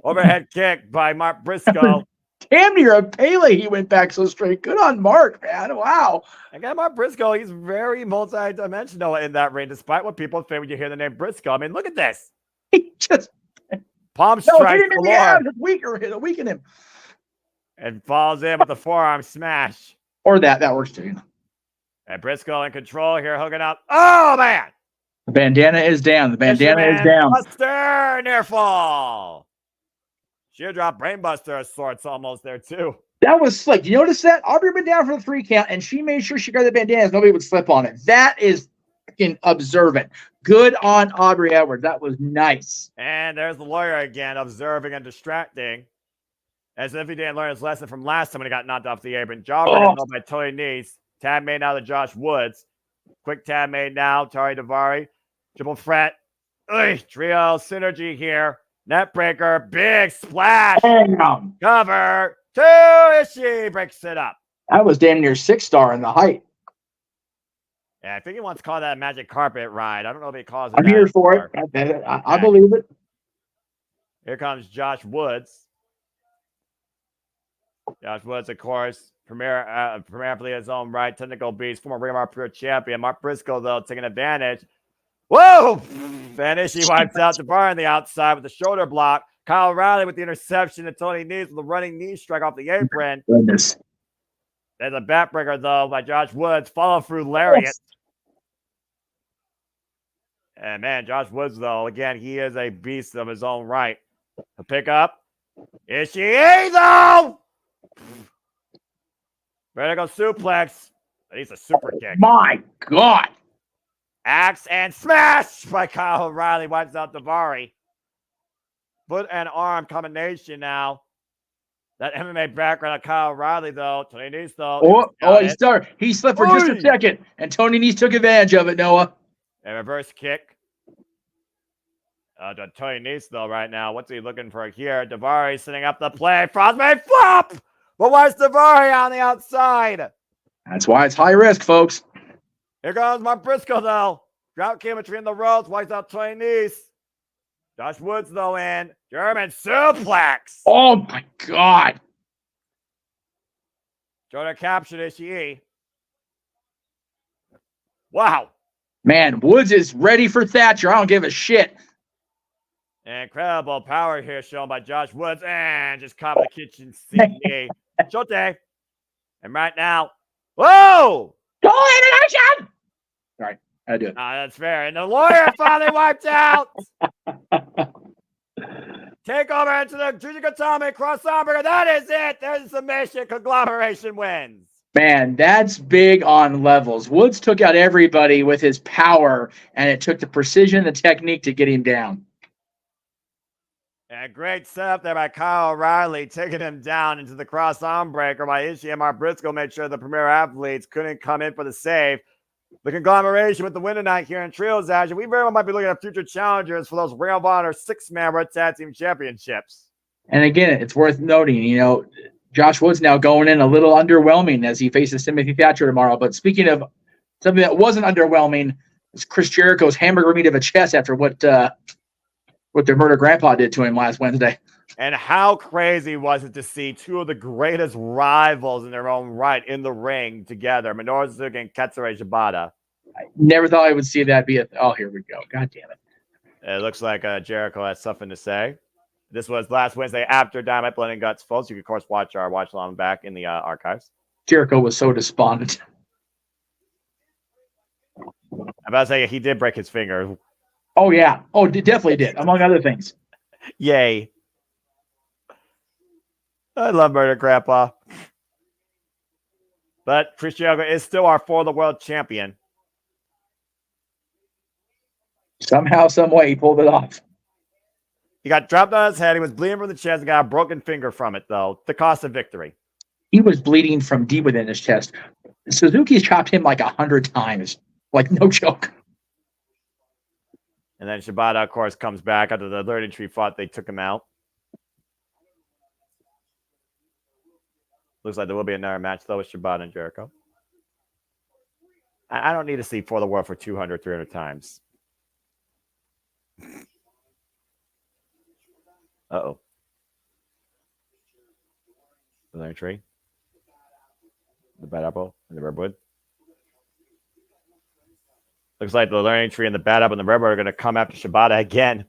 Speaker 7: Overhead kick by Mark Briscoe.
Speaker 6: Damn near a Pele. He went back so straight. Good on Mark, man. Wow.
Speaker 7: Again, Mark Briscoe, he's very multi-dimensional in that ring, despite what people think when you hear the name Briscoe. I mean, look at this.
Speaker 6: He just
Speaker 7: palm strike.
Speaker 6: Hit him in the ass. It'll weaken him.
Speaker 7: And falls in with the forearm smash.
Speaker 6: Or that works too.
Speaker 7: And Briscoe in control here, hooking up. Oh, man.
Speaker 6: The bandana is down. The bandana is down.
Speaker 7: Buster, near fall. She'll drop Brainbuster of sorts almost there, too.
Speaker 6: That was slick. You notice that? Aubrey went down for the 3 count, and she made sure she got the bandana so nobody would slip on it. That is freaking observant. Good on Aubrey Edwards. That was nice.
Speaker 7: And there's the lawyer again, observing and distracting. As if he didn't learn his lesson from last time when he got knocked off the apron. Jawbreaker by Tony Nese. Tab made now to Josh Woods. Quick tab made now. Tari Daivari. Triple threat. Trio synergy here. Net breaker. Big splash.
Speaker 6: Damn.
Speaker 7: Cover. 2. Ishii breaks it up.
Speaker 6: That was damn near 6-star in the height.
Speaker 7: Yeah, I think he wants to call that a magic carpet ride. I don't know if he calls it.
Speaker 6: I'm here for it. I believe it.
Speaker 7: Here comes Josh Woods. Josh Woods, of course, premier athlete in his own right, technical beast, former Ring of Honor Pure champion. Mark Briscoe, though, taking advantage. Whoa! Van Ishii wipes out Daivari on the outside with the shoulder block. Kyle O'Reilly with the interception, and Tony Nese with the running knee strike off the apron.
Speaker 6: Goodness.
Speaker 7: There's a backbreaker, though, by Josh Woods. Follow through lariat. Yes. And, man, Josh Woods, though, again, he is a beast of his own right. A pick up. Ishii, though! Vertical suplex. He's a super kick.
Speaker 6: My God.
Speaker 7: Axe and smash by Kyle O'Reilly. Wipes out Davari. Foot and arm combination now. That MMA background of Kyle O'Reilly, though. Tony Nese, though.
Speaker 6: He slipped for just a second, and Tony Nese took advantage of it, Noah.
Speaker 7: A reverse kick. Tony Nese, though, right now. What's he looking for here? Davari setting up the play. Frostbite flop! But why is Davari on the outside?
Speaker 6: That's why it's high risk, folks.
Speaker 7: Here goes Mark Briscoe, though. Drought came between the ropes. Wipes out Tony Nese. Josh Woods, though, in. German suplex.
Speaker 6: Oh, my God.
Speaker 7: Jordan captured Ishii. Wow.
Speaker 6: Man, Woods is ready for Thatcher. I don't give a shit.
Speaker 7: Incredible power here shown by Josh Woods. And just caught the kitchen sink knee. Shote. And right now. Whoa!
Speaker 6: Go elimination! Sorry, I do it.
Speaker 7: That's fair. And the lawyer finally wiped out. Take over into the Jujikatame crossover. That is it. There's a submission. Conglomeration wins.
Speaker 6: Man, that's big on levels. Woods took out everybody with his power, and it took the precision and the technique to get him down.
Speaker 7: And great setup there by Kyle O'Reilly, taking him down into the cross arm breaker by Ishii and Mark Briscoe made sure the premier athletes couldn't come in for the save. The conglomeration with the win tonight here in Trios Action. We very well might be looking at future challengers for those Ring of Honor 6-man World Tag Team Championships.
Speaker 6: And again, it's worth noting, Josh Woods now going in a little underwhelming as he faces Timothy Thatcher tomorrow. But speaking of something that wasn't underwhelming, it's Chris Jericho's hamburger meat of a chest after what their murder grandpa did to him last Wednesday.
Speaker 7: And how crazy was it to see two of the greatest rivals in their own right in the ring together, Minoru Suzuki and Katsura Shibata.
Speaker 6: I never thought I would see that be oh, here we go. God damn it.
Speaker 7: It looks like Jericho has something to say. This was last Wednesday after Dynamite Blood and Guts, folks. You can, of course, watch our watch along back in the archives.
Speaker 6: Jericho was so despondent.
Speaker 7: I'm about to say he did break his finger.
Speaker 6: Oh, yeah. Oh, definitely did, among other things.
Speaker 7: Yay. I love Murder Grandpa. But Chris Jericho is still our For the World champion.
Speaker 6: Somehow, some way, he pulled it off.
Speaker 7: He got dropped on his head. He was bleeding from the chest and got a broken finger from it, though. The cost of victory.
Speaker 6: He was bleeding from deep within his chest. Suzuki's chopped him like 100 times. Like, no joke.
Speaker 7: And then Shibata, of course, comes back after the learning tree fought. They took him out. Looks like there will be another match, though, with Shibata and Jericho. I don't need to see For the World for 200, 300 times. Uh-oh. The learning tree. The bad apple and the redwood. Looks like the learning tree and the bad apple and the redwood are going to come after Shibata again.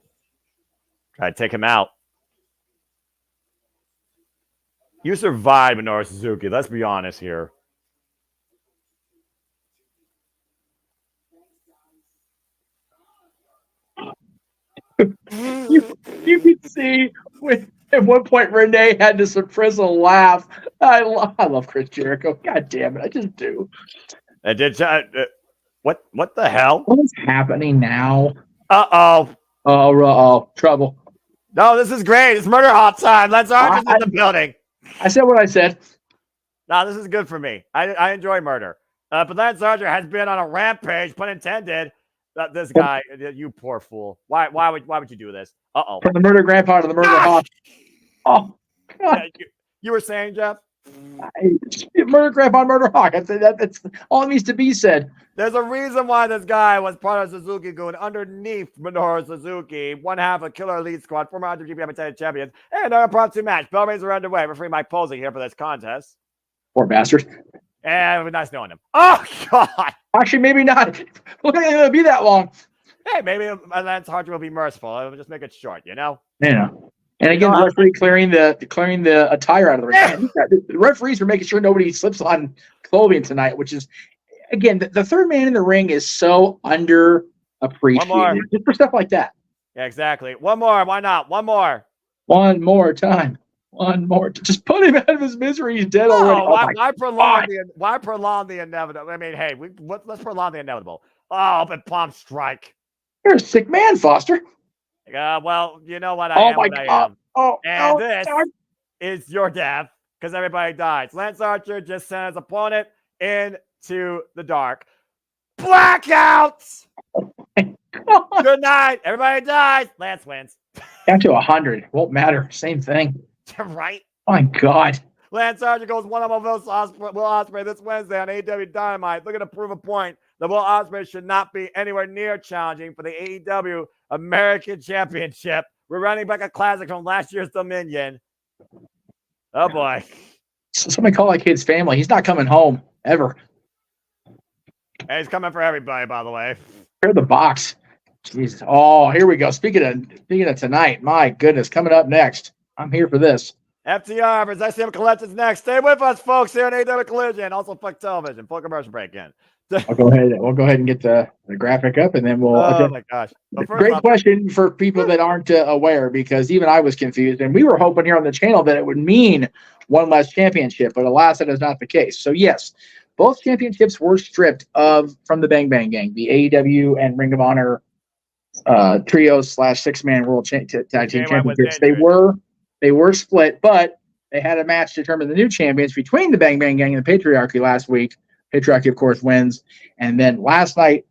Speaker 7: Try to take him out. You survived, Minoru Suzuki. Let's be honest here.
Speaker 6: You can see at one point Renee had this surprisal laugh. I love Chris Jericho. God damn it, I just do.
Speaker 7: What the hell?
Speaker 6: What's happening now?
Speaker 7: Uh-oh.
Speaker 6: Oh, trouble.
Speaker 7: No, this is great. It's murder hot time. Let's argue in the building.
Speaker 6: I said what I said.
Speaker 7: No, this is good for me. I enjoy murder. But Lance Archer has been on a rampage, pun intended. This guy, you poor fool. Why would you do this? Uh-oh.
Speaker 6: From the murder grandpa to the murder hawk. Oh, God.
Speaker 7: Yeah, you were saying, Jeff?
Speaker 6: Murder grandpa, murder hawk. That's all it needs to be said.
Speaker 7: There's a reason why this guy was part of Suzuki going underneath Minoru Suzuki, one half of Killer Elite Squad, former IWGP Heavyweight champions, and our impromptu match. Bell rings are underway. Referee Mike Posey here for this contest.
Speaker 6: Poor bastard.
Speaker 7: And it was nice knowing him. Oh, God.
Speaker 6: Actually, maybe not. Look at it, it'll be that long.
Speaker 7: Hey, maybe Lance Archer will be merciful. It'll just make it short, you know?
Speaker 6: Yeah. And again, the referee clearing the attire out of the ring. Yeah. The referees are making sure nobody slips on clothing tonight, which is, again, the third man in the ring is so underappreciated. Just for stuff like that.
Speaker 7: Yeah, exactly. One more. Why not? One more.
Speaker 6: One more time. Just put him out of his misery. He's dead already.
Speaker 7: Oh, why prolong the inevitable? I mean, hey, let's prolong the inevitable. Oh, but Palm Strike.
Speaker 6: You're a sick man, Foster.
Speaker 7: Well, you know what?
Speaker 6: Oh my God.
Speaker 7: And this is your death because everybody dies. Lance Archer just sent his opponent into the dark. Blackouts. Good night. Everybody dies. Lance wins.
Speaker 6: Down to 100. Won't matter. Same thing.
Speaker 7: Right?
Speaker 6: My God.
Speaker 7: Lance Archer goes one-on-one Will Ospreay this Wednesday on AEW Dynamite. Looking to prove a point that Will Ospreay should not be anywhere near challenging for the AEW American Championship. We're running back a classic from last year's Dominion. Oh, boy.
Speaker 6: Somebody call that kid's family. He's not coming home, ever.
Speaker 7: Hey, he's coming for everybody, by the way.
Speaker 6: Clear the box. Jesus. Oh, here we go. Speaking of tonight, my goodness, coming up next. I'm here for this.
Speaker 7: FTR versus ICM Collections next. Stay with us, folks, here on AEW Collision. Also, Fuck Television. Full commercial break in.
Speaker 6: We'll go ahead and get the graphic up, and then we'll.
Speaker 7: Oh my gosh!
Speaker 6: Great question for people that aren't aware, because even I was confused, and we were hoping here on the channel that it would mean one less championship, but alas, that is not the case. So yes, both championships were stripped from the Bang Bang Gang, the AEW and Ring of Honor trios / 6-man world tag team championships. They were split, but they had a match to determine the new champions between the Bang Bang Gang and the Patriarchy last week. Patriarchy, of course, wins. And then last night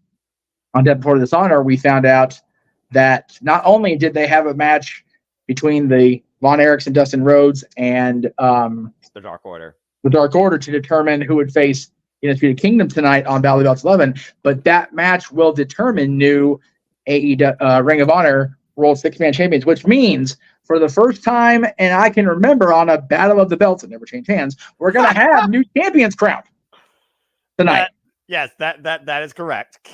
Speaker 6: on Death Before Dishonor, we found out that not only did they have a match between the Von Erichs and Dustin Rhodes and
Speaker 7: the Dark Order
Speaker 6: to determine who would face Undisputed Kingdom tonight on Battle of the Belts 11, but that match will determine new AEW Ring of Honor World 6-man champions, which means for the first time, and I can remember, on a Battle of the Belts that never changed hands, we're going to have new champions crowned tonight.
Speaker 7: That is correct.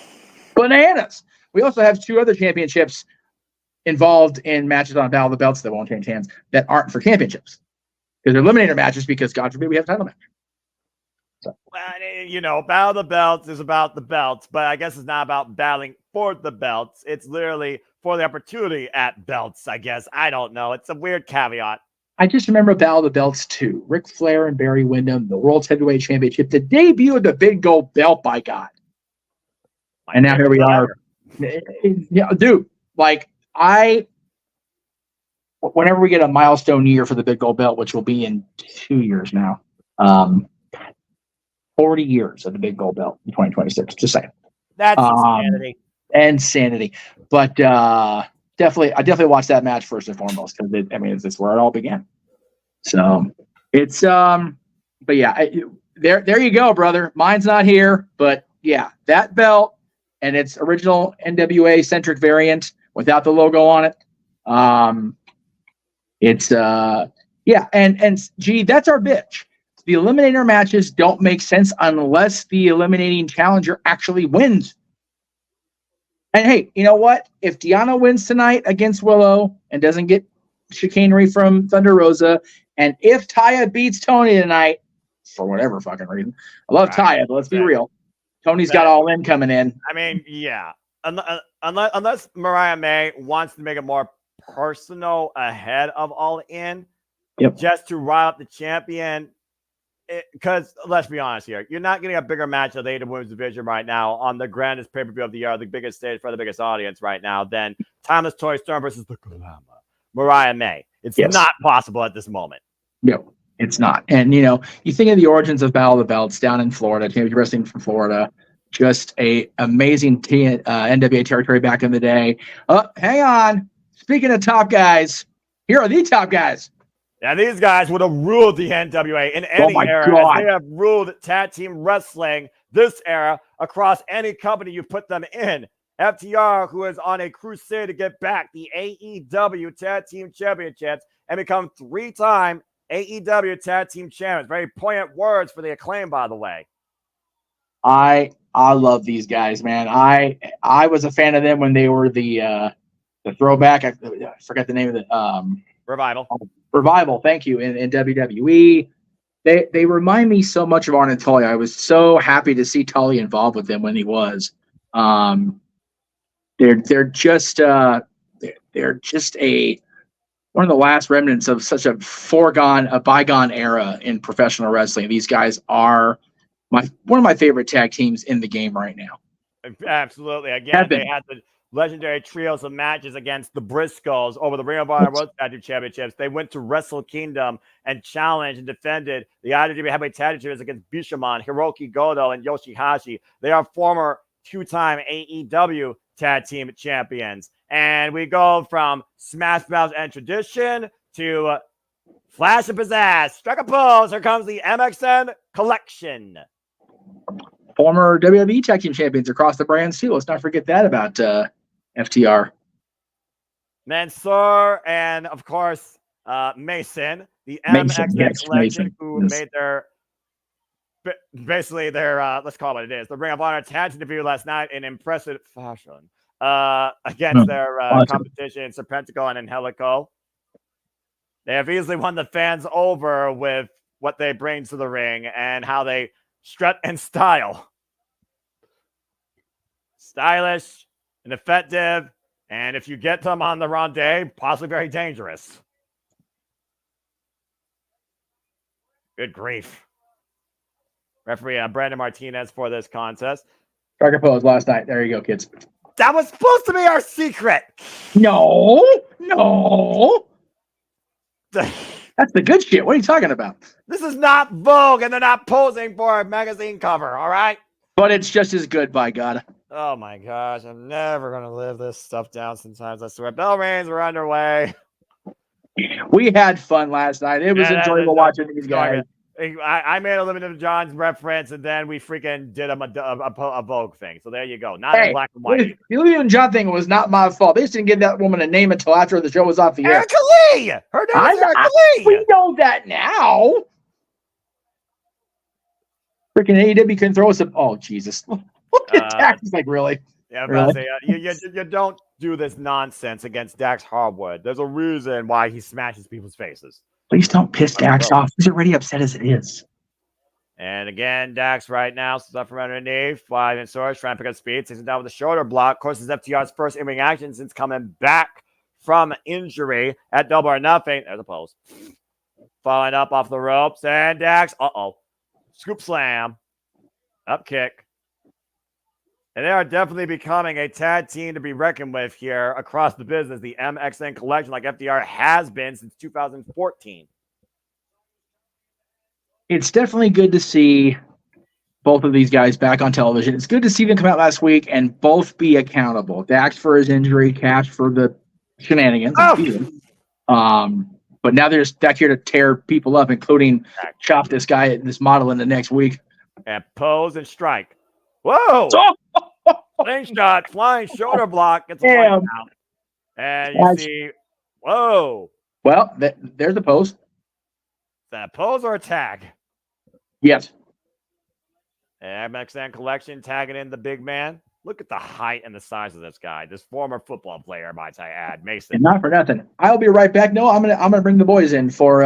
Speaker 6: Bananas. We also have 2 other championships involved in matches on Battle of the Belts that won't change hands that aren't for championships, because they're eliminator matches, because God forbid we have a title match. So.
Speaker 7: Well, Battle of the Belts is about the belts, but I guess it's not about battling for the belts. It's literally for the opportunity at belts, I guess. I don't know. It's a weird caveat.
Speaker 6: I just remember Battle of the Belts 2. Ric Flair and Barry Windham, the World's Heavyweight Championship, the debut of the big gold belt, by God. And now here we are. Yeah, dude, whenever we get a milestone year for the big gold belt, which will be in 2 years now, 40 years of the big gold belt in 2026. Just saying.
Speaker 7: That's insanity.
Speaker 6: Insanity. But I definitely watched that match first and foremost, because it's where it all began. So it's but yeah, there you go, brother. Mine's not here, but yeah, that belt and its original NWA centric variant without the logo on it. And gee, that's our bitch. The eliminator matches don't make sense unless the eliminating challenger actually wins. And hey, you know what? If Deanna wins tonight against Willow and doesn't get chicanery from Thunder Rosa, and if Taya beats Tony tonight, for whatever fucking reason, I love Taya, but let's be real. Tony's got All In coming in.
Speaker 7: I mean, yeah. Unless Mariah May wants to make it more personal ahead of All In, just to rile up the champion. Because let's be honest here, you're not getting a bigger match of the AEW Women's Division right now on the grandest pay-per-view of the year, the biggest stage for the biggest audience right now, than Timeless Toy Storm versus the Glamour Mariah May. It's not possible at this moment.
Speaker 6: No, it's not. And you think of the origins of Battle of the Belts down in Florida, Championship Wrestling from Florida, just a amazing NWA territory back in the day. Oh, hang on. Speaking of top guys, here are the top guys.
Speaker 7: Now, these guys would have ruled the NWA in any era. As they have ruled tag team wrestling this era across any company you put them in. FTR, who is on a crusade to get back the AEW Tag Team Championships and become 3-time AEW Tag Team Champions. Very poignant words for the Acclaim, by the way.
Speaker 6: I love these guys, man. I was a fan of them when they were the throwback. I forgot the name of the Revival, thank you, in WWE. They remind me so much of Arn and Tully. I was so happy to see Tully involved with them when he was. They're just a one of the last remnants of such a bygone era in professional wrestling. These guys are one of my favorite tag teams in the game right now.
Speaker 7: Absolutely. Again, they had the legendary trios of matches against the Briscoes over the Ring of Honor World Tag Team Championships. They went to Wrestle Kingdom and challenged and defended the IWGP Heavyweight Tag Team Champions against Bishamon, Hiroki Goto, and Yoshihashi. They are former two-time AEW Tag Team Champions. And we go from Smash Mouth and Tradition to Flash of Pizzazz. Strike a pose. Here comes the MXN Collection.
Speaker 6: Former WWE Tag Team Champions across the brands, too. Let's not forget that about FTR.
Speaker 7: Mansoor and, of course, Mason, the MXN Collection, who made their, basically their, let's call it what it is, the Ring of Honor Tag Team debut last night in impressive fashion against their competition, Serpentico and Angelico. They have easily won the fans over with what they bring to the ring and how they strut and style. Stylish and effective, and if you get them on the wrong day, possibly very dangerous. Good grief. Referee Brandon Martinez for this contest.
Speaker 6: Strike a pose last night. There you go, kids.
Speaker 7: That was supposed to be our secret.
Speaker 6: No. That's the good shit. What are you talking about?
Speaker 7: This is not Vogue, and they're not posing for a magazine cover, all right?
Speaker 6: But it's just as good, by God.
Speaker 7: Oh, my gosh. I'm never going to live this stuff down sometimes, I swear. Bell rings were underway.
Speaker 6: We had fun last night. It was enjoyable watching these guys.
Speaker 7: I made a Limited John's reference, and then we freaking did a Vogue thing. So there you go. Not in black and white.
Speaker 6: The Limited John thing was not my fault. They just didn't give that woman a name until after the show was off the air.
Speaker 7: Erica Lee! Her name is Erica Lee!
Speaker 6: We know that now. Freaking AEW can throw us a... Oh, Jesus. Look at Dax. He's like, really?
Speaker 7: Yeah,
Speaker 6: really?
Speaker 7: Say, you don't do this nonsense against Dax Harwood. There's a reason why he smashes people's faces.
Speaker 6: Please don't piss Dax off. He's already upset as it is.
Speaker 7: And again, Dax right now, stuff from underneath. Flying and Source trying to pick up speed. Takes him down with a shoulder block. Of course, this is FTR's first in-ring action since coming back from injury at Double or Nothing. There's a pose. Falling up off the ropes. And Dax, scoop slam. Up kick. And they are definitely becoming a tag team to be reckoned with here across the business. The MXN Collection, like FDR has been since 2014.
Speaker 6: It's definitely good to see both of these guys back on television. It's good to see them come out last week and both be accountable. Dax for his injury, Cash for the shenanigans. But now they're just back here to tear people up, including chop this guy, this model in the next week.
Speaker 7: And pose and strike. Whoa! Slingshot, flying shoulder block. Gets one out. And you see, whoa.
Speaker 6: Well, there's the pose. Is
Speaker 7: that a pose or a tag?
Speaker 6: Yes.
Speaker 7: MXN Collection tagging in the big man. Look at the height and the size of this guy. This former football player, might I add, Mason.
Speaker 6: And not for nothing. I'll be right back. No, I'm gonna bring the boys in for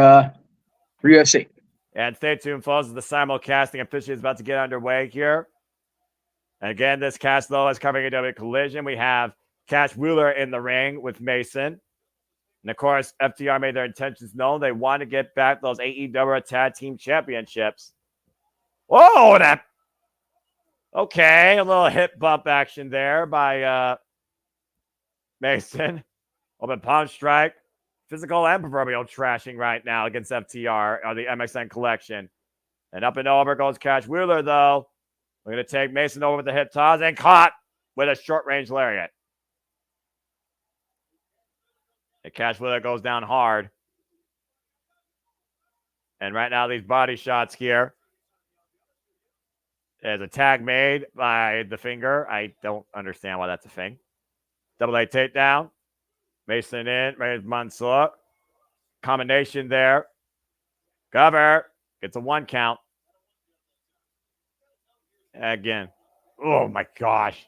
Speaker 6: UFC.
Speaker 7: And stay tuned, folks. The simulcasting officially is about to get underway here. And again, this cast, though, is covering AEW Collision. We have Cash Wheeler in the ring with Mason. And, of course, FTR made their intentions known. They want to get back those AEW Tag Team Championships. Whoa, that... Okay, a little hip bump action there by Mason. Open palm strike. Physical and proverbial trashing right now against FTR or the MXN Collection. And up and over goes Cash Wheeler, though. We're going to take Mason over with the hip toss and caught with a short-range lariat. And Cash Wheeler goes down hard. And right now, these body shots here. There's a tag made by the finger. I don't understand why that's a thing. Double A takedown. Mason in. Raise Mansoor. Combination there. Cover. Gets a 1 count. Again. Oh, my gosh.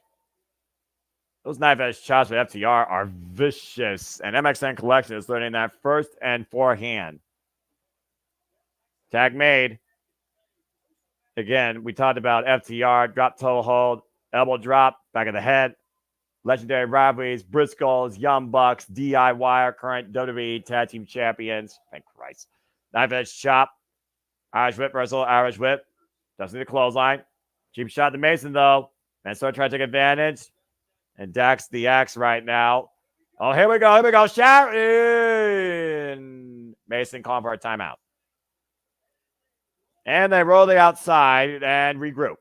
Speaker 7: Those knife-edge shots with FTR are vicious. And MXN Collection is learning that first and forehand. Tag made. Again, we talked about FTR. Drop toe hold. Elbow drop. Back of the head. legendary rivalries, Briscoes, Young Bucks, DIY are current WWE Tag Team Champions. Thank Christ. Knife edge chop. Irish whip reversal, Irish whip. Doesn't need a clothesline. Cheap shot to Mason, though. Mansoor trying to take advantage. And Dax the axe right now. Oh, here we go. Sharon! Mason calling for a timeout. And they roll the outside and regroup.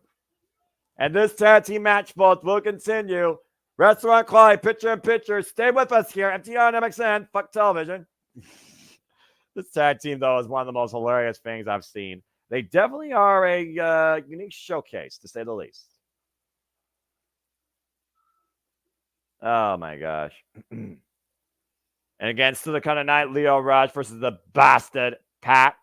Speaker 7: And this tag team match, folks, will continue. Restaurant Quality, picture in picture. Stay with us here. FTR and MXN. Fuck television. This tag team, though, is one of the most hilarious things I've seen. They definitely are a unique showcase, to say the least. Oh, my gosh. And again, still the kind of night, Leo Rush versus the Bastard Pack.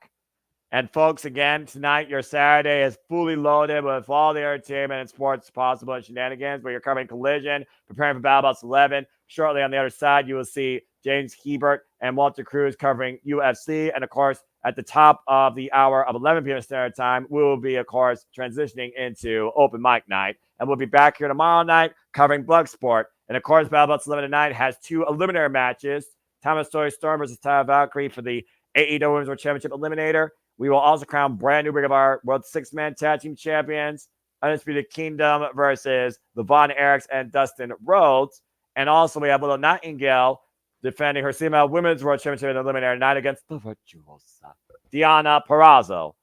Speaker 7: And folks, again, tonight, your Saturday is fully loaded with all the entertainment and sports possible and shenanigans, where you're covering Collision, preparing for Battle Bots 11. Shortly on the other side, you will see James Hebert and Walter Cruz covering UFC. And, of course, at the top of the hour of 11 p.m. Standard Time, we will be, of course, transitioning into Open Mic Night. And we'll be back here tomorrow night covering Bloodsport. And, of course, Battle Bots 11 tonight has 2 eliminator matches. Thomas Story Storm versus Tyler Valkyrie for the AEW Women's World Championship Eliminator. We will also crown brand new Ring of our World 6-Man Tag Team Champions. Undisputed Kingdom versus the Von Erichs and Dustin Rhodes. And also we have Little Nightingale defending her female Women's World Championship Eliminator tonight against the virtuosa Diana Perazzo.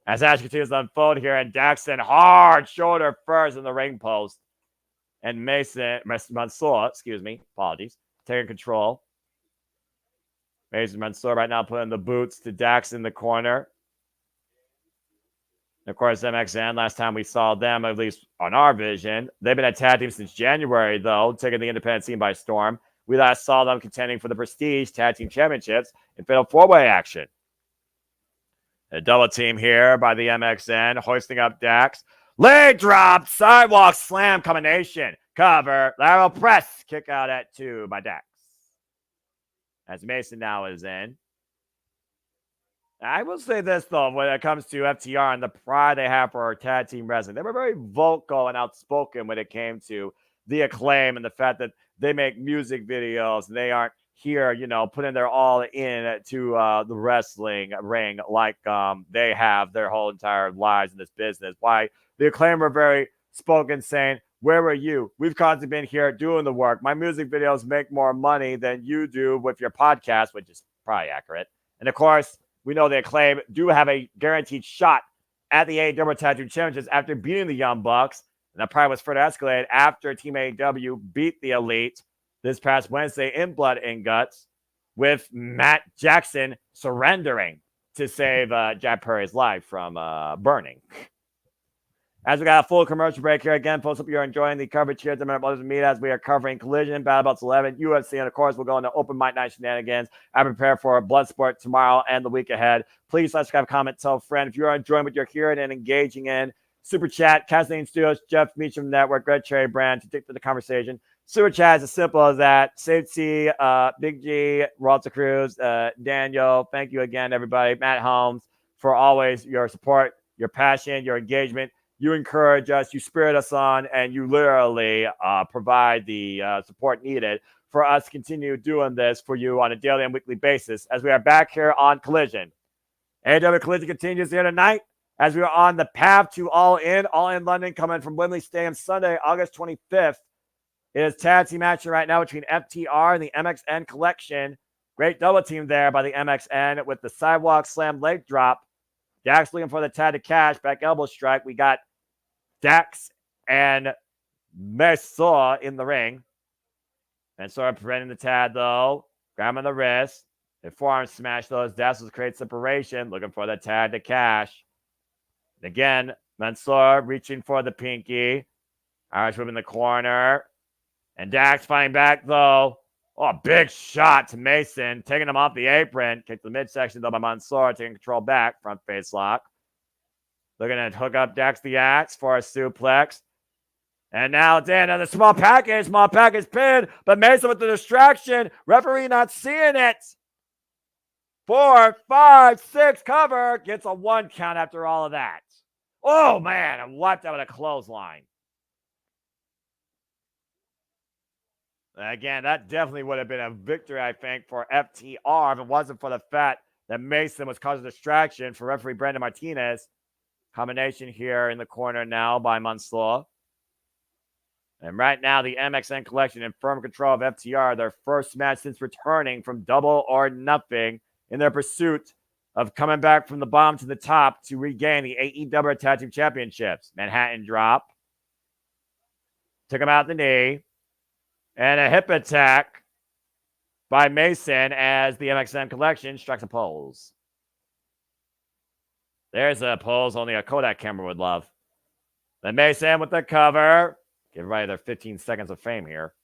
Speaker 7: As Ash continues to unfold here, and Daxton hard shoulder first in the ring post. And Mansoor, apologies, taking control. Mason Mansoor right now putting the boots to Dax in the corner. And of course, MXN, last time we saw them, at least on our vision, they've been a tag team since January, though, taking the independent scene by storm. We last saw them contending for the Prestige Tag Team Championships in Fatal 4-Way action. A double team here by the MXN, hoisting up Dax. Leg drop, sidewalk slam combination. Cover, lateral press, kick out at 2 by Dax. As Mason now is in. I will say this, though, when it comes to FTR and the pride they have for our tag team wrestling. They were very vocal and outspoken when it came to the Acclaim and the fact that they make music videos and they aren't here, putting their all in to the wrestling ring like they have their whole entire lives in this business. Why the Acclaim were very spoken, saying, where were you? We've constantly been here doing the work. My music videos make more money than you do with your podcast, which is probably accurate. And of course, we know the Acclaim do have a guaranteed shot at the AEW Tag Team Championships after beating the Young Bucks. And that probably was further escalated after Team AEW beat the Elite this past Wednesday in Blood and Guts, with Matt Jackson surrendering to save Jack Perry's life from burning. As we got a full commercial break here again, folks, hope you're enjoying the coverage here at the Minute Brothers Meet as we are covering Collision, Battle Bots 11, UFC, and of course, we'll go into Open Mic Night shenanigans. I prepare for Bloodsport tomorrow and the week ahead. Please subscribe, comment, tell a friend. If you're enjoying what you're hearing and engaging in, Super Chat, Casting Studios, Jeff Meacham Network, Red Cherry Brand to take to the conversation. Super Chat is as simple as that. Save C, Big G, Walter Cruz, Daniel. Thank you again, everybody. Matt Holmes, for always your support, your passion, your engagement. You encourage us, you spirit us on, and you literally provide the support needed for us to continue doing this for you on a daily and weekly basis as we are back here on Collision. AEW Collision continues here tonight as we are on the path to All In London, coming from Wembley Stadium Sunday, August 25th. It is tag team action right now between FTR and the MXN Collection. Great double team there by the MXN with the sidewalk slam leg drop. Dax looking for the tag to cash, back elbow strike. We got Dax and Mansoor in the ring. Mansoor preventing the tag, though. Grabbing the wrist. The forearm smash, those. Dax will create separation. Looking for the tag to cash. Again, Mansoor reaching for the pinky. Irish whip in the corner. And Dax fighting back, though. Oh, big shot to Mason. Taking him off the apron. Kick to the midsection, though, by Mansoor. Taking control back. Front face lock. Looking to hook up Dax the Axe for a suplex. And now Dan, another small package pin, but Mason with the distraction. Referee not seeing it. 4, 5, 6 cover. Gets a 1 count after all of that. Oh, man, I'm wiped out with a clothesline. Again, that definitely would have been a victory, I think, for FTR if it wasn't for the fact that Mason was causing distraction for referee Brandon Martinez. Combination here in the corner now by Mansoor. And right now, the MXN Collection in firm control of FTR, their first match since returning from Double or Nothing in their pursuit of coming back from the bottom to the top to regain the AEW Tag Team Championships. Manhattan drop. Took him out the knee. And a hip attack by Mason as the MXN Collection strikes a pose. There's a pose only a Kodak camera would love. Then Mason with the cover. Give everybody their 15 seconds of fame here.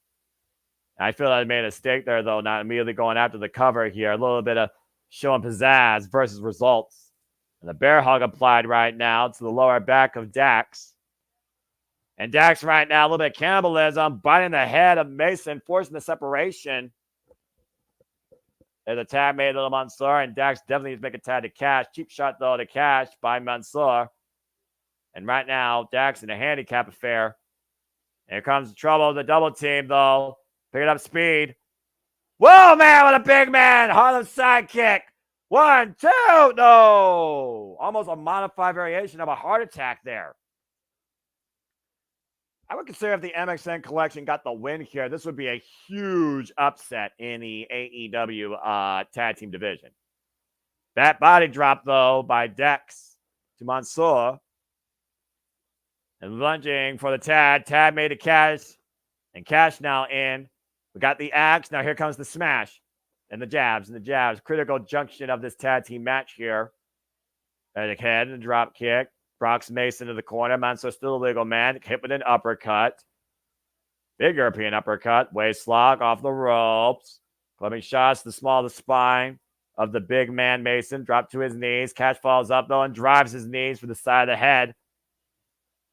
Speaker 7: I feel I made a mistake there, though, not immediately going after the cover here. A little bit of showing pizzazz versus results. And the bear hug applied right now to the lower back of Dax. And Dax right now, a little bit of cannibalism, biting the head of Mason, forcing the separation. There's a tag made to Mansoor, and Dax definitely needs to make a tag to Cash. Cheap shot, though, to Cash by Mansoor. And right now, Dax in a handicap affair. Here comes the trouble. The double team, though. Picking up speed. Whoa, man, what a big man. Harlem sidekick. 1, 2. No. Almost a modified variation of a heart attack there. I would consider if the MXN Collection got the win here, this would be a huge upset in the AEW tag team division. That body drop, though, by Dex to Mansoor. And lunging for the tag. Tag made to Cash. And Cash now in. We got the axe. Now here comes the smash. And the jabs. And the jabs. Critical junction of this tag team match here. And a head and a drop kick. Brock's Mason to the corner. Mansoor still a legal man. Hit with an uppercut. Big European uppercut. Waist lock off the ropes. Clubbing shots to the small of the spine of the big man Mason. Drop to his knees. Cash falls up, though, and drives his knees for the side of the head.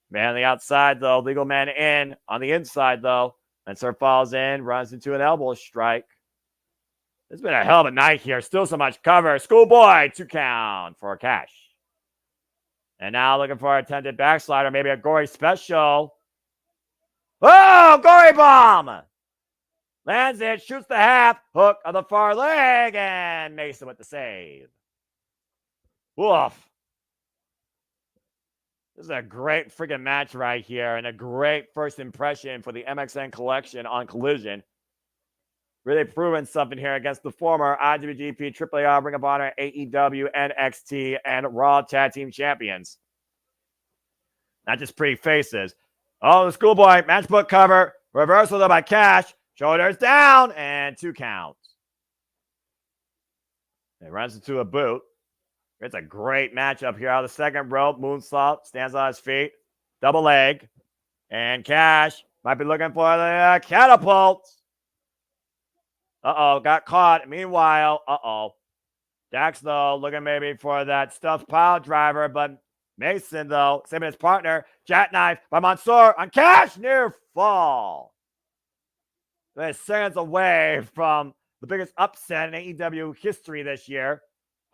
Speaker 7: Man on the outside, though. Legal man in. On the inside, though. Mansoor falls in. Runs into an elbow strike. It's been a hell of a night here. Still so much cover. Schoolboy. 2 count for Cash. And now looking for an attempted backslider. Maybe a gory special. Oh, gory bomb. Lands it. Shoots the half. Hook of the far leg. And Mason with the save. Woof. This is a great freaking match right here. And a great first impression for the MXN Collection on Collision. Really proving something here against the former IWGP, AAA, Ring of Honor, AEW, NXT, and Raw Tag Team Champions. Not just pretty faces. Oh, the Schoolboy matchbook cover. Reversal though by Cash. Shoulders down and 2 counts. It runs into a boot. It's a great matchup here out of the second rope. Moonsault stands on his feet. Double leg. And Cash might be looking for the catapult. Uh-oh, got caught. Meanwhile, Dax, though, looking maybe for that stuffed pile driver, but Mason, though, saving his partner. Jackknife by Mansoor on Cash. Near fall. They're seconds away from the biggest upset in AEW history this year.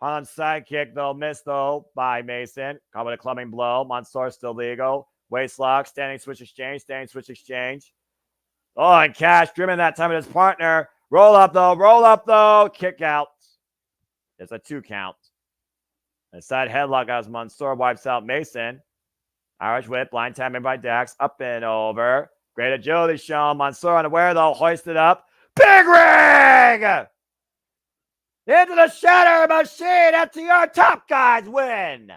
Speaker 7: Harlem sidekick, though, missed, though, by Mason. Caught with a clubbing blow. Mansoor still legal. Waist lock, standing switch exchange. Oh, and Cash driven that time with his partner. Roll up, though. Kick out. It's a 2 count. And side headlock as Mansoor wipes out Mason. Irish whip, blind tap made by Dax. Up and over. Great agility shown. Mansoor unaware, though, hoisted up. Big ring! Into the shatter machine. FTR top guys win.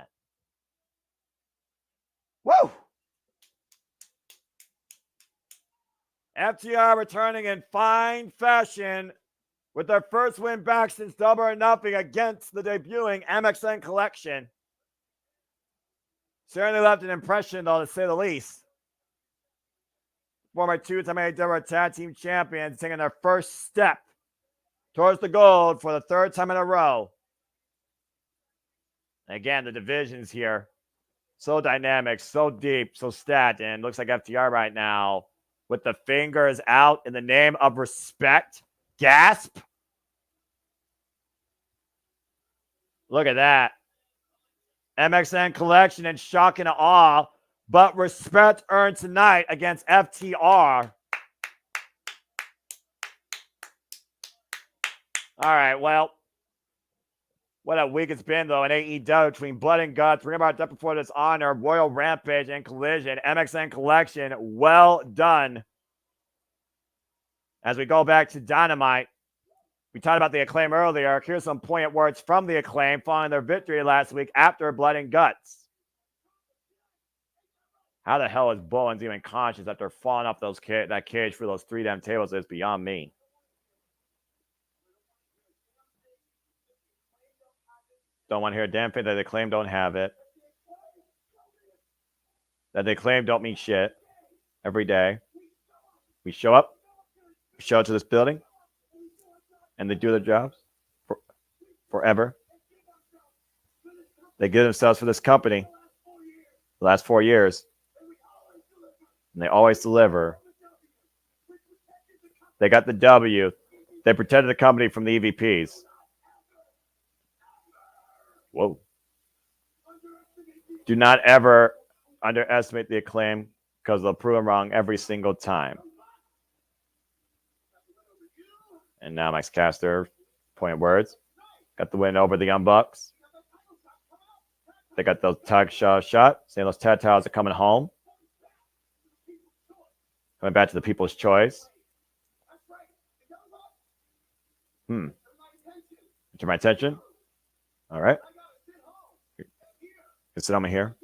Speaker 7: Woo! FTR returning in fine fashion with their first win back since Double or Nothing against the debuting MXN Collection. Certainly left an impression, though, to say the least. Former 2-time AEW Tag Team Champions taking their first step towards the gold for the 3rd time in a row. Again, the divisions here, so dynamic, so deep, so stacked, and looks like FTR right now with the fingers out in the name of respect. Gasp. Look at that. MXN Collection in shock and awe, but respect earned tonight against FTR. All right, well, what a week it's been, though, in AEW between Blood and Guts, Ring of Honor, Before Dishonor, Royal Rampage, and Collision. MXN Collection, well done. As we go back to Dynamite, we talked about the Acclaim earlier. Here's some poignant words from the Acclaim following their victory last week after Blood and Guts. How the hell is Bowens even conscious after falling off that cage for those 3 damn tables is beyond me. Don't want to hear a damn thing that they claim don't have it. That they claim don't mean shit every day. We show up to this building, and they do their jobs forever. They give themselves for this company the last 4 years, and they always deliver. They got the W. They protected the company from the EVPs. Whoa. Do not ever underestimate the Acclaim because they'll prove them wrong every single time. And now Max Caster, poignant words, got the win over the Young Bucks. They got those tag shot, saying those tag titles are coming home. Coming back to the People's Choice. Get my attention. All right. Sit on me here.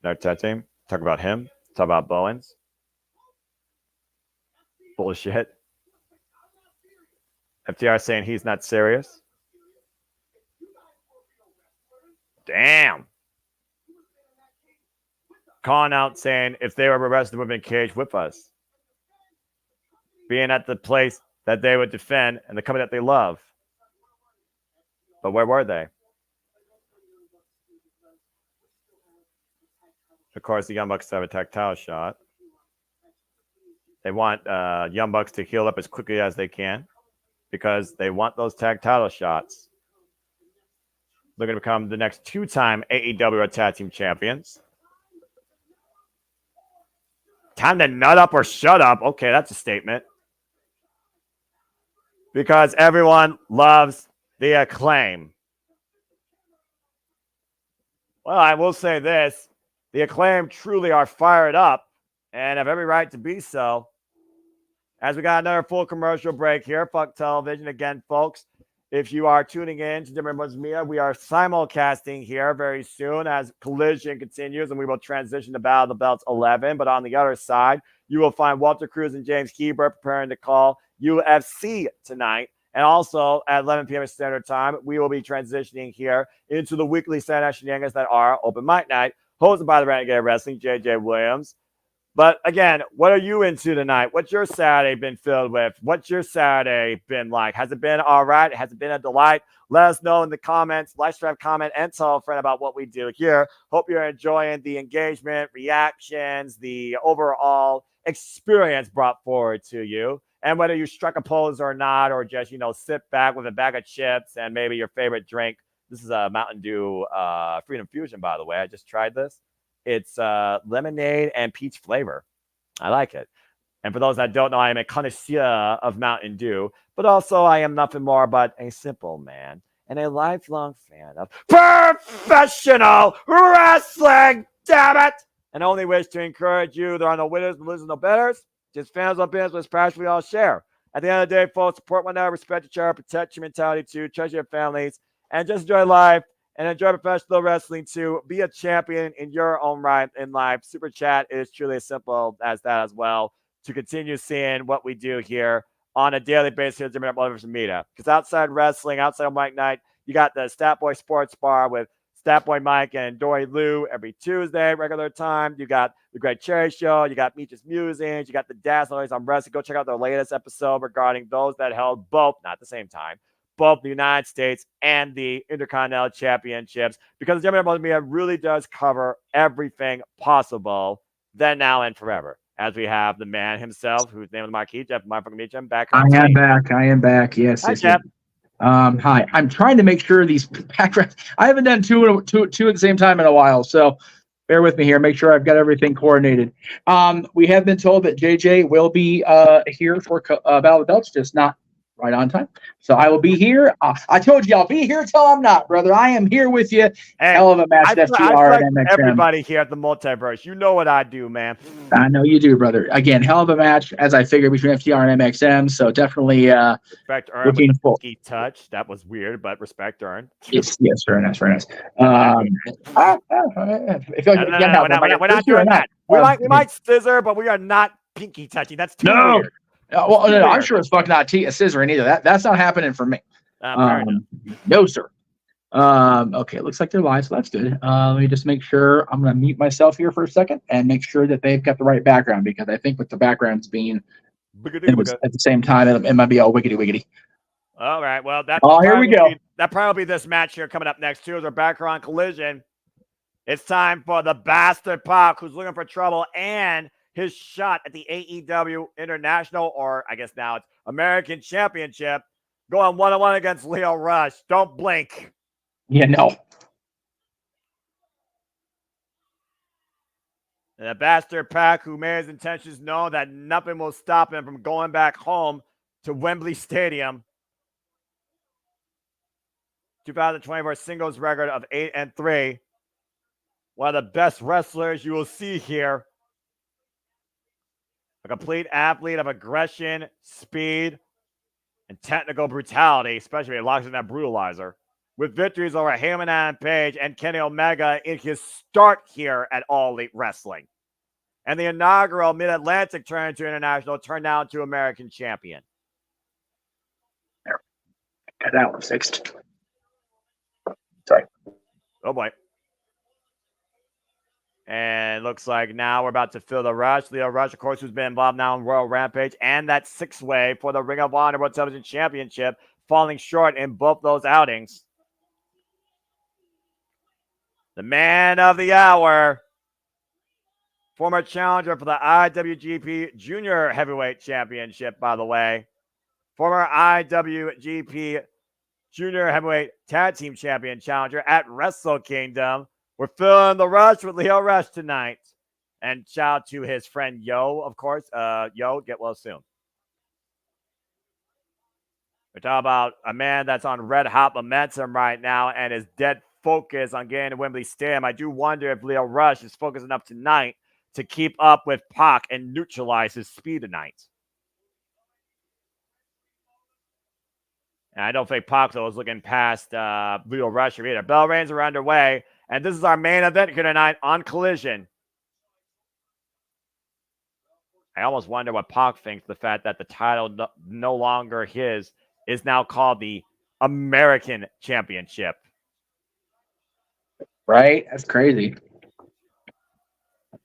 Speaker 7: Another tag team. Talk about him. Talk about Bowens. Bullshit. FTR saying he's not serious. Damn. Calling out saying if they were arrested, would have been caged with us. Being at the place that they would defend and the company that they love. But where were they? Of course, the Young Bucks have a tactile shot. They want Young Bucks to heal up as quickly as they can because they want those tag title shots. They're going to become the next 2-time AEW Tag Team Champions. Time to nut up or shut up. Okay, that's a statement. Because everyone loves the Acclaim. Well, I will say this. The Acclaim truly are fired up and have every right to be so. As we got another full commercial break here. Fuck television again, folks. If you are tuning in to Different Media, we are simulcasting here very soon as Collision continues, and we will transition to Battle of the Belts 11. But on the other side, you will find Walter Cruz and James Heber preparing to call UFC tonight. And also at 11 p.m. Standard Time, we will be transitioning here into the weekly Saturday Night Shenanigans that are Open Mic Night, hosted by the Renegade Wrestling, JJ Williams. But again, what are you into tonight? What's your Saturday been filled with? What's your Saturday been like? Has it been all right? Has it been a delight? Let us know in the comments. Live stream comment and tell a friend about what we do here. Hope you're enjoying the engagement, reactions, the overall experience brought forward to you. And whether you struck a pose or not, or just, sit back with a bag of chips and maybe your favorite drink. This is a Mountain Dew Freedom Fusion, by the way. I just tried this. It's lemonade and peach flavor. I like it. And for those that don't know, I am a connoisseur of Mountain Dew, but also I am nothing more but a simple man and a lifelong fan of professional wrestling, damn it! And only wish to encourage you. There are no winners, no losers, no betters. Just fans of business with passion we all share. At the end of the day, folks, support one another, respect each other, protect your mentality too, treasure your families, and just enjoy life and enjoy professional wrestling too. Be a champion in your own right in life. Super Chat is truly as simple as that as well to continue seeing what we do here on a daily basis here at Multiverse Media. Because outside wrestling, outside of Mike Night, you got the Stat Boy Sports Bar with Stat Boy Mike and Dory Lou every Tuesday, regular time. You got the Great Cherry Show. You got Meech's Musings. You got the Dazzlers on Wrestling. Go check out their latest episode regarding those that held both, not at the same time, both the United States and the Intercontinental Championships, because the WWE Media really does cover everything possible then, now, and forever. As we have the man himself, whose name is Marquis, Jeff Motherfucking Meacham, back on
Speaker 6: I am back. Yes.
Speaker 7: Hi, Jeff.
Speaker 6: Hi. I'm trying to make sure these backgrounds. I haven't done two at the same time in a while, so bear with me here. Make sure I've got everything coordinated. We have been told that JJ will be here for Battle of the Belts, just not Right on time. So I will be here. I told you I'll be here till I'm not, brother. I am here with you.
Speaker 7: Hey,
Speaker 6: Hell of a match
Speaker 7: I
Speaker 6: at
Speaker 7: feel
Speaker 6: FTR
Speaker 7: like
Speaker 6: and MXM.
Speaker 7: everybody here at the Multiverse. You know what I do, man.
Speaker 6: I know you do, brother. Again, hell of a match, as I figured, between FTR and MXM. So definitely
Speaker 7: Respect earned
Speaker 6: looking
Speaker 7: with the
Speaker 6: for.
Speaker 7: pinky touch. That was weird, but respect earned.
Speaker 6: Yes, very nice, very nice. If
Speaker 7: No, we're not doing that. We might scissor, but we are not pinky touching. That's too weird.
Speaker 6: Well, no, I'm sure it's fuck not scissoring either. That's not happening for me. No, sir. Okay, it looks like they're live, so that's good. Let me just make sure. I'm going to mute myself here for a second and make sure that they've got the right background, because I think with the backgrounds being it was at the same time, it might be all wiggity wiggity.
Speaker 7: All right. Well,
Speaker 6: here we go.
Speaker 7: That probably be this match here coming up next too, as our background collision. It's time for the Bastard Pac, who's looking for trouble, and his shot at the AEW International, or I guess now it's American Championship, going 1-on-1 against Lio Rush. Don't blink.
Speaker 6: Yeah, no.
Speaker 7: And the Bastard Pac, who made his intentions known that nothing will stop him from going back home to Wembley Stadium. 2024 singles record of 8-3. One of the best wrestlers you will see here. A complete athlete of aggression, speed, and technical brutality, especially when he locks in that brutalizer. With victories over Heyman and Page and Kenny Omega in his start here at All Elite Wrestling. And the inaugural Mid-Atlantic turn to International turned now to American Champion.
Speaker 6: There. Got that one fixed. Sorry.
Speaker 7: Oh, boy. And looks like now we're about to feel the Rush. Lio Rush, of course, who's been involved now in Royal Rampage and that six-way for the Ring of Honor World Television Championship, falling short in both those outings. The man of the hour, former challenger for the IWGP Junior Heavyweight Championship, by the way. Former IWGP Junior Heavyweight Tag Team Champion challenger at Wrestle Kingdom. We're feeling the Rush with Lio Rush tonight. And shout out to his friend Yo, of course. Yo, get well soon. We're talking about a man that's on red hot momentum right now and is dead focused on getting to Wembley Stadium. I do wonder if Lio Rush is focused enough tonight to keep up with Pac and neutralize his speed tonight. And I don't think Pac, though, is looking past Lio Rush either. Bell reigns are underway. And this is our main event here tonight on Collision. I almost wonder what Pac thinks, the fact that the title no longer his is now called the American Championship.
Speaker 6: Right? That's crazy.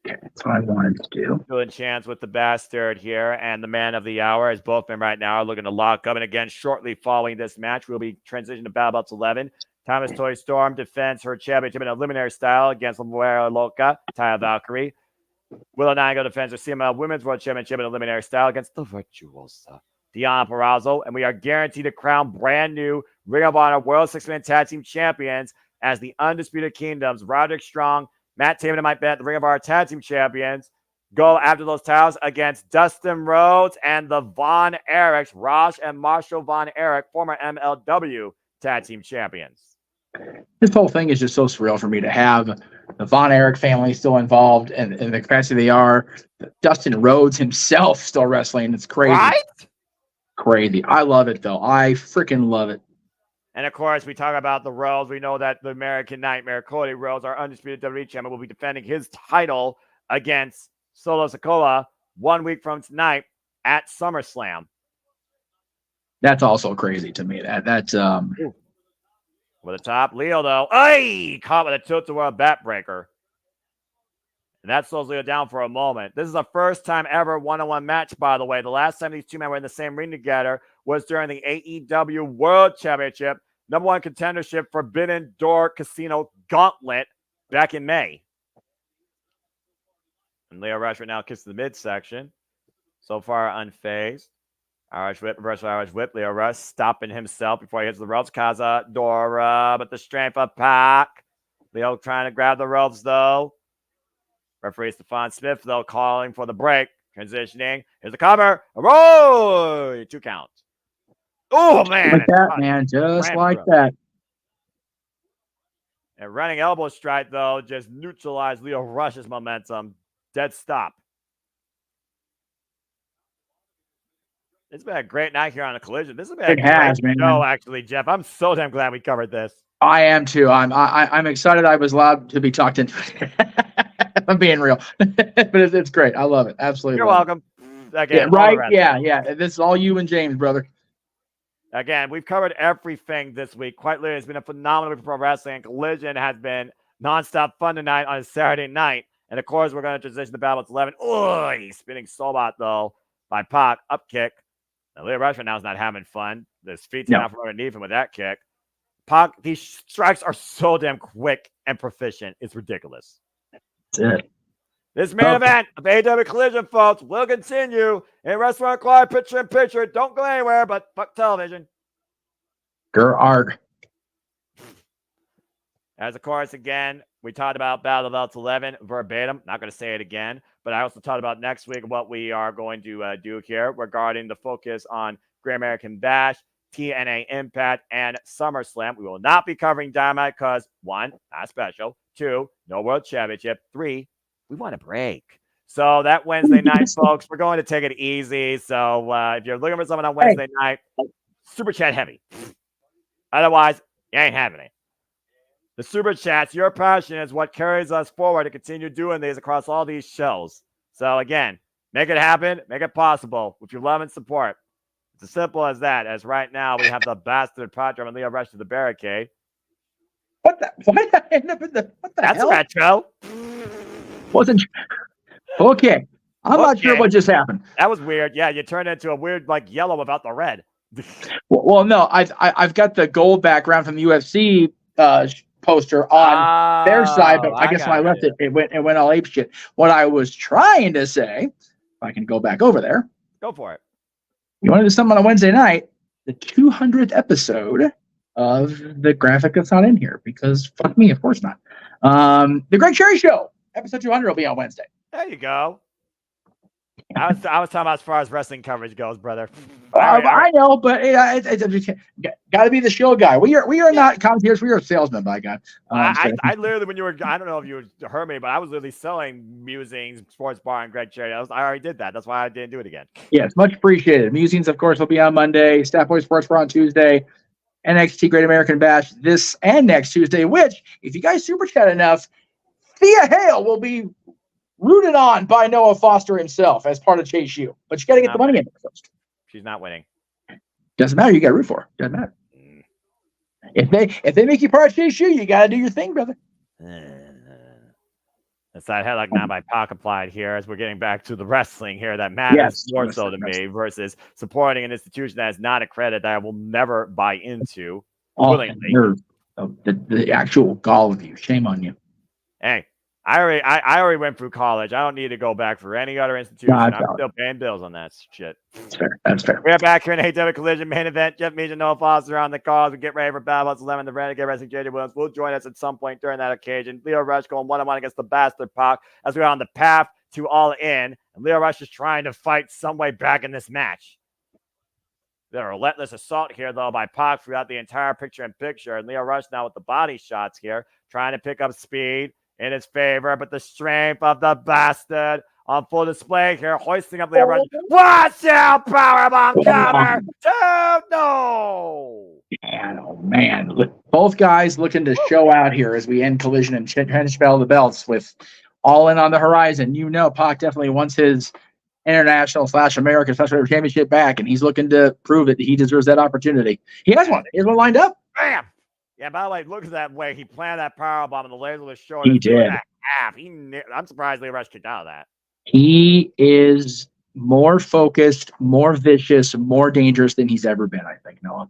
Speaker 6: That's what I wanted to do.
Speaker 7: Good chance with the Bastard here, and the man of the hour, as both men right now are looking to lock up. And again, shortly following this match, we'll be transitioning to Battle Belts 11. Thomas Toy Storm defends her championship in eliminatory style against La Mujer Loca, Taya Valkyrie. Willow Nigo defends her CML Women's World Championship in eliminatory style against the Virtuosa, Diana Purrazzo. And we are guaranteed to crown brand new Ring of Honor World Six-Man Tag Team Champions as the Undisputed Kingdoms, Roderick Strong, Matt Taven and Mike Bennett, the Ring of Honor Tag Team Champions, go after those titles against Dustin Rhodes and the Von Erichs, Raj and Marshall Von Erich, former MLW Tag Team Champions.
Speaker 6: This whole thing is just so surreal for me to have the Von Erich family still involved and in the capacity they are. Dustin Rhodes himself still wrestling. It's crazy.
Speaker 7: Right?
Speaker 6: Crazy. I love it, though. I freaking love it.
Speaker 7: And, of course, we talk about the Rhodes. We know that the American Nightmare, Cody Rhodes, our undisputed WWE champion, will be defending his title against Solo Sikoa 1 week from tonight at SummerSlam.
Speaker 6: That's also crazy to me. That's
Speaker 7: With the top, Leo, though. Ay! Caught with a tilt-to-world backbreaker. And that slows Leo down for a moment. This is the first time ever one-on-one match, by the way. The last time these two men were in the same ring together was during the AEW World Championship, #1 contendership Forbidden Door Casino Gauntlet back in May. And Lio Rush right now kicks the midsection. So far unfazed. Irish whip, reverse Irish whip. Lio Rush stopping himself before he hits the ropes. Cazadora, but the strength of Pac. Leo trying to grab the ropes, though. Referee Stephon Smith, though, calling for the break. Transitioning. Here's the cover. A roll! 2 count. Oh, man.
Speaker 6: Like that, man. Just like that.
Speaker 7: And running elbow strike, though, just neutralized Leo Rush's momentum. Dead stop. It's been a great night here on the Collision. This has been a great show, actually, Jeff. I'm so damn glad we covered this.
Speaker 6: I am too. I'm excited I was allowed to be talked into it. I'm being real. But it's great. I love it. Absolutely.
Speaker 7: You're welcome. Again,
Speaker 6: yeah, right? Yeah. This is all you and James, brother.
Speaker 7: Again, we've covered everything this week. Quite literally, it's been a phenomenal week for pro wrestling. Collision has been nonstop fun tonight on a Saturday night. And of course, we're going to transition to Battle of 11. Oy! Spinning Soulbot, though, by Pac. Up kick. Now, Leo Rush right now is not having fun. His feet's out from underneath him with that kick. Pac, these strikes are so damn quick and proficient. It's ridiculous.
Speaker 6: That's it.
Speaker 7: This main event of AEW Collision, folks, will continue in Restaurant Clyde, picture in picture. Don't go anywhere, but fuck television.
Speaker 6: Gerard.
Speaker 7: As of course, again, we talked about Battle of Belts 11 verbatim. Not going to say it again, but I also talked about next week what we are going to do here regarding the focus on Great American Bash, TNA Impact, and SummerSlam. We will not be covering Dynamite because, 1, not special. 2, no World Championship. 3, we want a break. So that Wednesday night, folks, we're going to take it easy. So if you're looking for something on Wednesday night, super chat heavy. Otherwise, you ain't having it. The super chats, your passion is what carries us forward to continue doing these across all these shows. So again, make it happen, make it possible with your love and support. It's as simple as that. As right now, we have the bastard Patra and Leo Rush to the barricade.
Speaker 6: What the? Why did I end up in the? What the
Speaker 7: That's
Speaker 6: hell?
Speaker 7: retro.
Speaker 6: Wasn't okay. I'm not sure what just happened.
Speaker 7: That was weird. Yeah, you turned into a weird like yellow without the red.
Speaker 6: well, no, I've got the gold background from the UFC poster on their side, but I guess when I left it went all ape shit. What I was trying to say, if I can go back over there.
Speaker 7: Go for it.
Speaker 6: You want to do something on a Wednesday night, the 200th episode of the graphic that's not in here because fuck me, of course not. The Greg Cherry Show, episode 200 will be on Wednesday.
Speaker 7: There you go. I was talking about as far as wrestling coverage goes, brother.
Speaker 6: I know, but got to be the show guy. We are not commentators. We are salesmen, by God.
Speaker 7: I literally, when you were, I don't know if you heard me, but I was literally selling Musings Sports Bar and Greg Cherry. I already did that. That's why I didn't do it again.
Speaker 6: Yes, much appreciated. Musings, of course, will be on Monday. Staff Boy Sports Bar on Tuesday. NXT Great American Bash this and next Tuesday. Which, if you guys super chat enough, Thea Hale will be rooted on by Noah Foster himself as part of Chase U. But you got to get the money in first.
Speaker 7: She's not winning.
Speaker 6: Doesn't matter. You got to root for her. Doesn't matter. If they make you part of Chase U, you got to do your thing, brother.
Speaker 7: That's that headlock now by Pac applied here as we're getting back to the wrestling here that matters more so to me versus supporting an institution that is not a credit that I will never buy into.
Speaker 6: The actual gall of you. Shame on you.
Speaker 7: Hey, I already went through college. I don't need to go back for any other institution. I'm still paying bills on that shit.
Speaker 6: That's fair. That's fair.
Speaker 7: We're back here in AEW Collision main event. Jeff Meach and Noah Foster on the call. We get ready for Battle of 11. The Renegade Wrestling JJ Williams will join us at some point during that occasion. Leo Rush going one-on-one against the bastard Pac as we're on the path to All In. And Leo Rush is trying to fight some way back in this match. The relentless assault here, though, by Pac throughout the entire picture-in-picture. And Leo Rush now with the body shots here, trying to pick up speed in his favor, but the strength of the bastard on full display here, hoisting up Leo Rush. Watch out, powerbomb cover! No!
Speaker 6: Man. Both guys looking to show out here as we end Collision and Trenchbell the belts with All In on the horizon. You know, Pac definitely wants his international/American Special Championship back, and he's looking to prove that he deserves that opportunity. He has one. He has one lined up.
Speaker 7: Bam! Yeah, by the way, look at that way. He planned that powerbomb and the laser was short.
Speaker 6: He did.
Speaker 7: I'm surprised Leo Rush kicked out of that.
Speaker 6: He is more focused, more vicious, more dangerous than he's ever been, I think, Noah.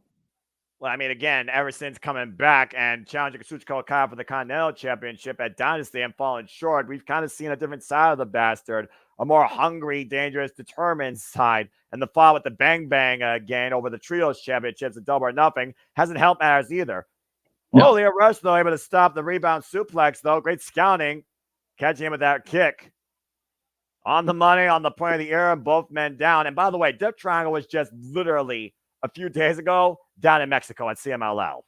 Speaker 7: Well, I mean, again, ever since coming back and challenging Kazuchika Okada for the Continental Championship at Dynasty and falling short, we've kind of seen a different side of the bastard, a more hungry, dangerous, determined side. And the fall with the Bang Bang again over the Trios Championships at Double or Nothing hasn't helped matters either. No. Leo Rush, though, able to stop the rebound suplex, though. Great scouting. Catching him with that kick. On the money, on the point of the arrow, both men down. And by the way, Death Triangle was just literally a few days ago down in Mexico at CMLL.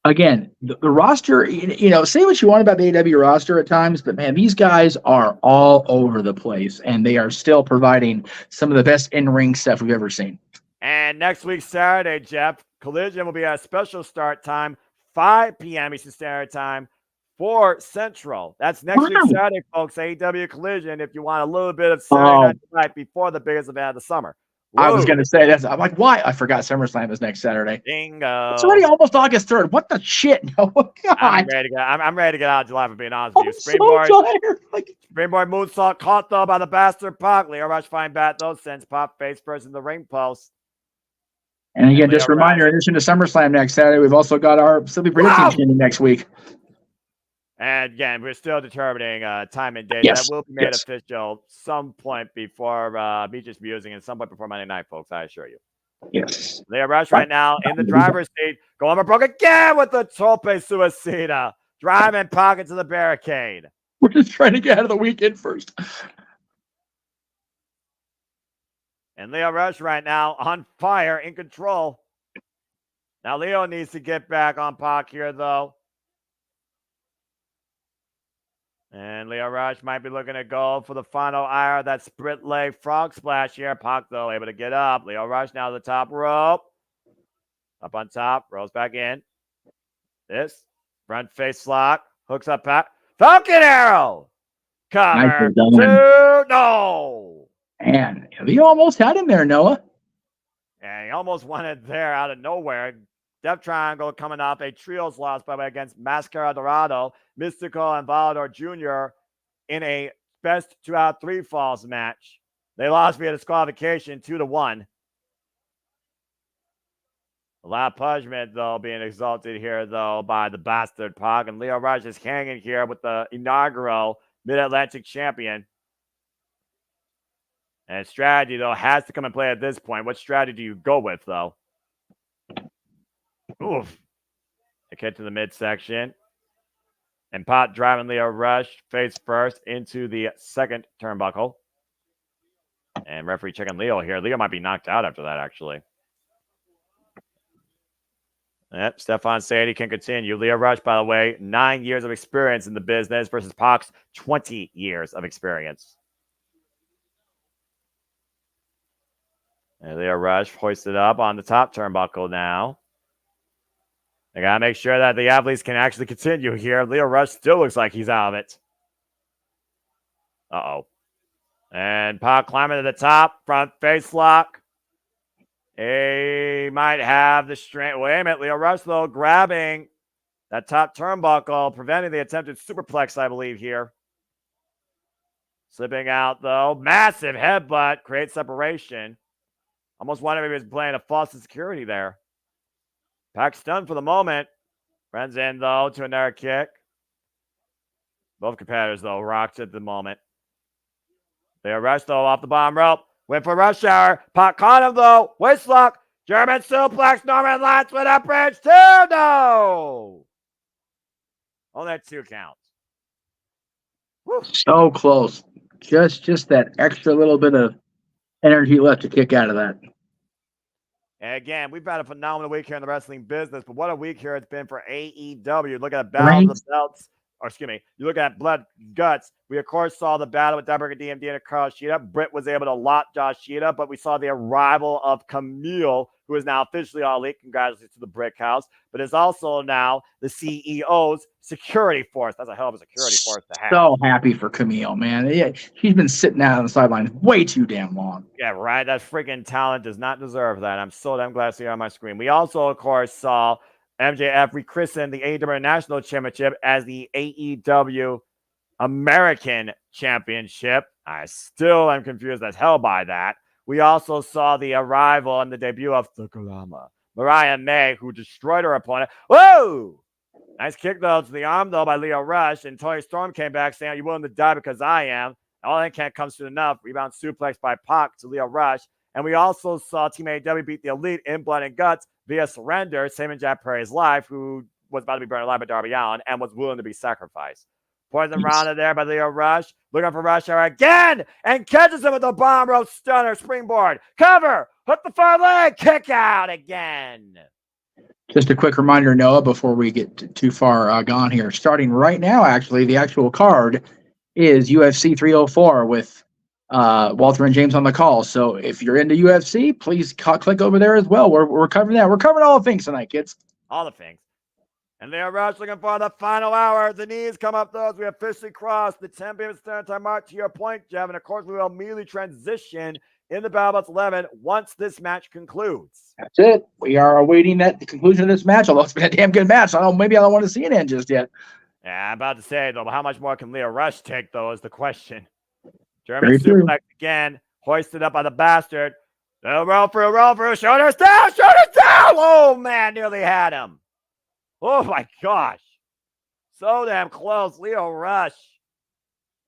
Speaker 6: Again, the roster, say what you want about the AEW roster at times, but man, these guys are all over the place, and they are still providing some of the best in-ring stuff we've ever seen.
Speaker 7: And next week, Saturday, Jeff, Collision will be at a special start time, 5 p.m. Eastern Standard Time, 4 Central. That's next week, Saturday, folks. AEW Collision, if you want a little bit of Saturday night before the biggest event of the summer. Whoa.
Speaker 6: I was going to say that. I'm like, why? I forgot SummerSlam is next Saturday.
Speaker 7: Bingo.
Speaker 6: It's already almost August 3rd. What the shit? No, God.
Speaker 7: I'm ready to get out of July, for being honest with you. Springboard, Springboard moonsault caught, though, by the bastard Pac. Leo Rush fine bat, though, sends Pop face first in the ring post.
Speaker 6: And again, just a reminder, in addition to SummerSlam next Saturday, we've also got our Silly Predicting next week.
Speaker 7: And again, we're still determining time and date.
Speaker 6: Yes.
Speaker 7: That will be made official some point before Beaches Musing and some point before Monday night, folks, I assure you.
Speaker 6: Yes.
Speaker 7: Leo Rush right now in the driver's seat. Going broke again with the Tope Suicida. Driving pocket to the barricade.
Speaker 6: We're just trying to get out of the weekend first.
Speaker 7: And Leo Rush right now on fire, in control. Now Leo needs to get back on Pac here, though. And Leo Rush might be looking to go for the final ire, that split leg frog splash here. Pac, though, able to get up. Leo Rush now to the top rope. Up on top, rolls back in. This front face lock, hooks up Pac. Falcon Arrow! Cover. No!
Speaker 6: Man, he almost had him there, Noah.
Speaker 7: And he almost won it there out of nowhere. Death Triangle coming off a trios loss, by the way, against Mascara Dorado, Mystical, and Volador Jr. in a best 2 out of 3 falls match. They lost via disqualification 2-1. A lot of punishment, though, being exalted here, though, by the bastard Pac. And Leo Rush is hanging here with the inaugural Mid-Atlantic champion. And strategy, though, has to come and play at this point. What strategy do you go with, though? Oof. They get to the midsection. And Pac driving Leo Rush face first into the second turnbuckle. And referee checking Leo here. Leo might be knocked out after that, actually. Yep, Stefan Sadie can continue. Leo Rush, by the way, 9 years of experience in the business versus Pac's 20 years of experience. And Leo Rush hoisted up on the top turnbuckle now. They got to make sure that the athletes can actually continue here. Leo Rush still looks like he's out of it. Uh-oh. And Pac climbing to the top. Front face lock. He might have the strength. Wait a minute. Leo Rush, though, grabbing that top turnbuckle, preventing the attempted superplex, I believe, here. Slipping out, though. Massive headbutt. Creates separation. Almost wondering if he was playing a false security there. Pac stunned for the moment. Runs in, though, to another kick. Both competitors, though, rocked at the moment. Leo Rush, though, off the bottom rope. Went for rush hour. Pac caught him, though. Waist lock. German suplex. Norman Lance with a bridge. 2. No. Only 2 counts. Woo.
Speaker 6: So close. Just that extra little bit of energy left to kick out of that.
Speaker 7: And again, we've had a phenomenal week here in the wrestling business, but what a week here it's been for AEW. Look at Battle of the Belts. Or excuse me, you look at Blood Guts. We, of course, saw the battle with Dabber DMD and Carl Sheeta. Britt was able to lock Josh Sheeta, but we saw the arrival of Camille, who is now officially All Elite. Congratulations to the Brick House. But is also now the CEO's security force. That's a hell of a security force to have.
Speaker 6: So happy for Camille, man. Yeah, she's been sitting out on the sidelines way too damn long.
Speaker 7: Yeah, right. That freaking talent does not deserve that. I'm so damn glad to see her on my screen. We also, of course, saw MJF rechristened the AEW National Championship as the AEW American Championship. I still am confused as hell by that. We also saw the arrival and the debut of Thukulama, Mariah May, who destroyed her opponent. Whoa! Nice kick, though, to the arm, though, by Leo Rush. And Tony Storm came back saying, "Are you willing to die because I am?" All that can't come soon enough. Rebound suplex by Pac to Leo Rush. And we also saw Team AEW beat the Elite in Blood and Guts via surrender. Simon Jack Perry's life, who was about to be burned alive by Darby Allin and was willing to be sacrificed. Poison rounded there by Leo Rush. Looking for Rush Hour again and catches him with the bomb rope stunner springboard. Cover. Hook the far leg. Kick out again.
Speaker 6: Just a quick reminder, Noah, before we get too far gone here. Starting right now, actually, the actual card is UFC 304 with Walter and James on the call. So if you're into UFC, please click over there as well. We're covering that. We're covering all the things tonight, kids.
Speaker 7: All the things. And Leo Rush looking for the final hour. The knees come up, those. We officially crossed the 10 p.m. Standard Time mark, to your point, Jeff. And of course, we will immediately transition in the Battle Belts 11 once this match concludes.
Speaker 6: That's it. We are awaiting the conclusion of this match, although it's been a damn good match. Maybe I don't want to see it end just yet.
Speaker 7: Yeah, I'm about to say, though, but how much more can Leo Rush take, though, is the question. German suplex again, hoisted up by the bastard. Roll through, shoulders down! Oh, man, nearly had him. Oh, my gosh. So damn close. Leo Rush.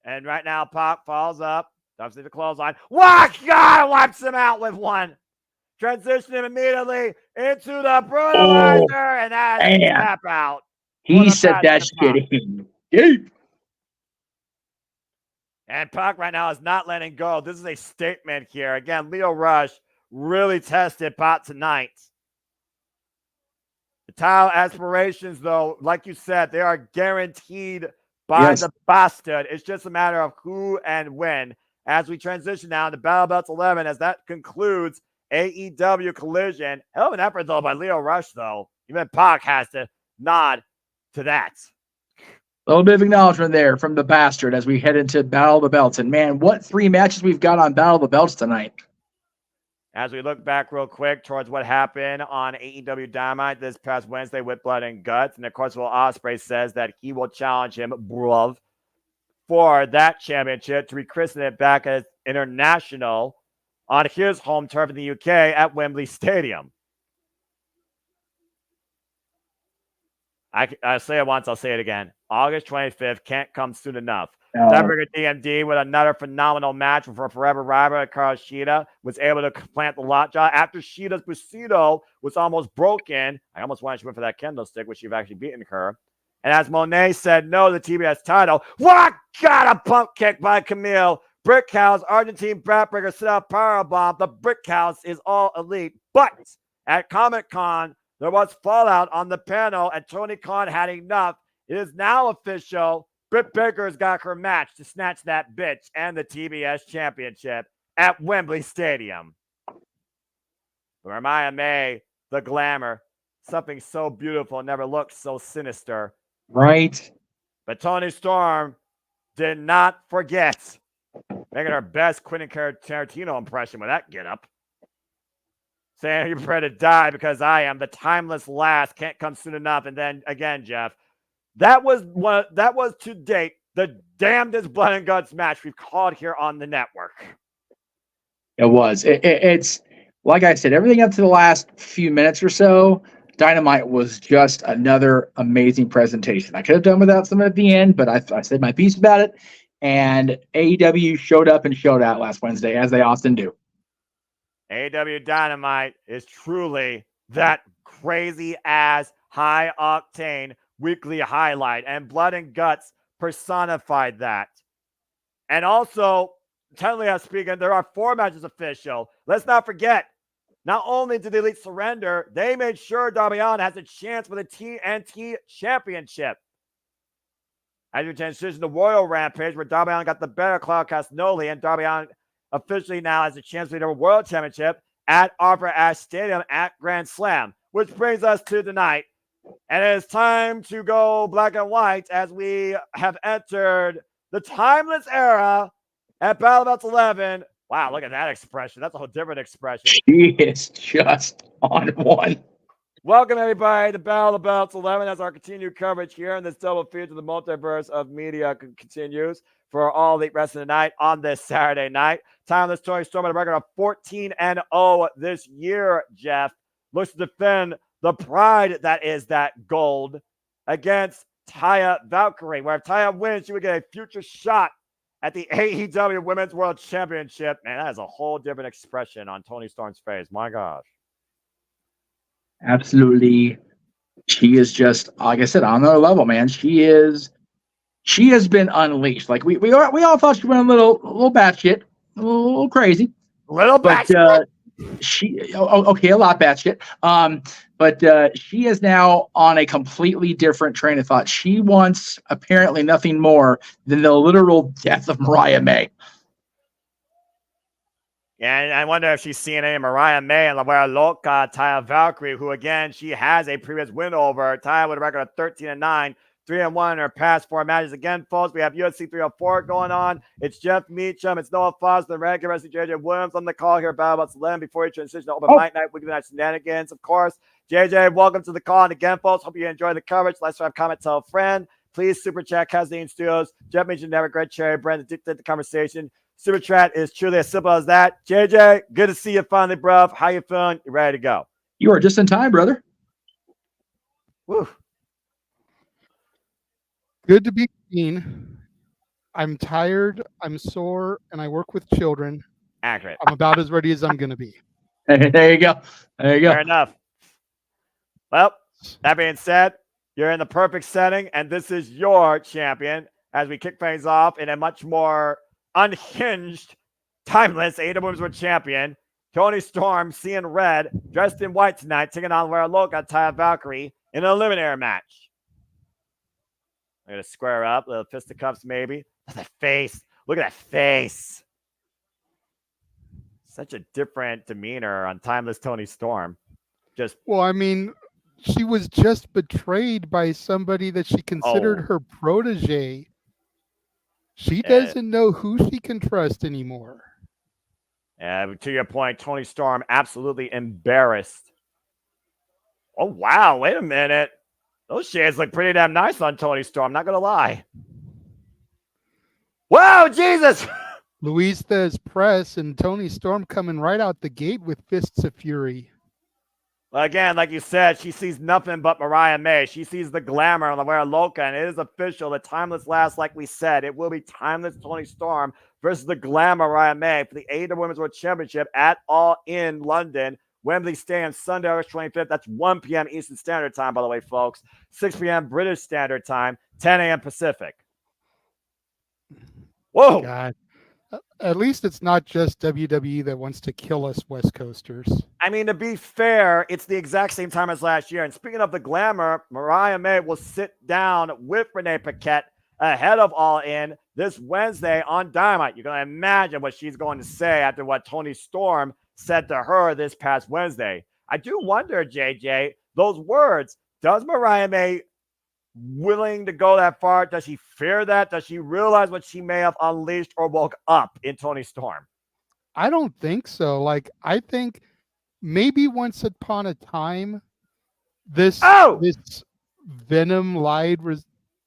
Speaker 7: And right now, Pac falls up. Dumps the clothesline. What? God wipes him out with one. Transition him immediately into the brutalizer. And that is a tap out.
Speaker 6: He said that shit in.
Speaker 7: And Pac right now is not letting go. This is a statement here. Again, Leo Rush really tested Pac tonight. The title aspirations, though, like you said, they are guaranteed by the bastard. It's just a matter of who and when. As we transition now to Battle Belts 11, as that concludes AEW Collision. Hell of an effort, though, by Leo Rush, though. Even Pac has to nod to that.
Speaker 6: A little bit of acknowledgement there from the bastard as we head into Battle of the Belts. And, man, what 3 matches we've got on Battle of the Belts tonight.
Speaker 7: As we look back real quick towards what happened on AEW Dynamite this past Wednesday with Blood and Guts. And, of course, Will Ospreay says that he will challenge him, bruv, for that championship to rechristen it back as international on his home turf in the UK at Wembley Stadium. I say it once, I'll say it again. August 25th can't come soon enough. Tiebreaker DMD with another phenomenal match for Forever Rival. Carl Shida was able to plant the lockjaw after Shida's Bushido was almost broken. I almost wanted to win for that kendo stick, which you've actually beaten her. And as Monet said no to the TBS title, what? Got a pump kick by Camille. Brick House, Argentine backbreaker, sit out powerbomb. The Brick House is all elite. But at Comic-Con, there was fallout on the panel, and Tony Khan had enough. It is now official. Britt Baker's got her match to snatch that bitch and the TBS championship at Wembley Stadium. For Maya May, the glamour, something so beautiful never looked so sinister.
Speaker 6: Right.
Speaker 7: But Toni Storm did not forget making her best Quentin Tarantino impression with that get-up. Saying you're prepared to die because I am. The timeless last can't come soon enough. And then again, Jeff, that was to date the damnedest blood and guts match we've called here on the network.
Speaker 6: It was. It's like I said, everything up to the last few minutes or so, Dynamite was just another amazing presentation. I could have done without some at the end, but I said my piece about it. And AEW showed up and showed out last Wednesday, as they often do.
Speaker 7: AEW Dynamite is truly that crazy-ass, high-octane weekly highlight, and Blood and Guts personified that. And also, technically speaking, there are 4 matches official. Let's not forget, not only did the Elite surrender, they made sure Darby Allin has a chance for the TNT Championship. As we transition to Royal Rampage, where Darby Allin got the better of Claudio Castagnoli, and Darby Allin officially now has a chance for the World Championship at Arthur Ashe Stadium at Grand Slam, which brings us to tonight. And it is time to go black and white as we have entered the timeless era at Battle Belts 11. Wow, look at that expression. That's a whole different expression.
Speaker 6: She is just on one.
Speaker 7: Welcome, everybody, to Battle Belts 11 as our continued coverage here in this double feed to the multiverse of media continues for All Elite Wrestling tonight on this Saturday night. Timeless Toni Storm at a record of 14-0 this year, Jeff. Looks to defend the pride that is that gold against Taya Valkyrie, where if Taya wins, she would get a future shot at the AEW Women's World Championship. Man, that is a whole different expression on Toni Storm's face. My gosh.
Speaker 6: Absolutely. She is just, like I said, on another level, man. She she has been unleashed. Like we all thought she went a little batshit, a little crazy.
Speaker 7: Little
Speaker 6: But
Speaker 7: batshit.
Speaker 6: Okay, a lot batshit. But she is now on a completely different train of thought. She wants apparently nothing more than the literal death of Mariah May.
Speaker 7: And I wonder if she's seeing any Mariah May and La Vera Loca, Taya Valkyrie, who again, she has a previous win over. Taya with a record of 13-9, 3-1 in her past 4 matches. Again, folks, we have UFC 304 going on. It's Jeff Meacham, it's Noah Foss, the regular wrestling JJ Williams on the call here, Battle About Slim, before you transition to Open Mic Night, Weekly Night Shenanigans, of course. JJ, welcome to the call. And again, folks, hope you enjoy the coverage. Let's have comment, tell a friend. Please super chat Kathleen Studios, Jeff Meacham, Never Great Cherry, Brandon, dictate the conversation. Super chat is truly as simple as that. JJ, good to see you finally, bruv. How you feeling? You ready to go?
Speaker 6: You are just in time, brother.
Speaker 7: Woo.
Speaker 8: Good to be seen. I'm tired, I'm sore, and I work with children.
Speaker 7: Accurate.
Speaker 8: I'm about as ready as I'm going to be.
Speaker 6: There you go. There you go.
Speaker 7: Fair enough. Well, that being said, you're in the perfect setting, and this is your champion as we kick things off in a much more unhinged, timeless AEW Women's World Champion, Toni Storm, seeing red, dressed in white tonight, taking on Vera Loca, Taya Valkyrie in an eliminator match. I'm going to square up, little fisticuffs maybe. Look at that face. Look at that face. Such a different demeanor on timeless Toni Storm.
Speaker 8: Well, I mean, she was just betrayed by somebody that she considered her protege. She doesn't know who she can trust anymore.
Speaker 7: To your point, Toni Storm absolutely embarrassed. Oh, wow. Wait a minute. Those shades look pretty damn nice on Toni Storm. Not going to lie. Wow, Jesus.
Speaker 8: Luis Thesz press and Toni Storm coming right out the gate with fists of fury.
Speaker 7: Well, again, like you said, she sees nothing but Mariah May. She sees the glamour on La Vera Loca, and it is official. The timeless last, like we said, it will be timeless Toni Storm versus the glamour Mariah May for the AEW Women's World Championship at All In London. Wembley Stadium, Sunday, August 25th. That's 1 p.m. Eastern Standard Time, by the way, folks. 6 p.m. British Standard Time, 10 a.m. Pacific. Whoa.
Speaker 8: God. At least it's not just WWE that wants to kill us West Coasters.
Speaker 7: I mean, to be fair, it's the exact same time as last year. And speaking of the glamour, Mariah May will sit down with Renee Paquette ahead of All In this Wednesday on Dynamite. You can imagine what she's going to say after what Toni Storm said to her this past Wednesday. I do wonder, JJ, those words, does Mariah May willing to go that far? Does she fear that? Does she realize what she may have unleashed or woke up in Toni Storm?
Speaker 8: I don't think so. Like, I think maybe once upon a time, this venom lied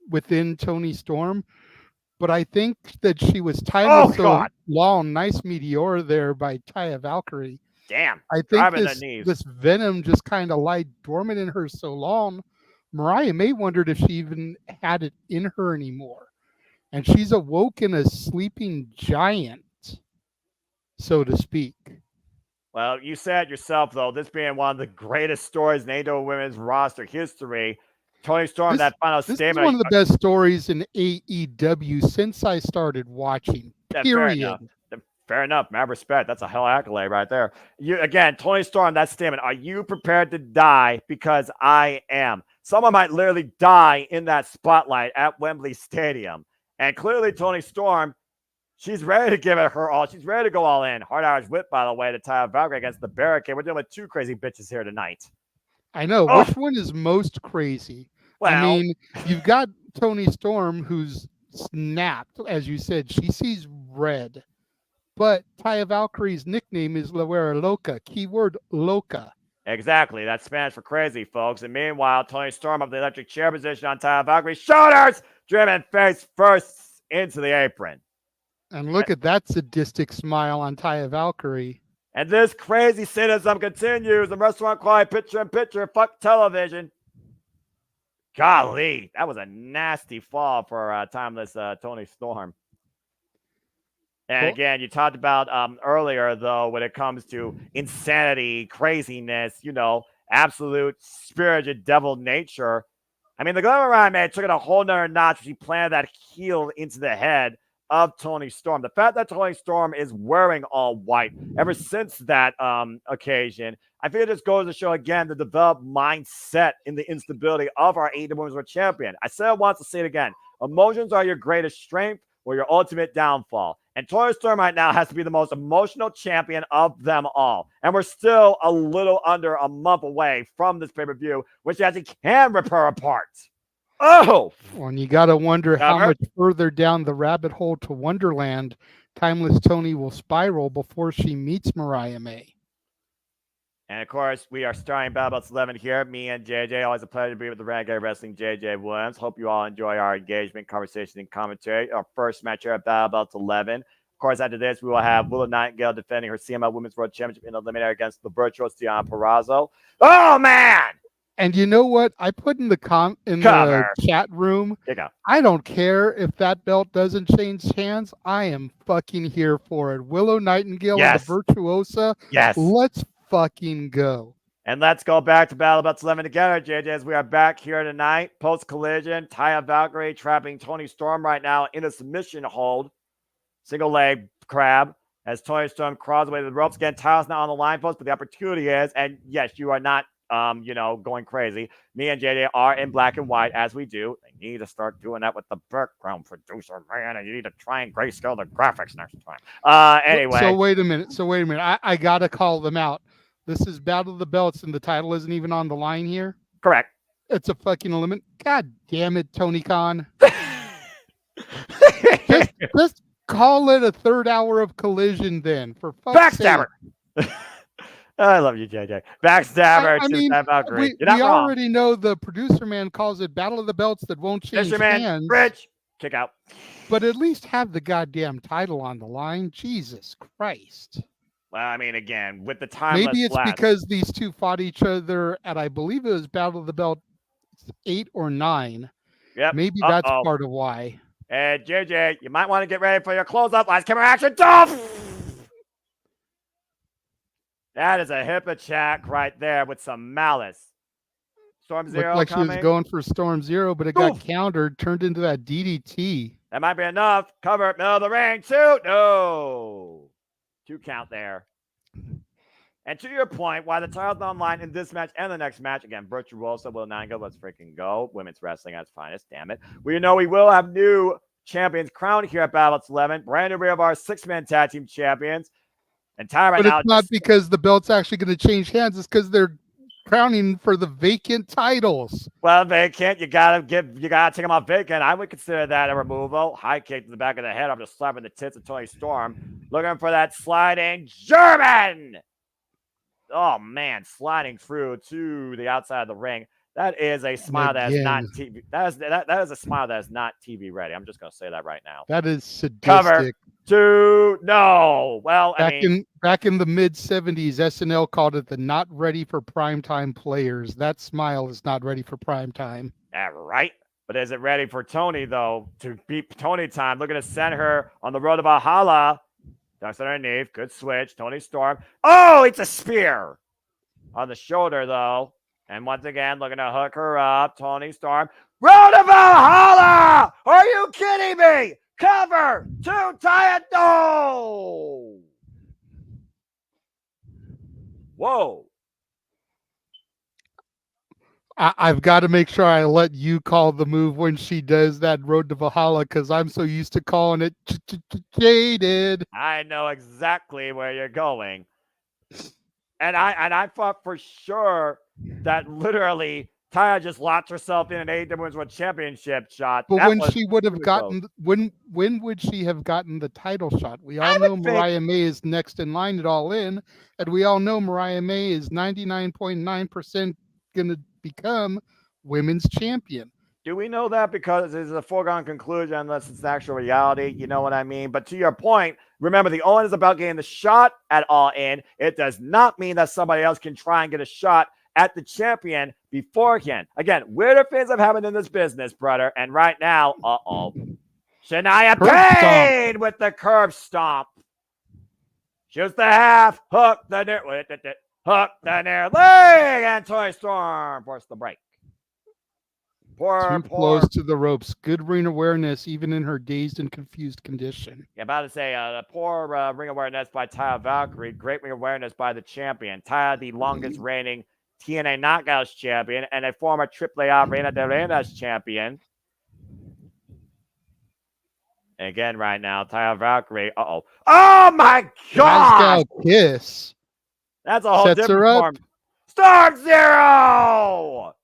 Speaker 8: within Toni Storm, but I think that she was timeless so long. Nice meteor there by Taya Valkyrie.
Speaker 7: Damn.
Speaker 8: I think this venom just kind of lied dormant in her so long. Mariah May wondered if she even had it in her anymore. And she's awoken a sleeping giant, so to speak.
Speaker 7: Well, you said yourself, though, this being one of the greatest stories in AEW Women's roster history. Toni Storm, that final statement.
Speaker 8: This is one of the best stories in AEW since I started watching, period.
Speaker 7: Fair enough. Mad respect. That's a hell accolade right there. Again, Toni Storm, that statement. Are you prepared to die? Because I am. Someone might literally die in that spotlight at Wembley Stadium. And clearly, Toni Storm, she's ready to give it her all. She's ready to go all in. Hard Hours Whip, by the way, to Taya Valkyrie against the Barricade. We're dealing with two crazy bitches here tonight.
Speaker 8: I know. Which one is most crazy?
Speaker 7: Well,
Speaker 8: I mean, you've got Toni Storm, who's snapped. As you said, she sees red. But Taya Valkyrie's nickname is La Vera Loca. Keyword Loca.
Speaker 7: Exactly. That's Spanish for crazy, folks. And meanwhile, Toni Storm of the electric chair position on Taya Valkyrie's shoulders, driven face first into the apron.
Speaker 8: And look at that sadistic smile on Taya Valkyrie.
Speaker 7: And this crazy cynicism continues. The restaurant quiet picture-in-picture. Fuck television. Golly, that was a nasty fall for timeless Toni Storm. And again, you talked about earlier, though, when it comes to insanity, craziness, absolute spirited devil nature. I mean, the Glamour Ryan man took it a whole nother notch. She planted that heel into the head of Toni Storm. The fact that Toni Storm is wearing all white ever since that occasion, I think it just goes to show again the developed mindset in the instability of our AEW Women's World Champion. I said it once, to say it again. Emotions are your greatest strength or your ultimate downfall. And Toni Storm right now has to be the most emotional champion of them all. And we're still a little under a month away from this pay-per-view, which actually can rip her apart. Oh!
Speaker 8: Well, and you got to wonder how
Speaker 7: Cover.
Speaker 8: much further down the rabbit hole to Wonderland Timeless Tony will spiral before she meets Mariah May.
Speaker 7: And of course, we are starting Battle Belts 11 here. Me and JJ, always a pleasure to be with the Renegade Wrestling JJ Williams. Hope you all enjoy our engagement, conversation, and commentary. Our first match here at Battle Belts 11. Of course, after this, we will have Willow Nightingale defending her CML Women's World Championship in the eliminator against the virtuous Deanna Purrazzo. Oh, man!
Speaker 8: And you know what? I put in the the chat room. I don't care if that belt doesn't change hands. I am fucking here for it. Willow Nightingale and the Virtuosa.
Speaker 7: Yes.
Speaker 8: Let's fucking go.
Speaker 7: And let's go back to Battle Belts 11 together, JJ, as we are back here tonight. Post-collision, Taya Valkyrie trapping Toni Storm right now in a submission hold. Single leg crab as Toni Storm crawls away to the ropes. Again, Taya's not on the line post, but the opportunity is, and yes, you are not going crazy. Me and JJ are in black and white as we do. They need to start doing that with the background producer, man. And you need to try and grayscale the graphics next time. Anyway.
Speaker 8: So wait a minute. I got to call them out. This is Battle of the Belts and the title isn't even on the line here.
Speaker 7: Correct.
Speaker 8: It's a fucking limit. God damn it, Tony Khan. just call it a third hour of collision then. For fuck's sake.
Speaker 7: Backstabber. I love you, JJ. Backstabber.
Speaker 8: I mean, we already know the producer man calls it Battle of the Belts that won't change hands.
Speaker 7: Rich. Kick out.
Speaker 8: But at least have the goddamn title on the line. Jesus Christ.
Speaker 7: Well, I mean, again, with the time.
Speaker 8: Maybe it's because these two fought each other at, I believe it was Battle of the Belt 8 or 9.
Speaker 7: Yep.
Speaker 8: Maybe that's part of why.
Speaker 7: And JJ, you might want to get ready for your close-up. Last camera action. That is a hip attack right there with some malice. Storm Zero
Speaker 8: looked like
Speaker 7: coming.
Speaker 8: She was going for Storm Zero, but it got countered, turned into that DDT.
Speaker 7: That might be enough. Cover, middle of the ring. 2. No. 2 count there. And to your point, why the title's online in this match and the next match, again, Virtuosa, Will Nightingale, let's freaking go. Women's wrestling at its finest, damn it. We know we will have new champions crowned here at Battle Belts 11. Brand new we have our 6-man tag team champions. And Ty right now.
Speaker 8: But it's not because the belt's actually going to change hands. It's because they're crowning for the vacant titles.
Speaker 7: Well, vacant, you gotta take them off vacant. I would consider that a removal. High kick to the back of the head. I'm just slapping the tits of Toni Storm. Looking for that sliding German. Oh man, sliding through to the outside of the ring. That is a smile that is not TV. That is a smile that is not TV ready. I'm just gonna say that right now.
Speaker 8: That is sadistic.
Speaker 7: Cover 2. No. Well,
Speaker 8: back in the mid 70s, SNL called it the not ready for primetime players. That smile is not ready for primetime.
Speaker 7: Right. But is it ready for Toni though to beat Toni time? Looking to send her on the road to Valhalla. Ducks underneath. Good switch. Toni Storm. Oh, it's a spear on the shoulder though. And once again, looking to hook her up. Toni Storm. Road to Valhalla! Are you kidding me? Cover 2 Taya. No! Whoa.
Speaker 8: I've got to make sure I let you call the move when she does that Road to Valhalla because I'm so used to calling it jaded.
Speaker 7: I know exactly where you're going. And I thought for sure that literally Taya just locked herself in an AEW Women's World Championship shot.
Speaker 8: But when she would have gotten, when would she have gotten the title shot? We all know Mariah May is next in line at All In, and we all know Mariah May is 99.9% going to become women's champion.
Speaker 7: Do we know that because it's a foregone conclusion unless it's the actual reality? You know what I mean? But to your point, remember the All In is about getting the shot at All In. It does not mean that somebody else can try and get a shot at the champion beforehand. Again, weirder things have happened in this business, brother. And right now, Shania Payne with the curb stomp. Shoots the half, hook the near leg, and Toni Storm forced the break.
Speaker 8: Too close to the ropes. Good ring awareness, even in her dazed and confused condition.
Speaker 7: Yeah, about to say, the poor ring awareness by Taya Valkyrie. Great ring awareness by the champion. Taya, the longest reigning TNA Knockouts champion and a former AAA Reina de Reinas champion. And again, right now, Taya Valkyrie. Oh my God!
Speaker 8: Kiss.
Speaker 7: That's a whole
Speaker 8: Sets
Speaker 7: different
Speaker 8: her up.
Speaker 7: form. Start 0!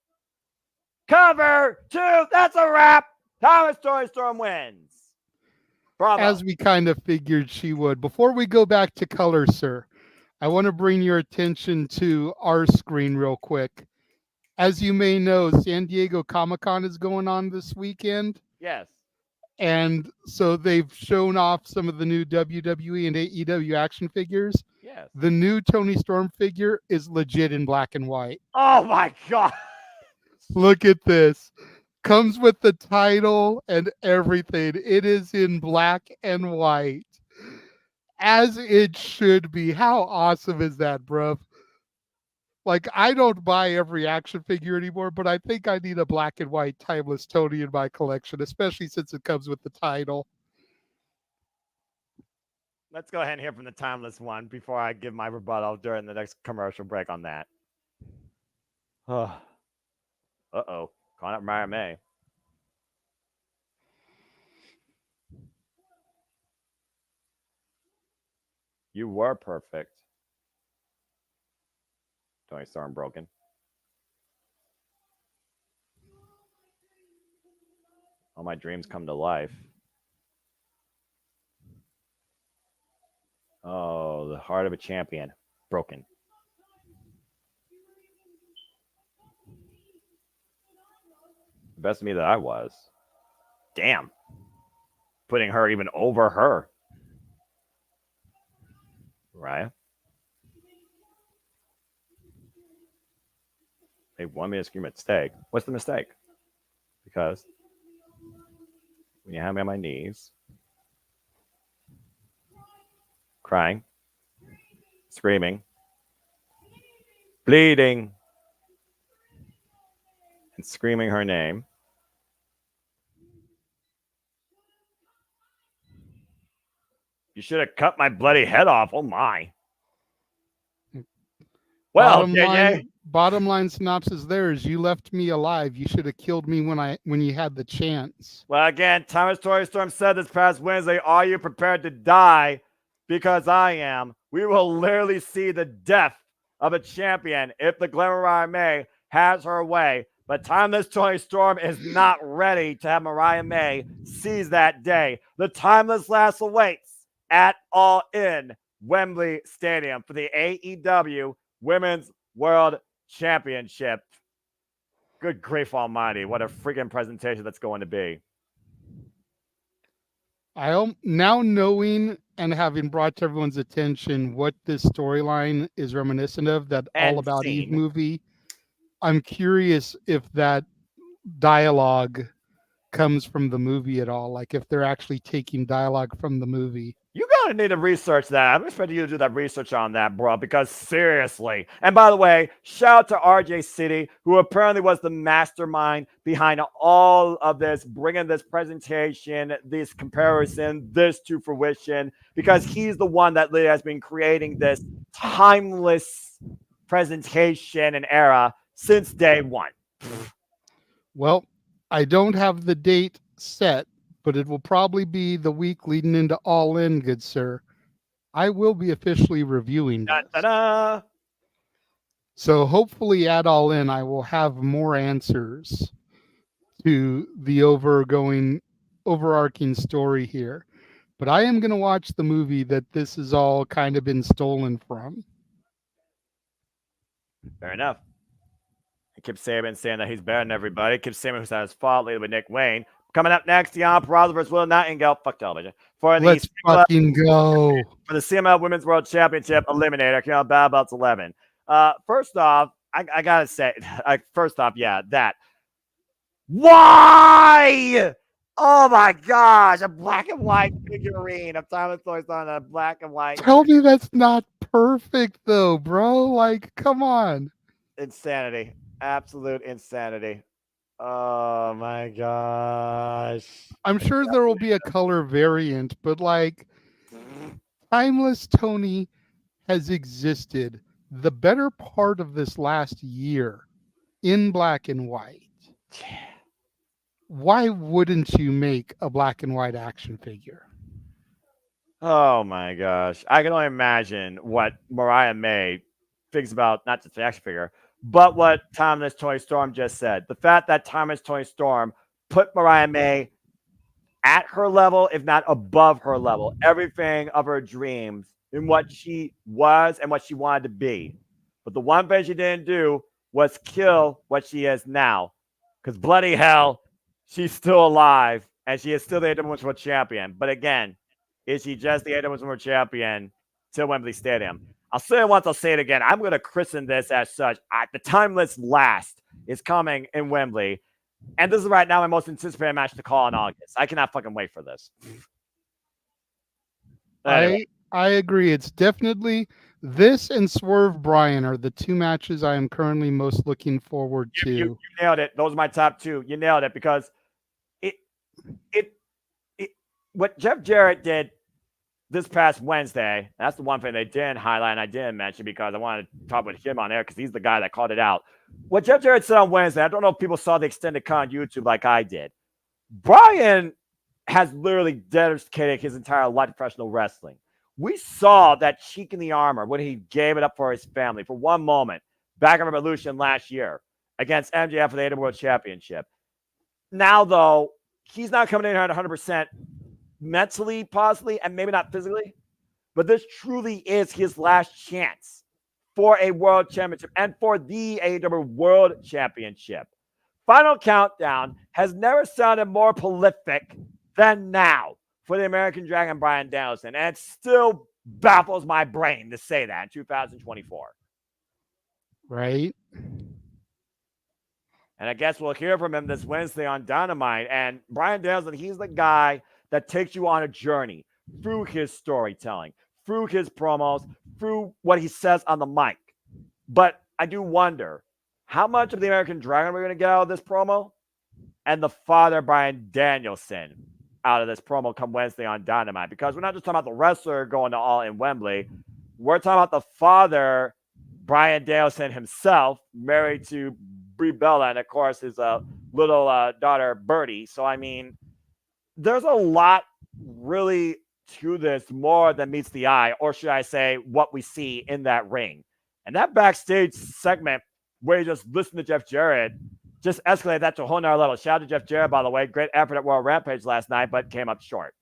Speaker 7: Cover 2. That's a wrap. Thomas Toy Storm wins. Bravo.
Speaker 8: As we kind of figured she would. Before we go back to color, sir, I want to bring your attention to our screen real quick. As you may know, San Diego Comic-Con is going on this weekend.
Speaker 7: Yes.
Speaker 8: And so they've shown off some of the new WWE and AEW action figures.
Speaker 7: Yes.
Speaker 8: The new Tony Storm figure is legit in black and white.
Speaker 7: Oh my God.
Speaker 8: Look at this. Comes with the title and everything. It is in black and white. As it should be. How awesome is that, bruv? Like, I don't buy every action figure anymore, but I think I need a black and white timeless Tony in my collection, especially since it comes with the title.
Speaker 7: Let's go ahead and hear from the timeless one before I give my rebuttal during the next commercial break on that. Uh-oh. Calling up Mariah May. You were perfect. Tony Storm broken. All my dreams come to life. Oh, the heart of a champion. Broken. The best of me that I was. Damn. Putting her even over her. Right? They want me to scream mistake. What's the mistake? Because when you have me on my knees, crying, screaming, bleeding, and screaming her name, you should have cut my bloody head off. Oh my. Well,
Speaker 8: bottom line synopsis there is you left me alive. You should have killed me when you had the chance.
Speaker 7: Well, again, Thomas Toy Storm said this past Wednesday, are you prepared to die? Because I am. We will literally see the death of a champion if the Mariah May has her way. But Timeless Toy Storm is not ready to have Mariah May seize that day. The Timeless Lass awaits at All In Wembley Stadium for the AEW Women's World Championship. Good grief almighty. What a freaking presentation that's going to be.
Speaker 8: Now knowing and having brought to everyone's attention what this storyline is reminiscent of, that All About Eve movie, I'm curious if that dialogue comes from the movie at all. Like if they're actually taking dialogue from the movie.
Speaker 7: You're going to need to research that. I'm expecting you to do that research on that, bro, because seriously. And by the way, shout out to RJ City, who apparently was the mastermind behind all of this, bringing this presentation, this comparison, this to fruition, because he's the one that literally has been creating this timeless presentation and era since day one.
Speaker 8: Well, I don't have the date set, but it will probably be the week leading into All In, good sir. I will be officially reviewing this.
Speaker 7: Da-da-da.
Speaker 8: So hopefully at All In, I will have more answers to the overarching story here. But I am going to watch the movie that this has all kind of been stolen from.
Speaker 7: Fair enough. Kip Saban saying that he's better than everybody. Kip Saban who's had his fault later with Nick Wayne. Coming up next, Deanna Peraza versus Will Nightingale. Fuck television.
Speaker 8: Let's fucking go.
Speaker 7: For the CML Women's World Championship Eliminator. Here on Bad Belts 11. First off, I got to say, that. Why? Oh my gosh. A black and white figurine of Thomas Toy on a black and white.
Speaker 8: Tell me that's not perfect, though, bro. Like, come on.
Speaker 7: Insanity. Absolute insanity. Oh my gosh.
Speaker 8: I'm sure there will be a color variant, but like Timeless Tony has existed the better part of this last year in black and white. Why wouldn't you make a black and white action figure?
Speaker 7: Oh my gosh. I can only imagine what Mariah May thinks about not just the action figure, but what Timeless Tony Storm just said. The fact that Timeless Tony Storm put Mariah May at her level, if not above her level, everything of her dreams in what she was and what she wanted to be. But the one thing she didn't do was kill what she is now. Because bloody hell, she's still alive and she is still the AEW World Champion. But again, is she just the AEW World Champion till Wembley Stadium? I'll say it once, I'll say it again. I'm going to christen this as such. The Timeless Last is coming in Wembley. And this is right now my most anticipated match to call in August. I cannot fucking wait for this. Anyway.
Speaker 8: I agree. It's definitely this and Swerve Bryan are the two matches I am currently most looking forward to.
Speaker 7: You nailed it. Those are my top two. You nailed it because what Jeff Jarrett did this past Wednesday, that's the one thing they didn't highlight and I didn't mention because I wanted to talk with him on air because he's the guy that called it out. What Jeff Jarrett said on Wednesday, I don't know if people saw the extended cut on YouTube like I did. Bryan has literally dedicated his entire life to professional wrestling. We saw that cheek in the armor when he gave it up for his family for one moment back in Revolution last year against MJF for the AEW World Championship. Now, though, he's not coming in here at 100% mentally, possibly, and maybe not physically, but this truly is his last chance for a world championship and for the AEW World Championship. Final Countdown has never sounded more prolific than now for the American Dragon Bryan Danielson, and it still baffles my brain to say that in 2024.
Speaker 8: Right.
Speaker 7: And I guess we'll hear from him this Wednesday on Dynamite. And Bryan Danielson, he's the guy that takes you on a journey through his storytelling, through his promos, through what he says on the mic. But I do wonder, how much of the American Dragon we're going to get out of this promo? And the father, Bryan Danielson, out of this promo come Wednesday on Dynamite. Because we're not just talking about the wrestler going to All in Wembley. We're talking about the father, Bryan Danielson himself, married to Brie Bella, and of course his little daughter, Birdie. So, I mean, there's a lot really to this more than meets the eye, or should I say what we see in that ring. And that backstage segment where you just listen to Jeff Jarrett just escalated that to a whole nother level. Shout out to Jeff Jarrett, by the way. Great effort at Royal Rampage last night, but came up short.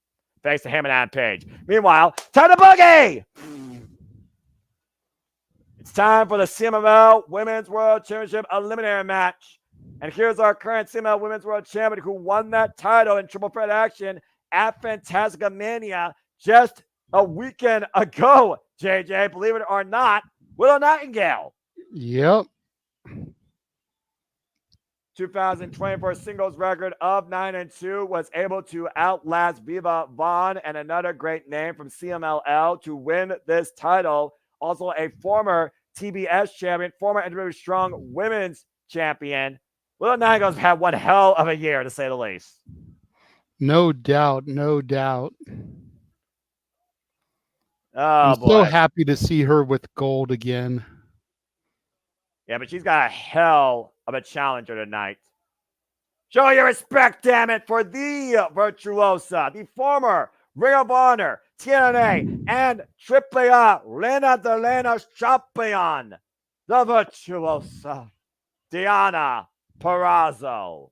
Speaker 7: Thanks to him and Adam Page. Meanwhile, time to boogie! It's time for the CMLL Women's World Championship Eliminator match. And here's our current CMLL Women's World Champion who won that title in triple threat action at Fantastica Mania just a weekend ago. JJ, believe it or not, Willow Nightingale.
Speaker 8: Yep.
Speaker 7: 2024 singles record of 9-2 was able to outlast Viva Vaughn and another great name from CMLL to win this title. Also a former TBS champion, former NWA Strong Women's champion. Willow Nightingale's had one hell of a year, to say the least.
Speaker 8: No doubt. No doubt.
Speaker 7: Oh,
Speaker 8: I'm
Speaker 7: boy.
Speaker 8: so happy to see her with gold again.
Speaker 7: Yeah, but she's got a hell of a challenger tonight. Show your respect, damn it, for the Virtuosa, the former Ring of Honor, TNA, and AAA Reina de Lena's champion, the Virtuosa, Diana Perazzo.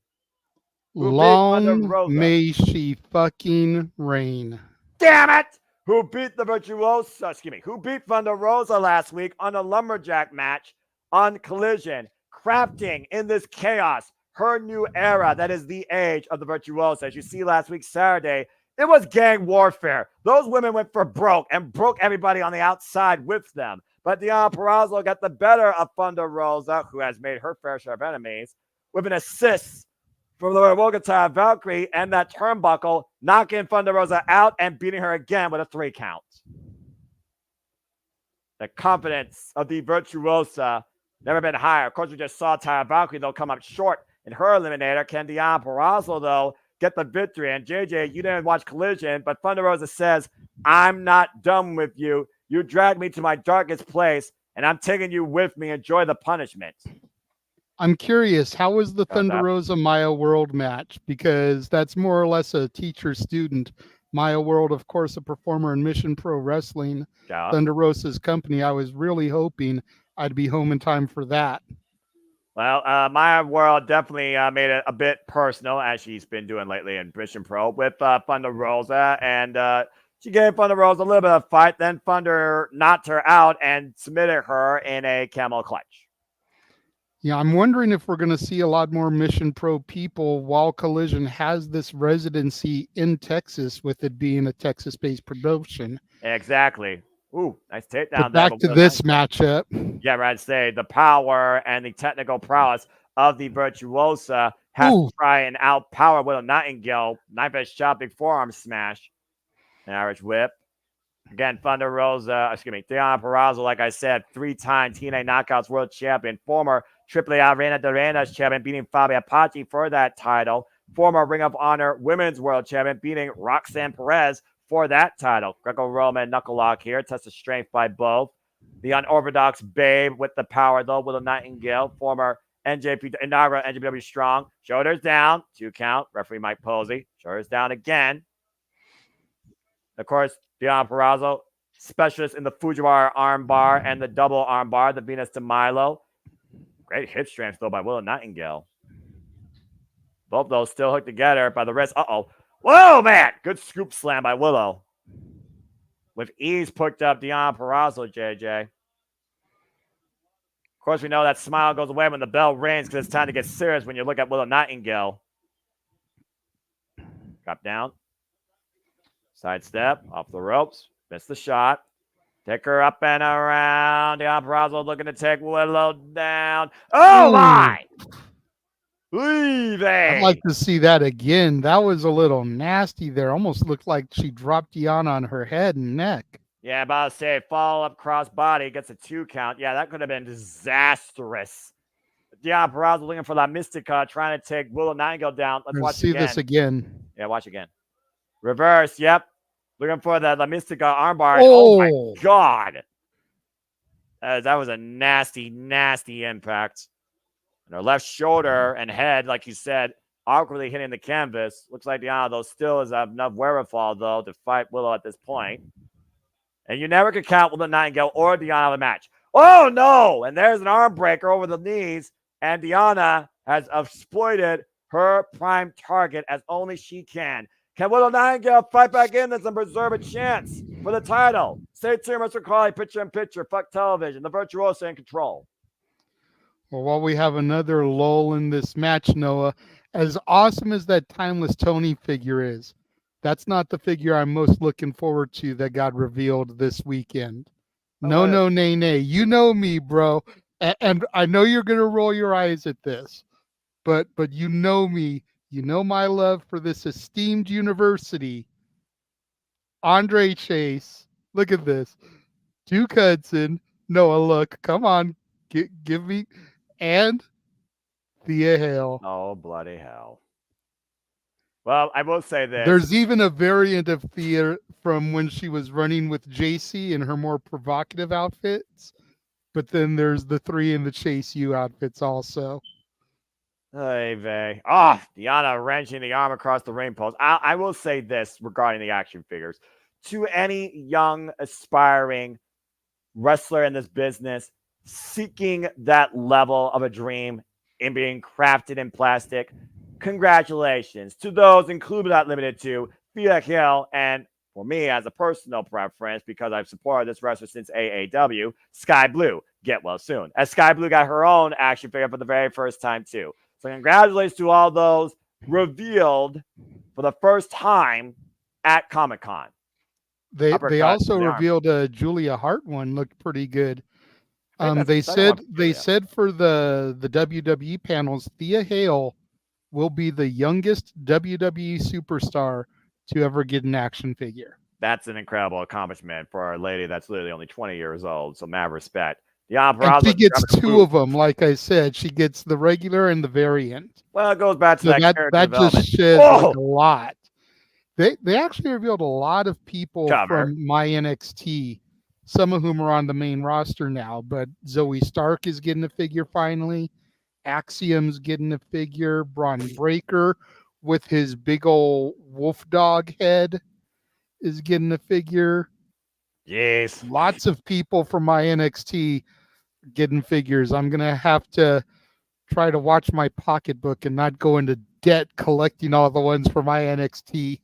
Speaker 8: Long may she fucking reign.
Speaker 7: Damn it! Who beat the Virtuosa, who beat Thunder Rosa last week on a lumberjack match on Collision, crafting in this chaos her new era that is the age of the Virtuosa. As you see last week, Saturday, it was gang warfare. Those women went for broke and broke everybody on the outside with them. But Diana Perazzo got the better of Thunder Rosa, who has made her fair share of enemies, with an assist from Laura Wolgata Valkyrie and that turnbuckle, knocking Thunder Rosa out and beating her again with a 3 count. The confidence of the Virtuosa never been higher. Of course, we just saw Tara Valkyrie, though, come up short in her eliminator. Can Deonna Purrazzo, though, get the victory? And JJ, you didn't watch Collision, but Thunder Rosa says, I'm not done with you. You dragged me to my darkest place, and I'm taking you with me. Enjoy the punishment.
Speaker 8: I'm curious, how was the Thunder Rosa Maya World match? Because that's more or less a teacher-student. Maya World, of course, a performer in Mission Pro Wrestling, Thunder Rosa's company. I was really hoping I'd be home in time for that.
Speaker 7: Well, Maya World definitely made it a bit personal, as she's been doing lately in Mission Pro with Thunder Rosa, and she gave Thunder Rosa a little bit of fight. Then Thunder knocked her out and submitted her in a camel clutch.
Speaker 8: Yeah, I'm wondering if we're going to see a lot more Mission Pro people while Collision has this residency in Texas, with it being a Texas-based promotion.
Speaker 7: Exactly. Ooh, nice takedown.
Speaker 8: But back to this matchup.
Speaker 7: Yeah, I'd say the power and the technical prowess of the Virtuosa has to try and outpower Willow Nightingale. Knife-edge shot, big forearm smash. An Irish whip. Again, Thunder Rosa, Deonna Purrazzo, like I said, 3-time TNA Knockouts World Champion, former AAA Reina de Reinas champion, beating Fabi Apache for that title, former Ring of Honor Women's World Champion, beating Roxanne Perez for that title. Greco-Roman knuckle lock here, test of strength by both. The unorthodox babe with the power, though, Willow Nightingale, former inaugural NJPW Strong. Shoulders down, 2 count, referee Mike Posey. Shoulders down again. Of course, Deonna Purrazzo, specialist in the Fujiwara armbar and the double armbar, the Venus de Milo. Great hip strength, though, by Willow Nightingale. Both those still hooked together by the wrist. Uh-oh. Whoa, man! Good scoop slam by Willow. With ease picked up Deonna Purrazzo, JJ. Of course, we know that smile goes away when the bell rings, because it's time to get serious when you look at Willow Nightingale. Drop down. Side step, off the ropes, missed the shot. Take her up and around. Deonna Purrazzo looking to take Willow down. Oh, my! Leaving.
Speaker 8: I'd like to see that again. That was a little nasty there. Almost looked like she dropped Deonna on her head and neck.
Speaker 7: Yeah, about to say, follow up cross body, gets a 2 count. Yeah, that could have been disastrous. Deonna Purrazzo looking for La Mystica, trying to take Willow Nightingale down. Let's
Speaker 8: see this again.
Speaker 7: Yeah, watch again. Reverse, yep. Looking for the La Mystica armbar. Oh, my God. That was a nasty, nasty impact. And her left shoulder and head, like you said, awkwardly hitting the canvas. Looks like Deonna, though, still has enough wherewithal, though, to fight Willow at this point. And you never could count Willow Nightingale or Deonna out of the match. Oh, no! And there's an arm breaker over the knees. And Deonna has exploited her prime target as only she can. Can Willow Nightingale fight back in this and preserve a chance for the title? Stay tuned, Mr. Crawley, picture in picture. Fuck television. The Virtuosa in control.
Speaker 8: Well, while we have another lull in this match, Noah, as awesome as that Timeless Tony figure is, that's not the figure I'm most looking forward to that got revealed this weekend. No, nay. You know me, bro. And I know you're going to roll your eyes at this, but you know me. You know my love for this esteemed university. Andre Chase. Look at this. Duke Hudson. Noah, look. Come on. Give me. And Thea Hale.
Speaker 7: Oh, bloody hell. Well, I will say this.
Speaker 8: There's even a variant of Thea from when she was running with JC in her more provocative outfits. But then there's the 3 in the Chase U outfits also.
Speaker 7: Hey, vey. Deonna wrenching the arm across the ring post. I will say this regarding the action figures. To any young, aspiring wrestler in this business seeking that level of a dream in being crafted in plastic, congratulations. To those included, not limited to, Thea Hill, and for me, as a personal preference, because I've supported this wrestler since AAW, Sky Blue. Get well soon. As Sky Blue got her own action figure for the very first time, too. So congratulations to all those revealed for the first time at Comic-Con.
Speaker 8: They also revealed a Julia Hart one, looked pretty good. They said for the WWE panels, Thea Hale will be the youngest WWE superstar to ever get an action figure.
Speaker 7: That's an incredible accomplishment for a lady that's literally only 20 years old. So mad respect. Deanna
Speaker 8: And
Speaker 7: Purrazzo
Speaker 8: she gets
Speaker 7: dropping
Speaker 8: two of them. Like I said, she gets the regular and the variant.
Speaker 7: Well, it goes back to
Speaker 8: So
Speaker 7: that character
Speaker 8: that
Speaker 7: development.
Speaker 8: just sheds
Speaker 7: Oh!
Speaker 8: like a lot. They actually revealed a lot of people
Speaker 7: Cover.
Speaker 8: from my NXT, some of whom are on the main roster now. But Zoe Stark is getting a figure finally. Axiom's getting a figure. Braun Breaker with his big old wolf dog head is getting a figure.
Speaker 7: Jeez.
Speaker 8: Lots of people from my NXT getting figures. I'm gonna have to try to watch my pocketbook and not go into debt collecting all the ones for my NXT.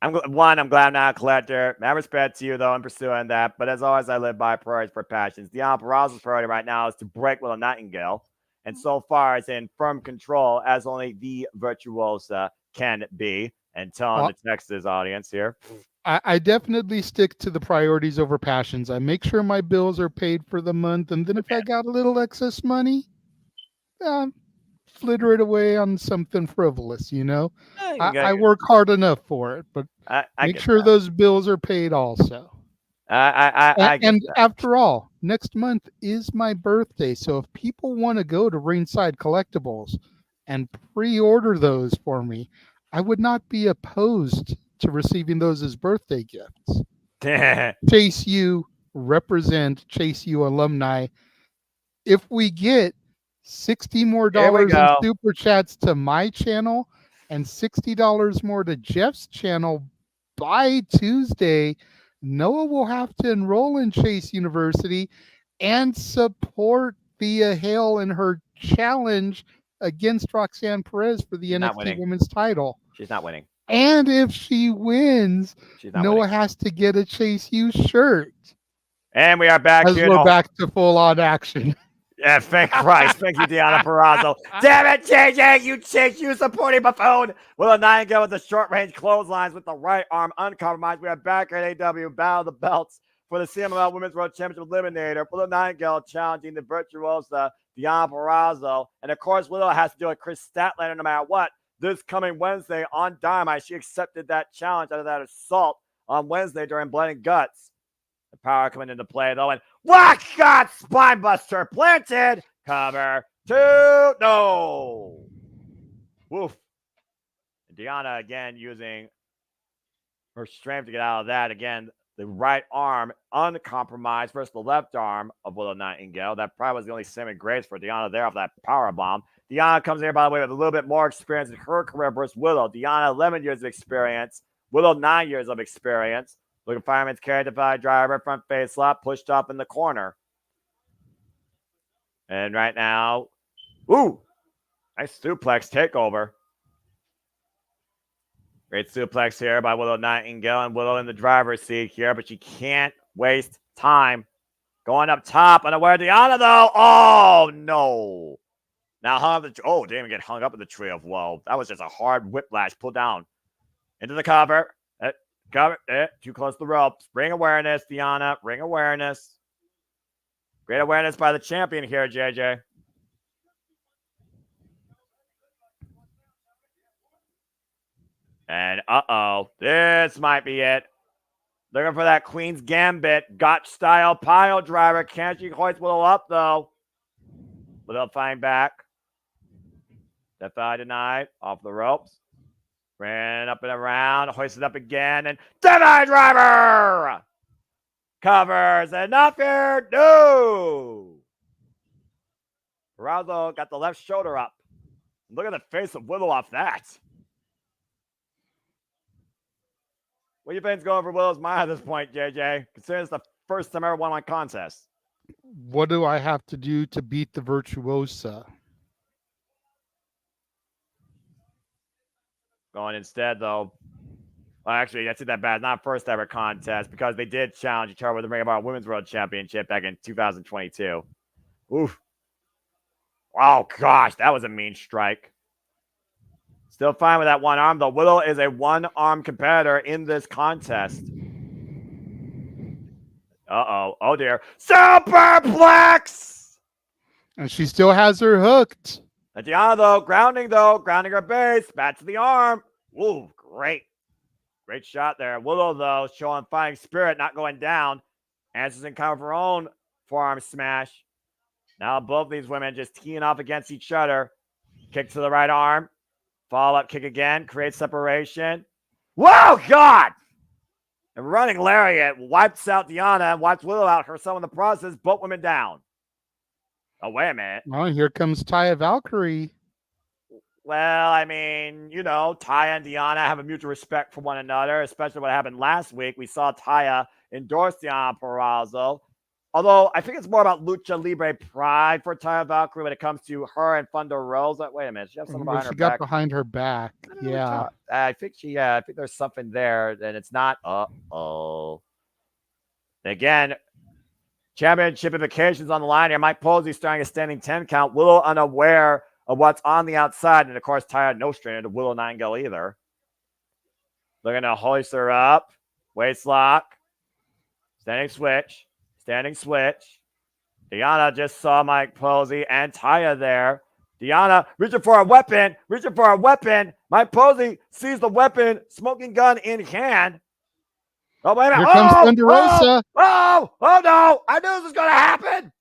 Speaker 7: I'm glad I'm not a collector. I respect to you, though, in pursuing that. But as always, I live by priorities for passions. Deanna Purrazzo's priority right now is to break Willow Nightingale. And so far, it's in firm control, as only the virtuosa can be. And telling the Texas audience here.
Speaker 8: I definitely stick to the priorities over passions. I make sure my bills are paid for the month. And then if I got a little excess money, flitter it away on something frivolous, you know? I work hard enough for it, but make sure those bills are paid also. And after all, next month is my birthday. So if people want to go to Ringside Collectibles and pre-order those for me, I would not be opposed to receiving those as birthday gifts. Chase U represent Chase U alumni. If we get $60 more in super chats to my channel and $60 more to Jeff's channel by Tuesday, Noah will have to enroll in Chase University and support Thea Hale in her challenge against Roxanne Perez for the NXT Women's title.
Speaker 7: She's not winning.
Speaker 8: And if she wins, Noah has to get a Chase U shirt.
Speaker 7: And we are back
Speaker 8: as
Speaker 7: here.
Speaker 8: We're back to full-on action.
Speaker 7: Yeah, thank Christ. Thank you, Deanna Purrazzo. Damn it, JJ, you Chase U supporting buffoon. Willow Nightingale with the short-range clotheslines with the right arm uncompromised. We are back at AEW Battle of the Belts for the CMLL Women's World Championship Eliminator. Willow Nightingale challenging the virtuosa Deanna Purrazzo. And, of course, Willow has to do it Chris Statlander no matter what. This coming Wednesday on Dynamite, she accepted that challenge out of that assault on Wednesday during Blood and Guts. The power coming into play, though, and Rock shot spinebuster planted. Cover two. No. Woof. And Deanna again using her strength to get out of that. Again, the right arm uncompromised versus the left arm of Willow Nightingale. That probably was the only saving grace for Deanna there off that power bomb. Deanna comes in here, by the way, with a little bit more experience in her career versus Willow. Deanna, 11 years of experience. Willow, 9 years of experience. Looking fireman's carry, divide driver, front face slap, pushed up in the corner. And right now, ooh, nice suplex takeover. Great suplex here by Willow Nightingale, and Willow in the driver's seat here, but she can't waste time. Going up top, unaware of Deanna, though. Oh, no. Now hung up oh, didn't even get hung up in the tree of woe. That was just a hard whiplash pull down. Into the cover. Cover. Too close to the ropes. Ring awareness, Deanna. Ring awareness. Great awareness by the champion here, JJ. And uh-oh. This might be it. Looking for that Queen's Gambit. Gotch-style pile driver. Can't she hoist Willow up, though? Willow find back. Defy denied. Off the ropes. Ran up and around, hoisted up again, and Defy driver! Covers, enough here, no! Purrazzo got the left shoulder up. Look at the face of Willow off that. What do you think's going for Willow's mind at this point, JJ? Considering it's the first time I ever won my contest.
Speaker 8: What do I have to do to beat the virtuosa?
Speaker 7: Going instead, though. Well, actually, that's not that bad. Not first ever contest because they did challenge each other with the Ring of Honor Women's World Championship back in 2022. Oof. Oh, gosh. That was a mean strike. Still fine with that one arm, though. Willow is a one-arm competitor in this contest. Uh-oh. Oh, dear. Superplex!
Speaker 8: And she still has her hooked.
Speaker 7: Deanna, grounding her base, back to the arm. Ooh, great. Great shot there. Willow, though, showing fighting spirit, not going down. Answers in kind of her own forearm smash. Now both these women just teeing off against each other. Kick to the right arm. Follow-up kick again. Creates separation. Whoa, God! And running lariat wipes out Deanna and wipes Willow out herself in the process. Both women down. Oh, wait a minute.
Speaker 8: Oh, here comes Taya Valkyrie.
Speaker 7: Well, I mean, you know, Taya and Deanna have a mutual respect for one another, especially what happened last week. We saw Taya endorse Deanna Purrazzo. Although I think it's more about Lucha Libre pride for Taya Valkyrie when it comes to her and Thunder Rosa. Wait a minute, she has something behind her back.
Speaker 8: She got behind her back. Yeah.
Speaker 7: I think there's something there, and it's not. Again, championship implications on the line here. Mike Posey starting a standing 10 count. Willow unaware of what's on the outside, and of course, Taya no stranger to Willow Nightingale either. Looking to hoist her up. Waist lock. Standing switch. Standing switch. Deanna just saw Mike Posey and Taya there. Deanna reaching for a weapon. Reaching for a weapon. Mike Posey sees the weapon. Smoking gun in hand. Oh, wait a minute.
Speaker 8: Here comes Thunder Rosa.
Speaker 7: Oh, no. I knew this was going to happen.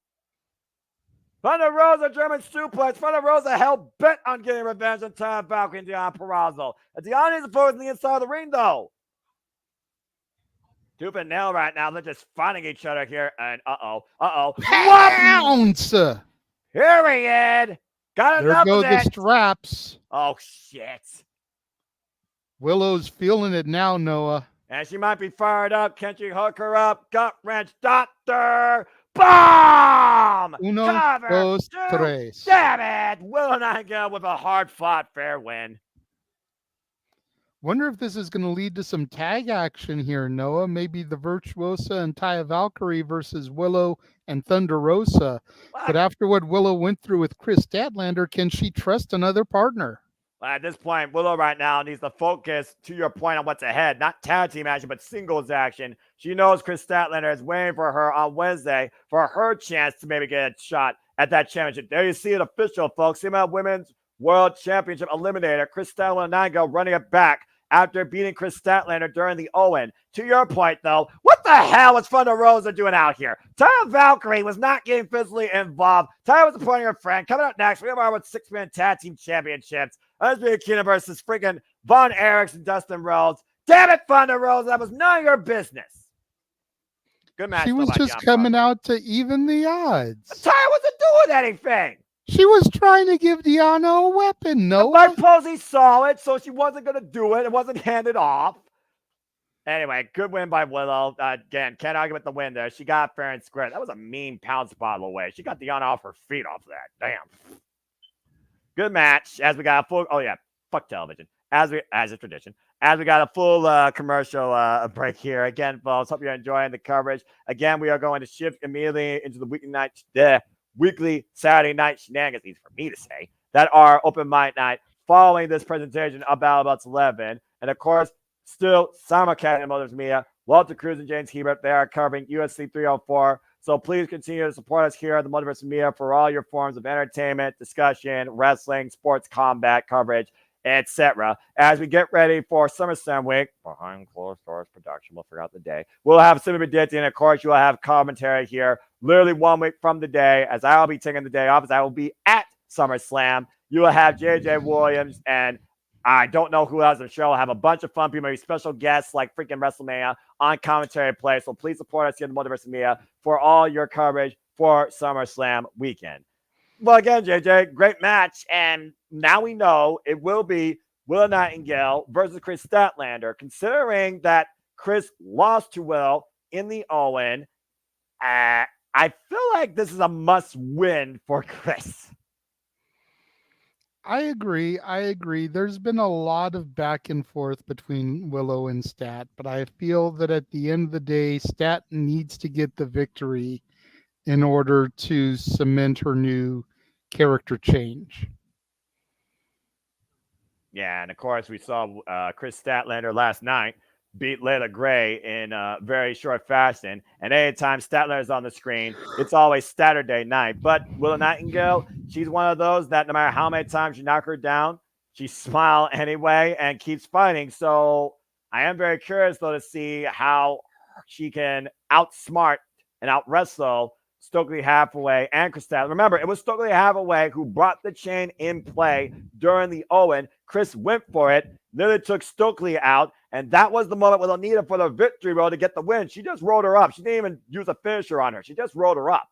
Speaker 7: Thunder Rosa, German suplex. Thunder Rosa hell bent on getting revenge on Taya Valkyrie and Deanna Purrazzo. Deanna is opposed on the inside of the ring, though. Tooth and nail right now. They're just fighting each other here. And
Speaker 8: Pounce!
Speaker 7: Period. Got
Speaker 8: there
Speaker 7: enough
Speaker 8: go
Speaker 7: of
Speaker 8: the
Speaker 7: that.
Speaker 8: straps.
Speaker 7: Oh, shit.
Speaker 8: Willow's feeling it now, Noah.
Speaker 7: And she might be fired up. Can she hook her up? Gut wrench, doctor. Bomb!
Speaker 8: Uno,
Speaker 7: Cover.
Speaker 8: dos,
Speaker 7: Two.
Speaker 8: tres.
Speaker 7: Damn it. Willow Nightingale with a hard-fought fair win.
Speaker 8: Wonder if this is going to lead to some tag action here, Noah. Maybe the Virtuosa and Taya Valkyrie versus Willow and Thunder Rosa. But after what Willow went through with Chris Statlander, can she trust another partner?
Speaker 7: Well, at this point, Willow right now needs to focus, to your point, on what's ahead. Not tag team action, but singles action. She knows Chris Statlander is waiting for her on Wednesday for her chance to maybe get a shot at that championship. There you see it official, folks. CMLL Women's World Championship Eliminator. Chris Statlander running it back after beating Chris Statlander during the Owen. To your point, though, what the hell was Thunder Rosa doing out here? Taya Valkyrie was not getting physically involved. Taya was supporting her friend. Coming up next, we have our 6-man tag team championships. Lesbian Akina versus freaking Von Erichs and Dustin Rhodes. Damn it, Thunder Rosa. That was none of your business. Good match.
Speaker 8: She was just coming out to even the odds.
Speaker 7: Taya wasn't doing anything.
Speaker 8: She was trying to give Deanna a weapon, Noah.
Speaker 7: Mike Posey saw it, so she wasn't going to do it. It wasn't handed off. Anyway, good win by Willow. Again, can't argue with the win there. She got fair and square. That was a mean pound spot away. She got Deanna off her feet off that. Damn. Good match. As we got a full, fuck television. As is tradition. As we got a full commercial break here. Again, folks, hope you're enjoying the coverage. Again, we are going to shift immediately into the weekly Saturday night shenanigans, easy for me to say, that are open mic night following this presentation of Battle Belts 11. And of course, still simulcasting in Multiverse Media, Walter Cruz and James Hebert, they are covering UFC 304. So please continue to support us here at the Multiverse Media for all your forms of entertainment, discussion, wrestling, sports combat coverage, etc. As we get ready for SummerSlam week, behind closed doors production, we'll figure out the day. We'll have Simi Bedetti, and of course, you will have commentary here literally 1 week from the day, as I will be taking the day off, as I will be at SummerSlam. You will have JJ Williams, and I don't know who else on the show. I'll have a bunch of fun people, maybe special guests like freaking WrestleMania on commentary play. So please support us here at the Multiverse Media for all your coverage for SummerSlam weekend. Well, again, JJ, great match. And now we know it will be Willow Nightingale versus Chris Statlander. Considering that Chris lost to Will in the Owen, I feel like this is a must-win for Chris.
Speaker 8: I agree. There's been a lot of back and forth between Willow and Stat, but I feel that at the end of the day, Stat needs to get the victory in order to cement her new character change.
Speaker 7: Yeah, and of course, we saw Chris Statlander last night beat Layla Gray in very short fashion. And anytime Statlander is on the screen, it's always Saturday night. But Willow Nightingale, she's one of those that no matter how many times you knock her down, she smiles anyway and keeps fighting. So I am very curious, though, to see how she can outsmart and out-wrestle Stokely Hathaway and Chris Statler. Remember, it was Stokely Hathaway who brought the chain in play during the Owen. Chris went for it, literally took Stokely out, and that was the moment with Onita for the victory roll to get the win. She just rolled her up. She didn't even use a finisher on her. She just rolled her up.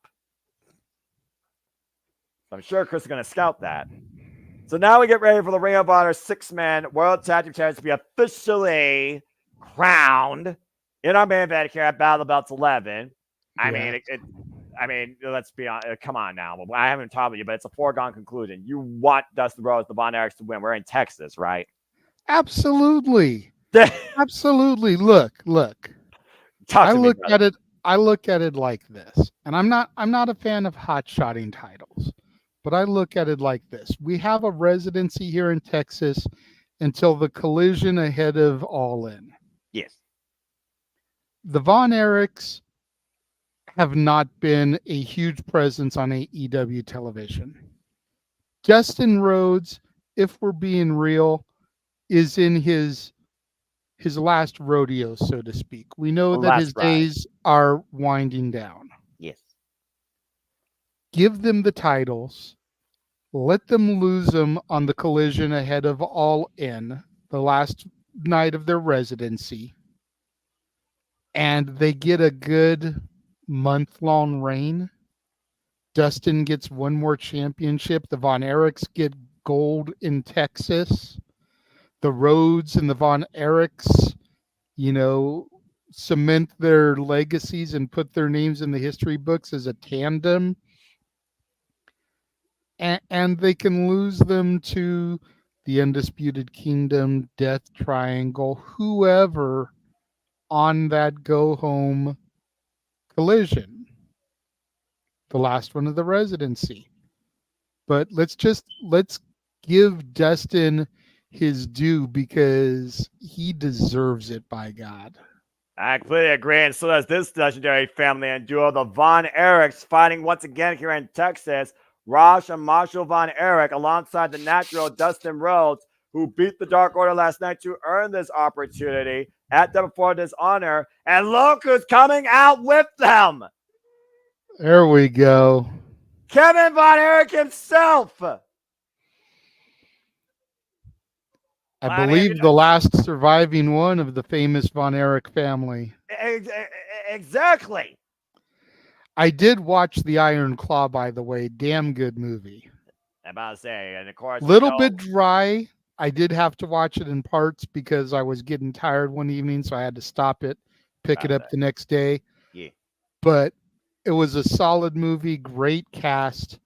Speaker 7: I'm sure Chris is going to scout that. So now we get ready for the Ring of Honor 6-man World Tag Team Champions to be officially crowned in our main event here at Battle of the Belts 11. I mean, let's be honest. Come on now. I haven't talked with you, but it's a foregone conclusion. You want Dustin Rhodes, the Von Erichs to win. We're in Texas, right?
Speaker 8: Absolutely. Absolutely. Look. I look at it like this, and I'm not a fan of hot-shotting titles, but I look at it like this. We have a residency here in Texas until the Collision ahead of All In.
Speaker 7: Yes.
Speaker 8: The Von Erichs have not been a huge presence on AEW television. Dustin Rhodes, if we're being real, is in his last rodeo, so to speak. We know that his days are winding down.
Speaker 7: Yes.
Speaker 8: Give them the titles. Let them lose them on the Collision ahead of All In, the last night of their residency. And they get a good month-long reign. Dustin gets one more championship. The Von Erichs get gold in Texas. The Rhodes and the Von Erichs, cement their legacies and put their names in the history books as a tandem. And they can lose them to the Undisputed Kingdom, Death Triangle, whoever on that go-home Collision, the last one of the residency. But let's give Dustin his due because he deserves it, by God.
Speaker 7: I completely agree, and so does this legendary family and duo, the Von Erichs, fighting once again here in Texas. Raj and Marshall Von Erich alongside the natural Dustin Rhodes, who beat the Dark Order last night to earn this opportunity at Double for Dishonor. And look who's coming out with them.
Speaker 8: There we go.
Speaker 7: Kevin Von Erich himself.
Speaker 8: I believe the last surviving one of the famous Von Erich family.
Speaker 7: Exactly.
Speaker 8: I did watch The Iron Claw, by the way. Damn good movie.
Speaker 7: I'm about to say, and of course,
Speaker 8: little bit dry. I did have to watch it in parts because I was getting tired one evening, so I had to stop it, pick it up the next day.
Speaker 7: Yeah.
Speaker 8: But it was a solid movie, great cast.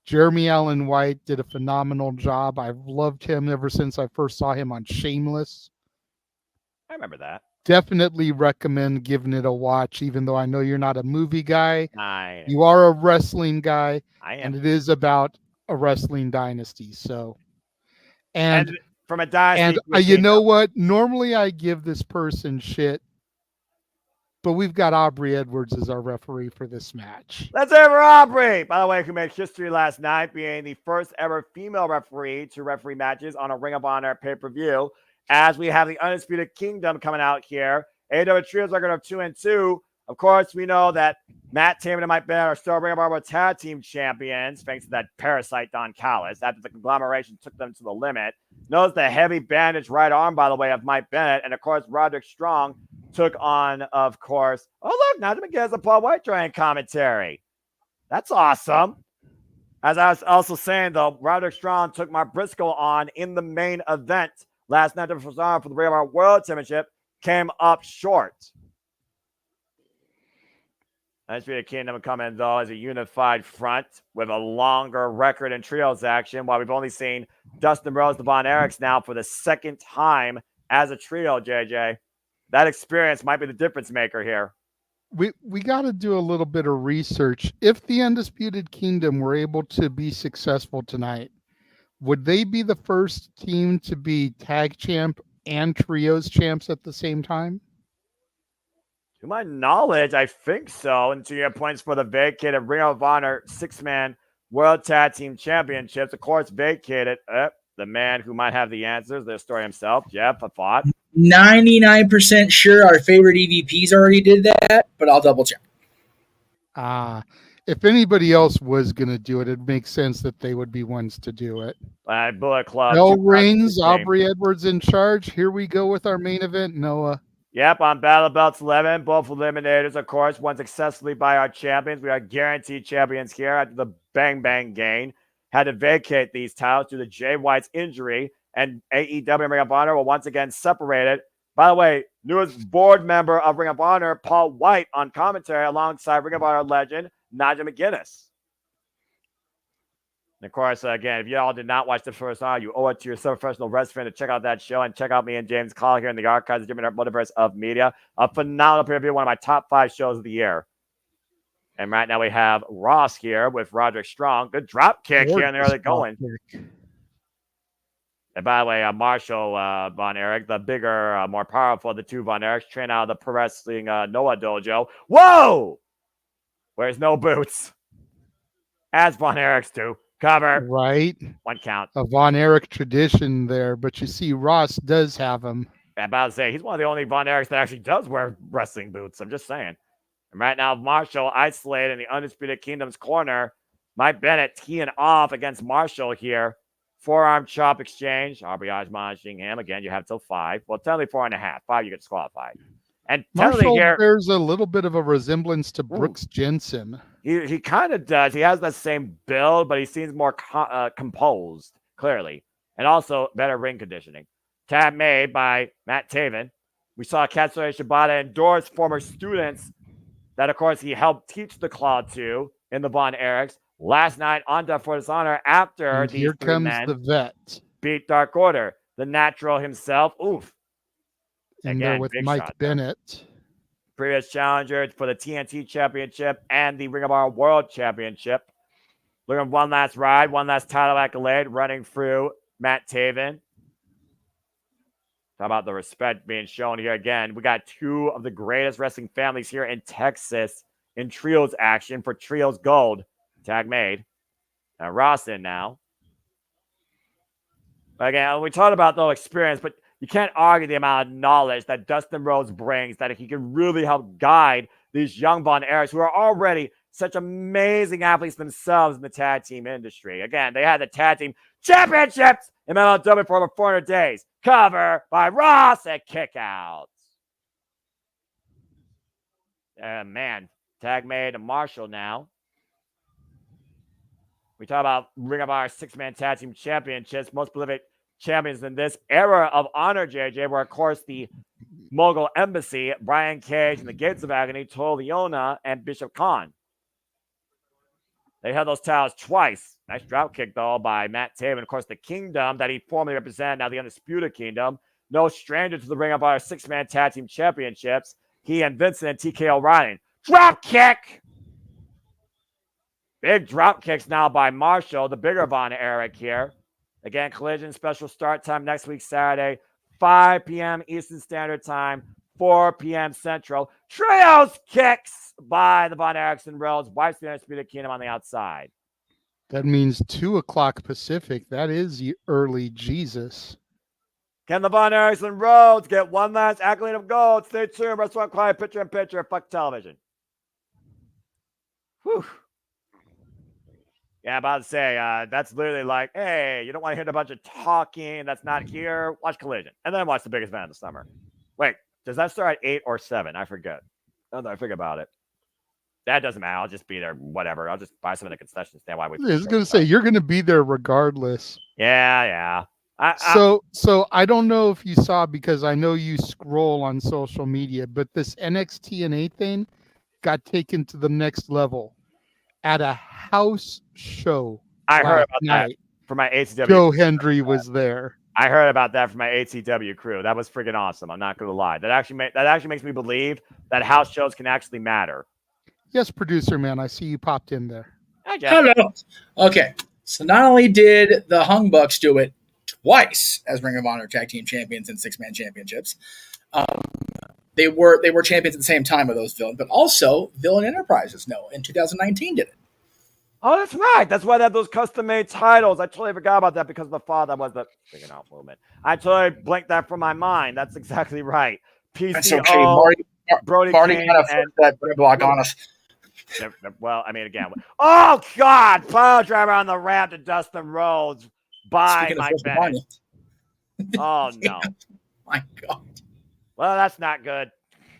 Speaker 8: Jeremy Allen White did a phenomenal job. I've loved him ever since I first saw him on Shameless.
Speaker 7: I remember that.
Speaker 8: Definitely recommend giving it a watch, even though I know you're not a movie guy. You are a wrestling guy, and it is about a wrestling dynasty. So, and
Speaker 7: from a dynasty,
Speaker 8: and you know what? Normally I give this person shit, but we've got Aubrey Edwards as our referee for this match.
Speaker 7: Let's hear for Aubrey, by the way, who made history last night, being the first ever female referee to referee matches on a Ring of Honor pay-per-view. As we have the Undisputed Kingdom coming out here, AEW Trios record of 2-2. Of course, we know that Matt Taven and Mike Bennett are still Ring of Honor Tag Team Champions, thanks to that parasite Don Callis, after the conglomeration took them to the limit. Notice the heavy bandage right arm, by the way, of Mike Bennett. And, of course, Roderick Strong took on, of course, oh, look, Nigel McGinnis and Paul White trying commentary. That's awesome. As I was also saying, though, Roderick Strong took Mark Briscoe on in the main event last night for the Ring of Honor World Championship, came up short. Undisputed Kingdom would come in, though, as a unified front with a longer record in trios action, while we've only seen Dustin Rhodes, the Von Erichs now for the second time as a trio, JJ. That experience might be the difference maker here.
Speaker 8: We got to do a little bit of research. If the Undisputed Kingdom were able to be successful tonight, would they be the first team to be tag champ and trios champs at the same time?
Speaker 7: To my knowledge, I think so. And to your points for the vacated Ring of Honor 6-man World Tag Team Championships, of course, vacated the man who might have the answers, the story himself, Jeff, I thought.
Speaker 6: 99% sure our favorite EVPs already did that, but I'll double check.
Speaker 8: If anybody else was going to do it, it makes sense that they would be ones to do it.
Speaker 7: Bullet Club.
Speaker 8: Bell Reigns, Aubrey Edwards in charge. Here we go with our main event, Noah.
Speaker 7: Yep, on Battle Belts 11, both eliminators, of course, won successfully by our champions. We are guaranteed champions here after the Bang Bang gain. Had to vacate these titles due to Jay White's injury, and AEW and Ring of Honor were once again separated. By the way, newest board member of Ring of Honor, Paul White, on commentary alongside Ring of Honor legend Nigel McGuinness. And of course, again, if you all did not watch the first hour, you owe it to your professional wrestling fan to check out that show and check out me and James Call here in the archives of JMN Multiverse of Media. A phenomenal pay-per-view, one of my top 5 shows of the year. And right now we have Ross here with Roderick Strong. Good drop kick here in the early going. And by the way, Marshall Von Erich, the bigger, more powerful of the two Von Erichs, trained out of the pro wrestling Noah dojo. Whoa! Wears no boots. As Von Erichs do. Cover.
Speaker 8: Right.
Speaker 7: 1 count.
Speaker 8: A Von Erich tradition there, but you see Ross does have them.
Speaker 7: I'm about to say, he's one of the only Von Erichs that actually does wear wrestling boots. I'm just saying. And right now, Marshall isolated in the Undisputed Kingdom's corner. Mike Bennett teeing off against Marshall here. Forearm chop exchange. Aubrey admonishing him. Again, you have till 5. Well, technically 4.5. 5, you get disqualified. And
Speaker 8: Marshall
Speaker 7: here,
Speaker 8: bears a little bit of a resemblance to Brooks Jensen.
Speaker 7: He kind of does. He has that same build, but he seems more composed, clearly. And also better ring conditioning. Tab made by Matt Taven. We saw Katsuyori Shibata endorse former students that, of course, he helped teach the Claw to in the Von Erichs. Last night on Death for Dishonor, after
Speaker 8: and
Speaker 7: these
Speaker 8: here
Speaker 7: 3
Speaker 8: comes
Speaker 7: men
Speaker 8: the vet.
Speaker 7: beat Dark Order. The Natural himself. Oof.
Speaker 8: And
Speaker 7: Again,
Speaker 8: there with
Speaker 7: big
Speaker 8: Mike
Speaker 7: shot there.
Speaker 8: Bennett.
Speaker 7: Previous challenger for the TNT Championship and the Ring of Honor World Championship. Looking at one last ride, one last title accolade running through Matt Taven. How about the respect being shown here again? We got 2 of the greatest wrestling families here in Texas in trios action for trios gold. Tag made. Now Ross in now. But again, we talked about the experience, but you can't argue the amount of knowledge that Dustin Rhodes brings, that he can really help guide these young Von Erichs who are already such amazing athletes themselves in the tag team industry. Again, they had the tag team championships in MLW for over 400 days. Cover by Ross and kickouts. Man, tag made to Marshall now. We talk about Ring of Honor 6-man tag team championships, most prolific champions in this era of honor, JJ, where, of course, the Mogul Embassy, Brian Cage, and the Gates of Agony, Toa Leona, and Bishop Khan. They held those titles twice. Nice drop kick, though, by Matt Taven. Of course, the Kingdom that he formerly represented, now the Undisputed Kingdom. No stranger to the Ring of Honor 6-man tag team championships. He and Vincent and TKO Ryan. Drop kick! Big drop kicks now by Marshall, the bigger Von Erich here. Again, Collision special start time next week, Saturday, 5 p.m. Eastern Standard Time, 4 p.m. Central. Trios kicks by the Von Erichs and Rhodes. Wipes the Undisputed Kingdom on the outside.
Speaker 8: That means 2 o'clock Pacific. That is the early Jesus.
Speaker 7: Can the Von Erichs and Rhodes get one last accolade of gold? Stay tuned. Restaurant Quiet, picture in picture. Fuck television. Whew. Yeah, I'm about to say, that's literally like, hey, you don't want to hear a bunch of talking that's not here? Watch Collision. And then watch the biggest event of the summer. Wait, does that start at 8 or 7? I forget. Now that I think about it. That doesn't matter. I'll just be there, whatever. I'll just buy some of the concession stand while we.
Speaker 8: I was going to say, you're going to be there regardless.
Speaker 7: Yeah.
Speaker 8: So I don't know if you saw, because I know you scroll on social media, but this NXT&A thing got taken to the next level at a house show.
Speaker 7: I heard about that from my ACW.
Speaker 8: Joe Hendry was there.
Speaker 7: I heard about that from my ACW crew. That was freaking awesome. I'm not going to lie. That actually makes me believe that house shows can actually matter.
Speaker 8: Yes, producer man. I see you popped in there.
Speaker 6: Hello. Okay, so not only did the Hung Bucks do it twice as Ring of Honor Tag Team Champions and 6-man championships, they were champions at the same time of those villains, but also Villain Enterprises, in 2019 did it.
Speaker 7: Oh, that's right. That's why they have those custom-made titles. I totally forgot about that because of the thought that was the freaking out movement. I totally blanked that from my mind. That's exactly right. PCO,
Speaker 6: That's okay. Marty
Speaker 7: Brody
Speaker 6: kind of
Speaker 7: and
Speaker 6: that block on us.
Speaker 7: Well, I mean, again, oh God, pile driver on the ramp to Dustin Rhodes by
Speaker 9: Speaking of
Speaker 7: Mike
Speaker 9: Chris
Speaker 7: Bennett.
Speaker 9: Bonnie.
Speaker 7: Oh no!
Speaker 9: My God.
Speaker 7: Well, that's not good.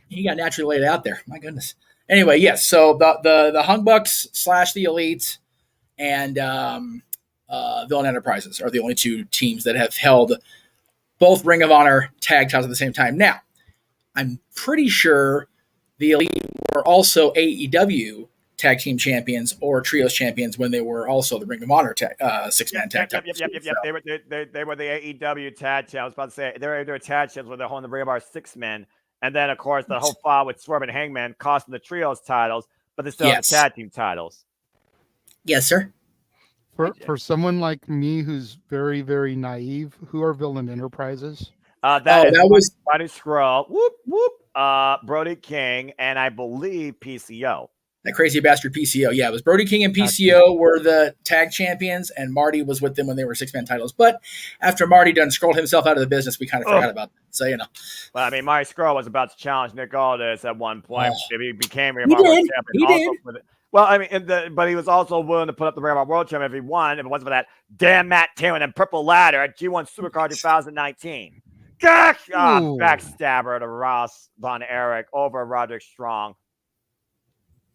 Speaker 9: He got naturally laid out there. My goodness. Anyway, yes. So the Hung Bucks / the Elite and Villain Enterprises are the only two teams that have held both Ring of Honor tag titles at the same time. Now, I'm pretty sure the Elite were also AEW tag team champions or trios champions when they were also the Ring of Honor six-man tag titles.
Speaker 7: Yep. They were the AEW tag team. I was about to say they're tag teams where they're holding the Ring of Honor 6-men. And then, of course, the whole file with Swerve and Hangman costing the trios titles, but they still have the tag team titles.
Speaker 9: Yes, sir.
Speaker 8: For someone like me who's very, very naive, who are Villain Enterprises?
Speaker 7: That was Buddy Scroll, whoop, whoop, Brody King, and I believe PCO.
Speaker 9: That crazy bastard PCO. Yeah, it was Brody King and PCO were the tag champions, and Marty was with them when they were 6-man titles. But after Marty done scrolled himself out of the business, we kind of forgot about that. So, you know.
Speaker 7: Well, I mean, Marty Scurll was about to challenge Nick Aldis at one point. He became Ring
Speaker 9: He
Speaker 7: of Honor
Speaker 9: did.
Speaker 7: champion.
Speaker 9: He did.
Speaker 7: Well, I mean, but he was also willing to put up the Ring of Honor World Champion if he won. If it wasn't for that damn Matt Taylor and Purple Ladder at G1 Supercard 2019. Gosh, backstabber to Ross Von Erich over Roderick Strong.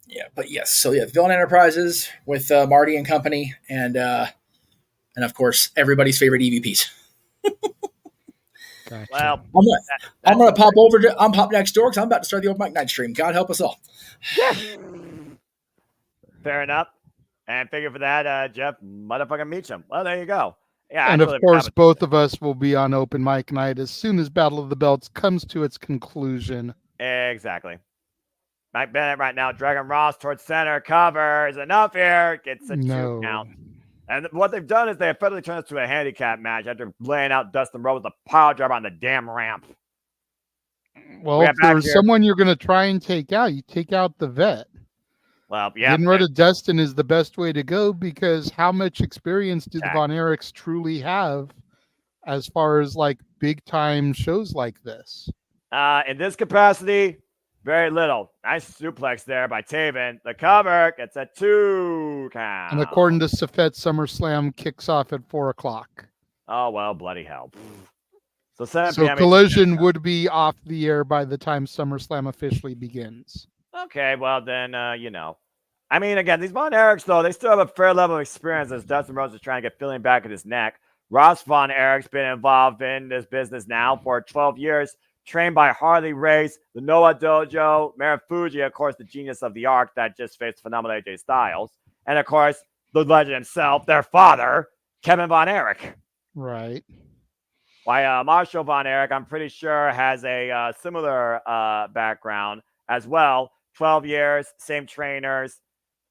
Speaker 9: Yeah, but yes. So yeah, Villain Enterprises with Marty and company, and of course everybody's favorite EVPs.
Speaker 8: Gotcha.
Speaker 7: Well,
Speaker 9: I'm gonna pop over to pop next door because I'm about to start the open mic night stream. God help us all.
Speaker 7: Fair enough. And figure for that, Jeff motherfucking Meacham. Well, there you go. Yeah,
Speaker 8: and of course, both of us will be on open mic night as soon as Battle of the Belts comes to its conclusion.
Speaker 7: Exactly. Mike Bennett right now, Dragon Ross towards center, covers, enough here, gets a 2 count. And what they've done is they have federally turned this to a handicap match after laying out Dustin Rhodes with a pile driver on the damn ramp.
Speaker 8: Well, if there's someone you're going to try and take out, you take out the vet.
Speaker 7: Well, yeah.
Speaker 8: Getting rid of Dustin is the best way to go because how much experience do the Von Erichs truly have as far as like big time shows like this?
Speaker 7: In this capacity, very little. Nice suplex there by Taven. The cover gets a 2 count.
Speaker 8: And according to Safet, SummerSlam kicks off at 4:00.
Speaker 7: Oh, well, bloody hell. So
Speaker 8: Collision would be off the air by the time SummerSlam officially begins.
Speaker 7: Okay, well then, you know. I mean, again, these Von Erichs, though, they still have a fair level of experience as Dustin Rhodes is trying to get filling back at his neck. Ross Von Erich's been involved in this business now for 12 years, trained by Harley Race, the Noah Dojo, Marufuji, of course, the genius of the arc that just faced phenomenal AJ Styles, and, of course, the legend himself, their father, Kevin Von Erich.
Speaker 8: Right.
Speaker 7: Why, Marshall Von Erich, I'm pretty sure, has a similar background as well. 12 years, same trainers.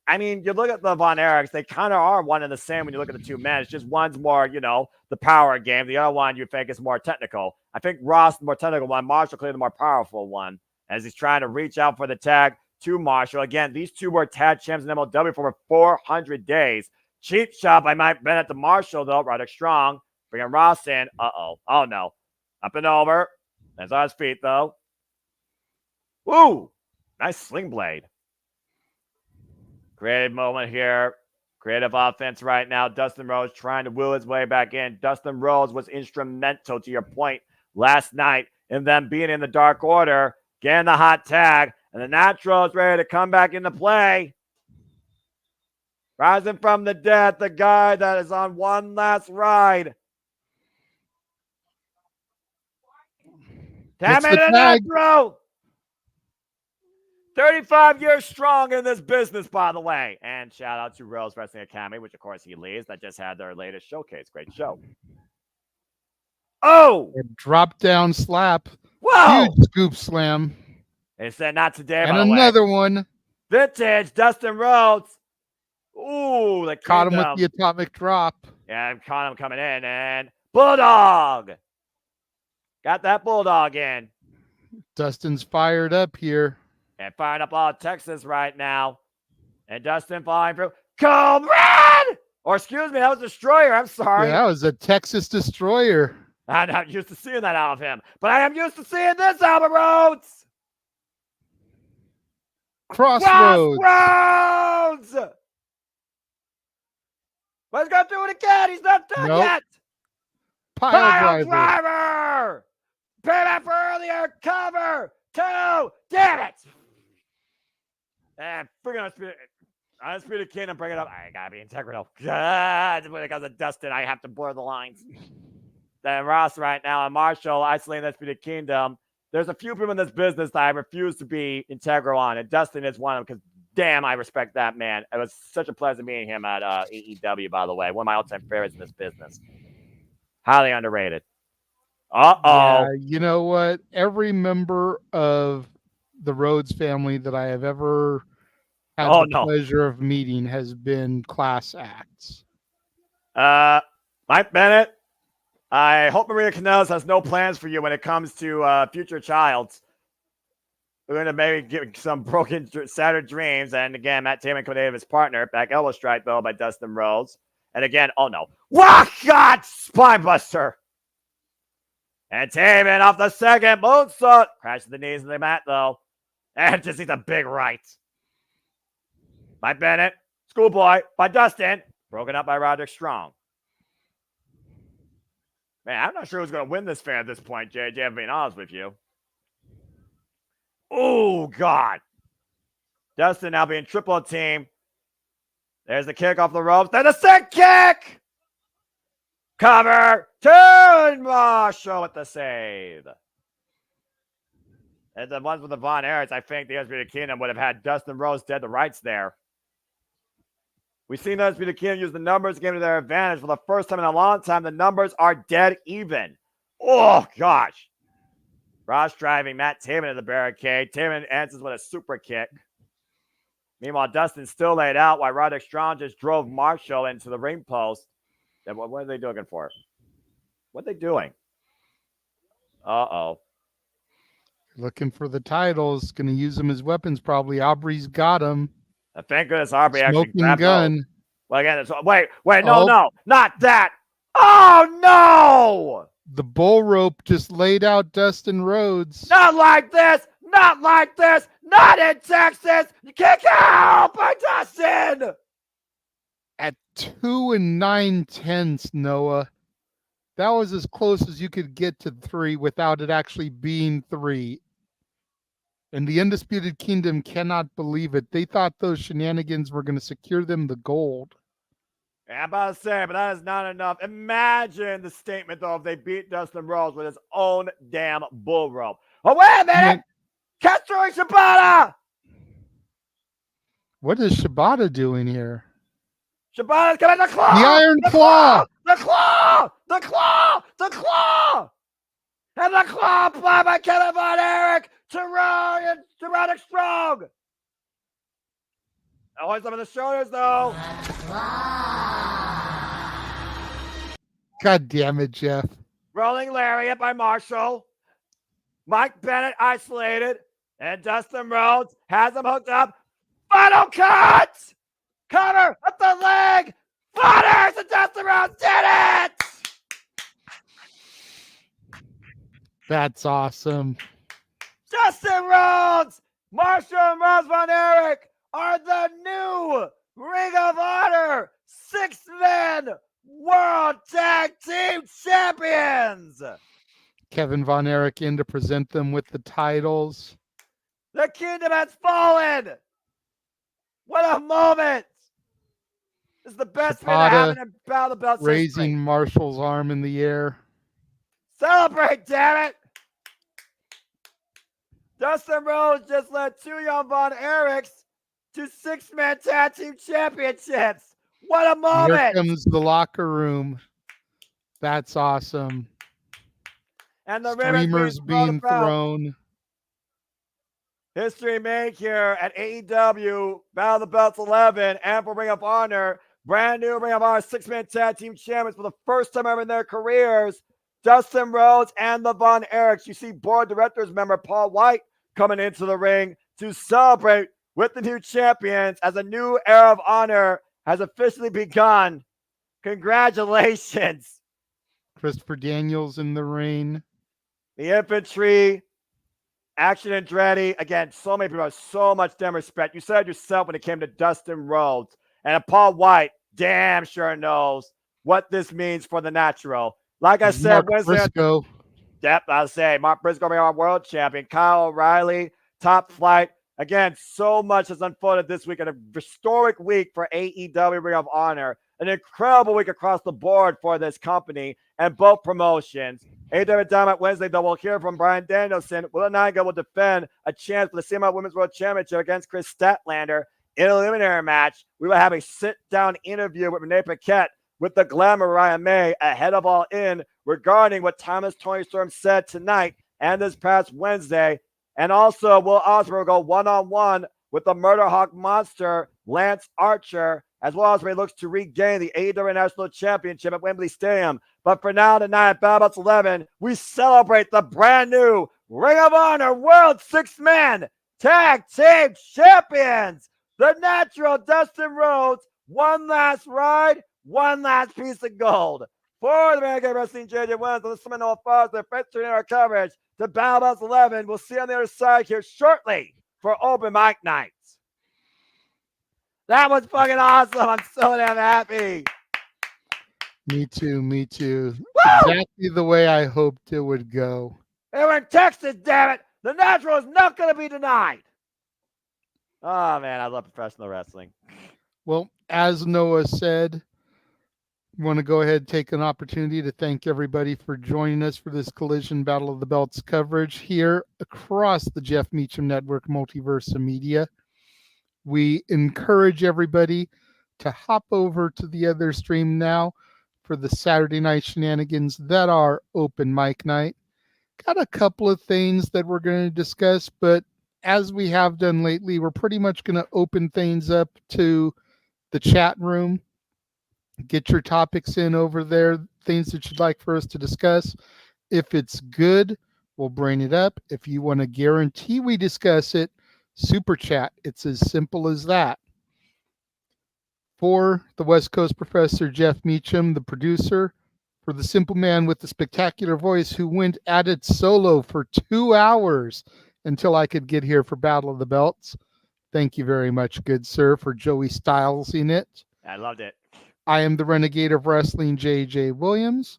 Speaker 7: I mean, you look at the Von Erichs, they kind of are one and the same when you look at the two men. It's just one's more, you know, the power game. The other one you think is more technical. I think Ross, the more technical one, Marshall, clearly the more powerful one, as he's trying to reach out for the tag to Marshall. Again, these two were tag champs in MLW for over 400 days. Cheap shot by Mike Bennett to Marshall, though, rather strong. Bringing Ross in. Uh-oh. Oh, no. Up and over. That's on his feet, though. Woo! Nice sling blade. Creative moment here. Creative offense right now. Dustin Rhodes trying to will his way back in. Dustin Rhodes was instrumental, to your point, last night in them being in the Dark Order, getting the hot tag, and the Natural is ready to come back into play. Rising from the dead, the guy that is on one last ride. Damn it, Natural! 35 years strong in this business, by the way. And shout out to Rose Wrestling Academy, which, of course, he leads. That just had their latest showcase. Great show. Oh!
Speaker 8: A drop down slap.
Speaker 7: Whoa!
Speaker 8: Huge scoop slam.
Speaker 7: They said not today,
Speaker 8: and
Speaker 7: by the
Speaker 8: another
Speaker 7: way.
Speaker 8: One.
Speaker 7: Vintage Dustin Rhodes. Ooh, they
Speaker 8: caught him with the atomic drop.
Speaker 7: Yeah, caught him coming in. And Bulldog. Got that Bulldog in.
Speaker 8: Dustin's fired up here.
Speaker 7: And firing up all Texas right now. And Dustin flying through. Comrade! Or excuse me, that was Destroyer. I'm sorry.
Speaker 8: Yeah, that was a Texas Destroyer.
Speaker 7: I'm not used to seeing that out of him. But I am used to seeing this, Albert Rhodes.
Speaker 8: Crossroads.
Speaker 7: Let's go do it again. He's not done
Speaker 8: Nope.
Speaker 7: yet.
Speaker 8: Pile driver.
Speaker 7: driver. Payback for earlier. Cover. 2. Damn it. Freaking Undisputed Kingdom, bring it up. I gotta be integral. God, when it comes to Dustin, I have to blur the lines. Then Ross right now and Marshall isolating the Undisputed Kingdom. There's a few people in this business that I refuse to be integral on, and Dustin is one of them because damn, I respect that man. It was such a pleasure meeting him at AEW, by the way. One of my all-time favorites in this business. Highly underrated.
Speaker 8: Yeah, you know what? Every member of the Rhodes family that I have ever had the pleasure of meeting has been class acts.
Speaker 7: Mike Bennett, I hope Maria Kanellis has no plans for you when it comes to future childs. We're going to maybe give some broken, shattered dreams. And again, Matt Taman coming in his partner. Back elbow strike, though, by Dustin Rhodes. And again, oh no. Wow, God! Spinebuster! And Taman off the second moonsault. Crashes the knees in the mat, though. And just needs a big right. By Bennett. Schoolboy by Dustin. Broken up by Roderick Strong. Man, I'm not sure who's going to win this fair at this point, JJ. I'm being honest with you. Oh, God. Dustin now being triple team. There's the kick off the ropes. Then the sick kick. Cover. Turn. Marshall with the save. And the ones with the Von Erichs, I think the Undisputed Kingdom would have had Dustin Rhodes dead to rights there. We've seen the Undisputed Kingdom use the numbers game to their advantage. For the first time in a long time, the numbers are dead even. Oh, gosh. Ross driving Matt Taman to the barricade. Taman answers with a super kick. Meanwhile, Dustin still laid out while Roderick Strong just drove Marshall into the ring post. Then what are they looking for? What are they doing? Uh-oh.
Speaker 8: Looking for the titles. Going to use them as weapons probably. Aubrey's got them.
Speaker 7: Thank goodness Aubrey actually grabbed
Speaker 8: gun.
Speaker 7: Those. Well, again, wait, no, not that. Oh, no!
Speaker 8: The bull rope just laid out Dustin Rhodes.
Speaker 7: Not like this! Not like this! Not in Texas! Kick out by Dustin!
Speaker 8: At 2 9/10, Noah. That was as close as you could get to 3 without it actually being 3. And the Undisputed Kingdom cannot believe it. They thought those shenanigans were going to secure them the gold.
Speaker 7: Yeah, I'm about to say, but that is not enough. Imagine the statement, though, if they beat Dustin Rhodes with his own damn bull rope. Oh, wait a minute! Katsuri Shibata!
Speaker 8: What is Shibata doing here?
Speaker 7: Shibata's coming, the claw!
Speaker 8: The Iron Claw!
Speaker 7: The claw! The claw! The claw! And the claw applied by Kevin Von Erich to Roderick Strong. Always up on the shoulders, though.
Speaker 8: God damn it, Jeff.
Speaker 7: Rolling lariat by Marshall. Mike Bennett isolated. And Dustin Rhodes has him hooked up. Final cut! Cover up the leg. Butters and Dustin Rhodes did it!
Speaker 8: That's awesome.
Speaker 7: Dustin Rhodes, Marshall and Ross Von Erich are the new Ring of Honor 6-man World Tag Team Champions.
Speaker 8: Kevin Von Erich in to present them with the titles.
Speaker 7: The kingdom has fallen. What a moment. This is the best thing that happened in Battle of the Belts.
Speaker 8: Raising Marshall's arm in the air.
Speaker 7: Celebrate, damn it. Dustin Rhodes just led 2 young Von Erichs to 6-man tag team championships. What a moment.
Speaker 8: Here comes the locker room. That's awesome.
Speaker 7: And the
Speaker 8: streamers being thrown.
Speaker 7: History made here at AEW Battle of the Belts 11 and for Ring of Honor. Brand new Ring of Honor 6-man tag team champions for the first time ever in their careers. Dustin Rhodes and the Von Erichs. You see board directors member Paul White coming into the ring to celebrate with the new champions as a new era of honor has officially begun. Congratulations.
Speaker 8: Christopher Daniels in the ring.
Speaker 7: The infantry Action Andretti, again, so many people have so much damn respect. You said yourself when it came to Dustin Rhodes. And Paul White damn sure knows what this means for the natural. Like I said,
Speaker 8: Mark
Speaker 7: Wednesday.
Speaker 8: Briscoe.
Speaker 7: Yep, I'll say Mark Briscoe, our world champion. Kyle O'Reilly, top flight. Again, so much has unfolded this week. An historic week for AEW Ring of Honor. An incredible week across the board for this company and both promotions. AEW Dynamite Wednesday, though, we'll hear from Bryan Danielson. Will Niga will defend a chance for the CMLL Women's World Championship against Chris Statlander in a eliminatory match. We will have a sit-down interview with Renee Paquette with the Glamour Mariah May ahead of All In regarding what Thomas Tony Storm said tonight and this past Wednesday. And also, Will Ospreay will go one-on-one with the Murder Hawk Monster, Lance Archer, as Will Ospreay looks to regain the AEW National Championship at Wembley Stadium. But for now, tonight at Battle Belts 11, we celebrate the brand new Ring of Honor World Six-Man Tag Team Champions. The Natural Dustin Rhodes, one last ride, one last piece of gold. For the American Wrestling JMN, the Seminole Falls, they're featuring our coverage to Battle Belts 11. We'll see you on the other side here shortly for Open Mic Nights. That was fucking awesome. I'm so damn happy.
Speaker 8: Me too.
Speaker 7: Woo!
Speaker 8: Exactly the way I hoped it would go.
Speaker 7: They were in Texas, damn it. The Natural is not going to be denied. Oh, man, I love professional wrestling.
Speaker 8: Well, as Noah said, I want to go ahead and take an opportunity to thank everybody for joining us for this Collision Battle of the Belts coverage here across the Jeff Meacham Network Multiverse of Media. We encourage everybody to hop over to the other stream now for the Saturday night shenanigans that are Open Mic Night. Got a couple of things that we're going to discuss, but as we have done lately, we're pretty much going to open things up to the chat room. Get your topics in over there, things that you'd like for us to discuss. If it's good, we'll bring it up. If you want to guarantee we discuss it, super chat. It's as simple as that. For the West Coast Professor Jeff Meacham, the producer, for the simple man with the spectacular voice who went at it solo for 2 hours until I could get here for Battle of the Belts. Thank you very much, good sir, for Joey Styles in it.
Speaker 7: I loved it.
Speaker 8: I am the Renegade of Wrestling, J.J. Williams.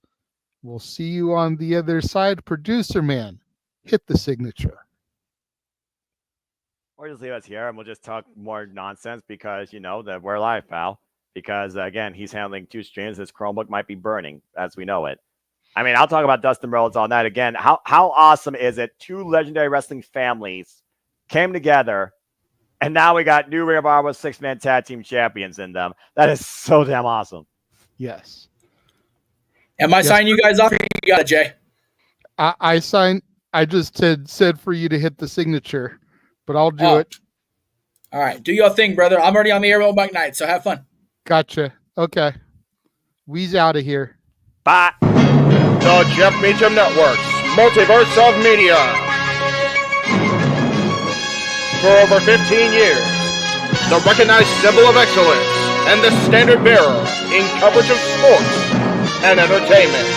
Speaker 8: We'll see you on the other side. Producer man, hit the signature.
Speaker 7: Or just leave us here and we'll just talk more nonsense because, you know, that we're live, pal. Because, again, he's handling 2 streams. His Chromebook might be burning as we know it. I mean, I'll talk about Dustin Rhodes all night. Again, how awesome is it? 2 legendary wrestling families came together, and now we got new Ring of Honor 6-man tag team champions in them. That is so damn awesome.
Speaker 8: Yes.
Speaker 9: Am I signing you guys off? You got it, Jay.
Speaker 8: I signed. I just said for you to hit the signature, but I'll do it.
Speaker 9: All right. Do your thing, brother. I'm already on the air all night, so have fun.
Speaker 8: Gotcha. Okay. We's out of here.
Speaker 7: Bye.
Speaker 5: The Jeff Meacham Network's Multiverse of Media. For over 15 years, the recognized symbol of excellence and the standard bearer in coverage of sports and entertainment.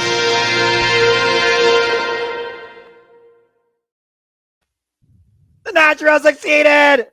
Speaker 7: The Natural succeeded!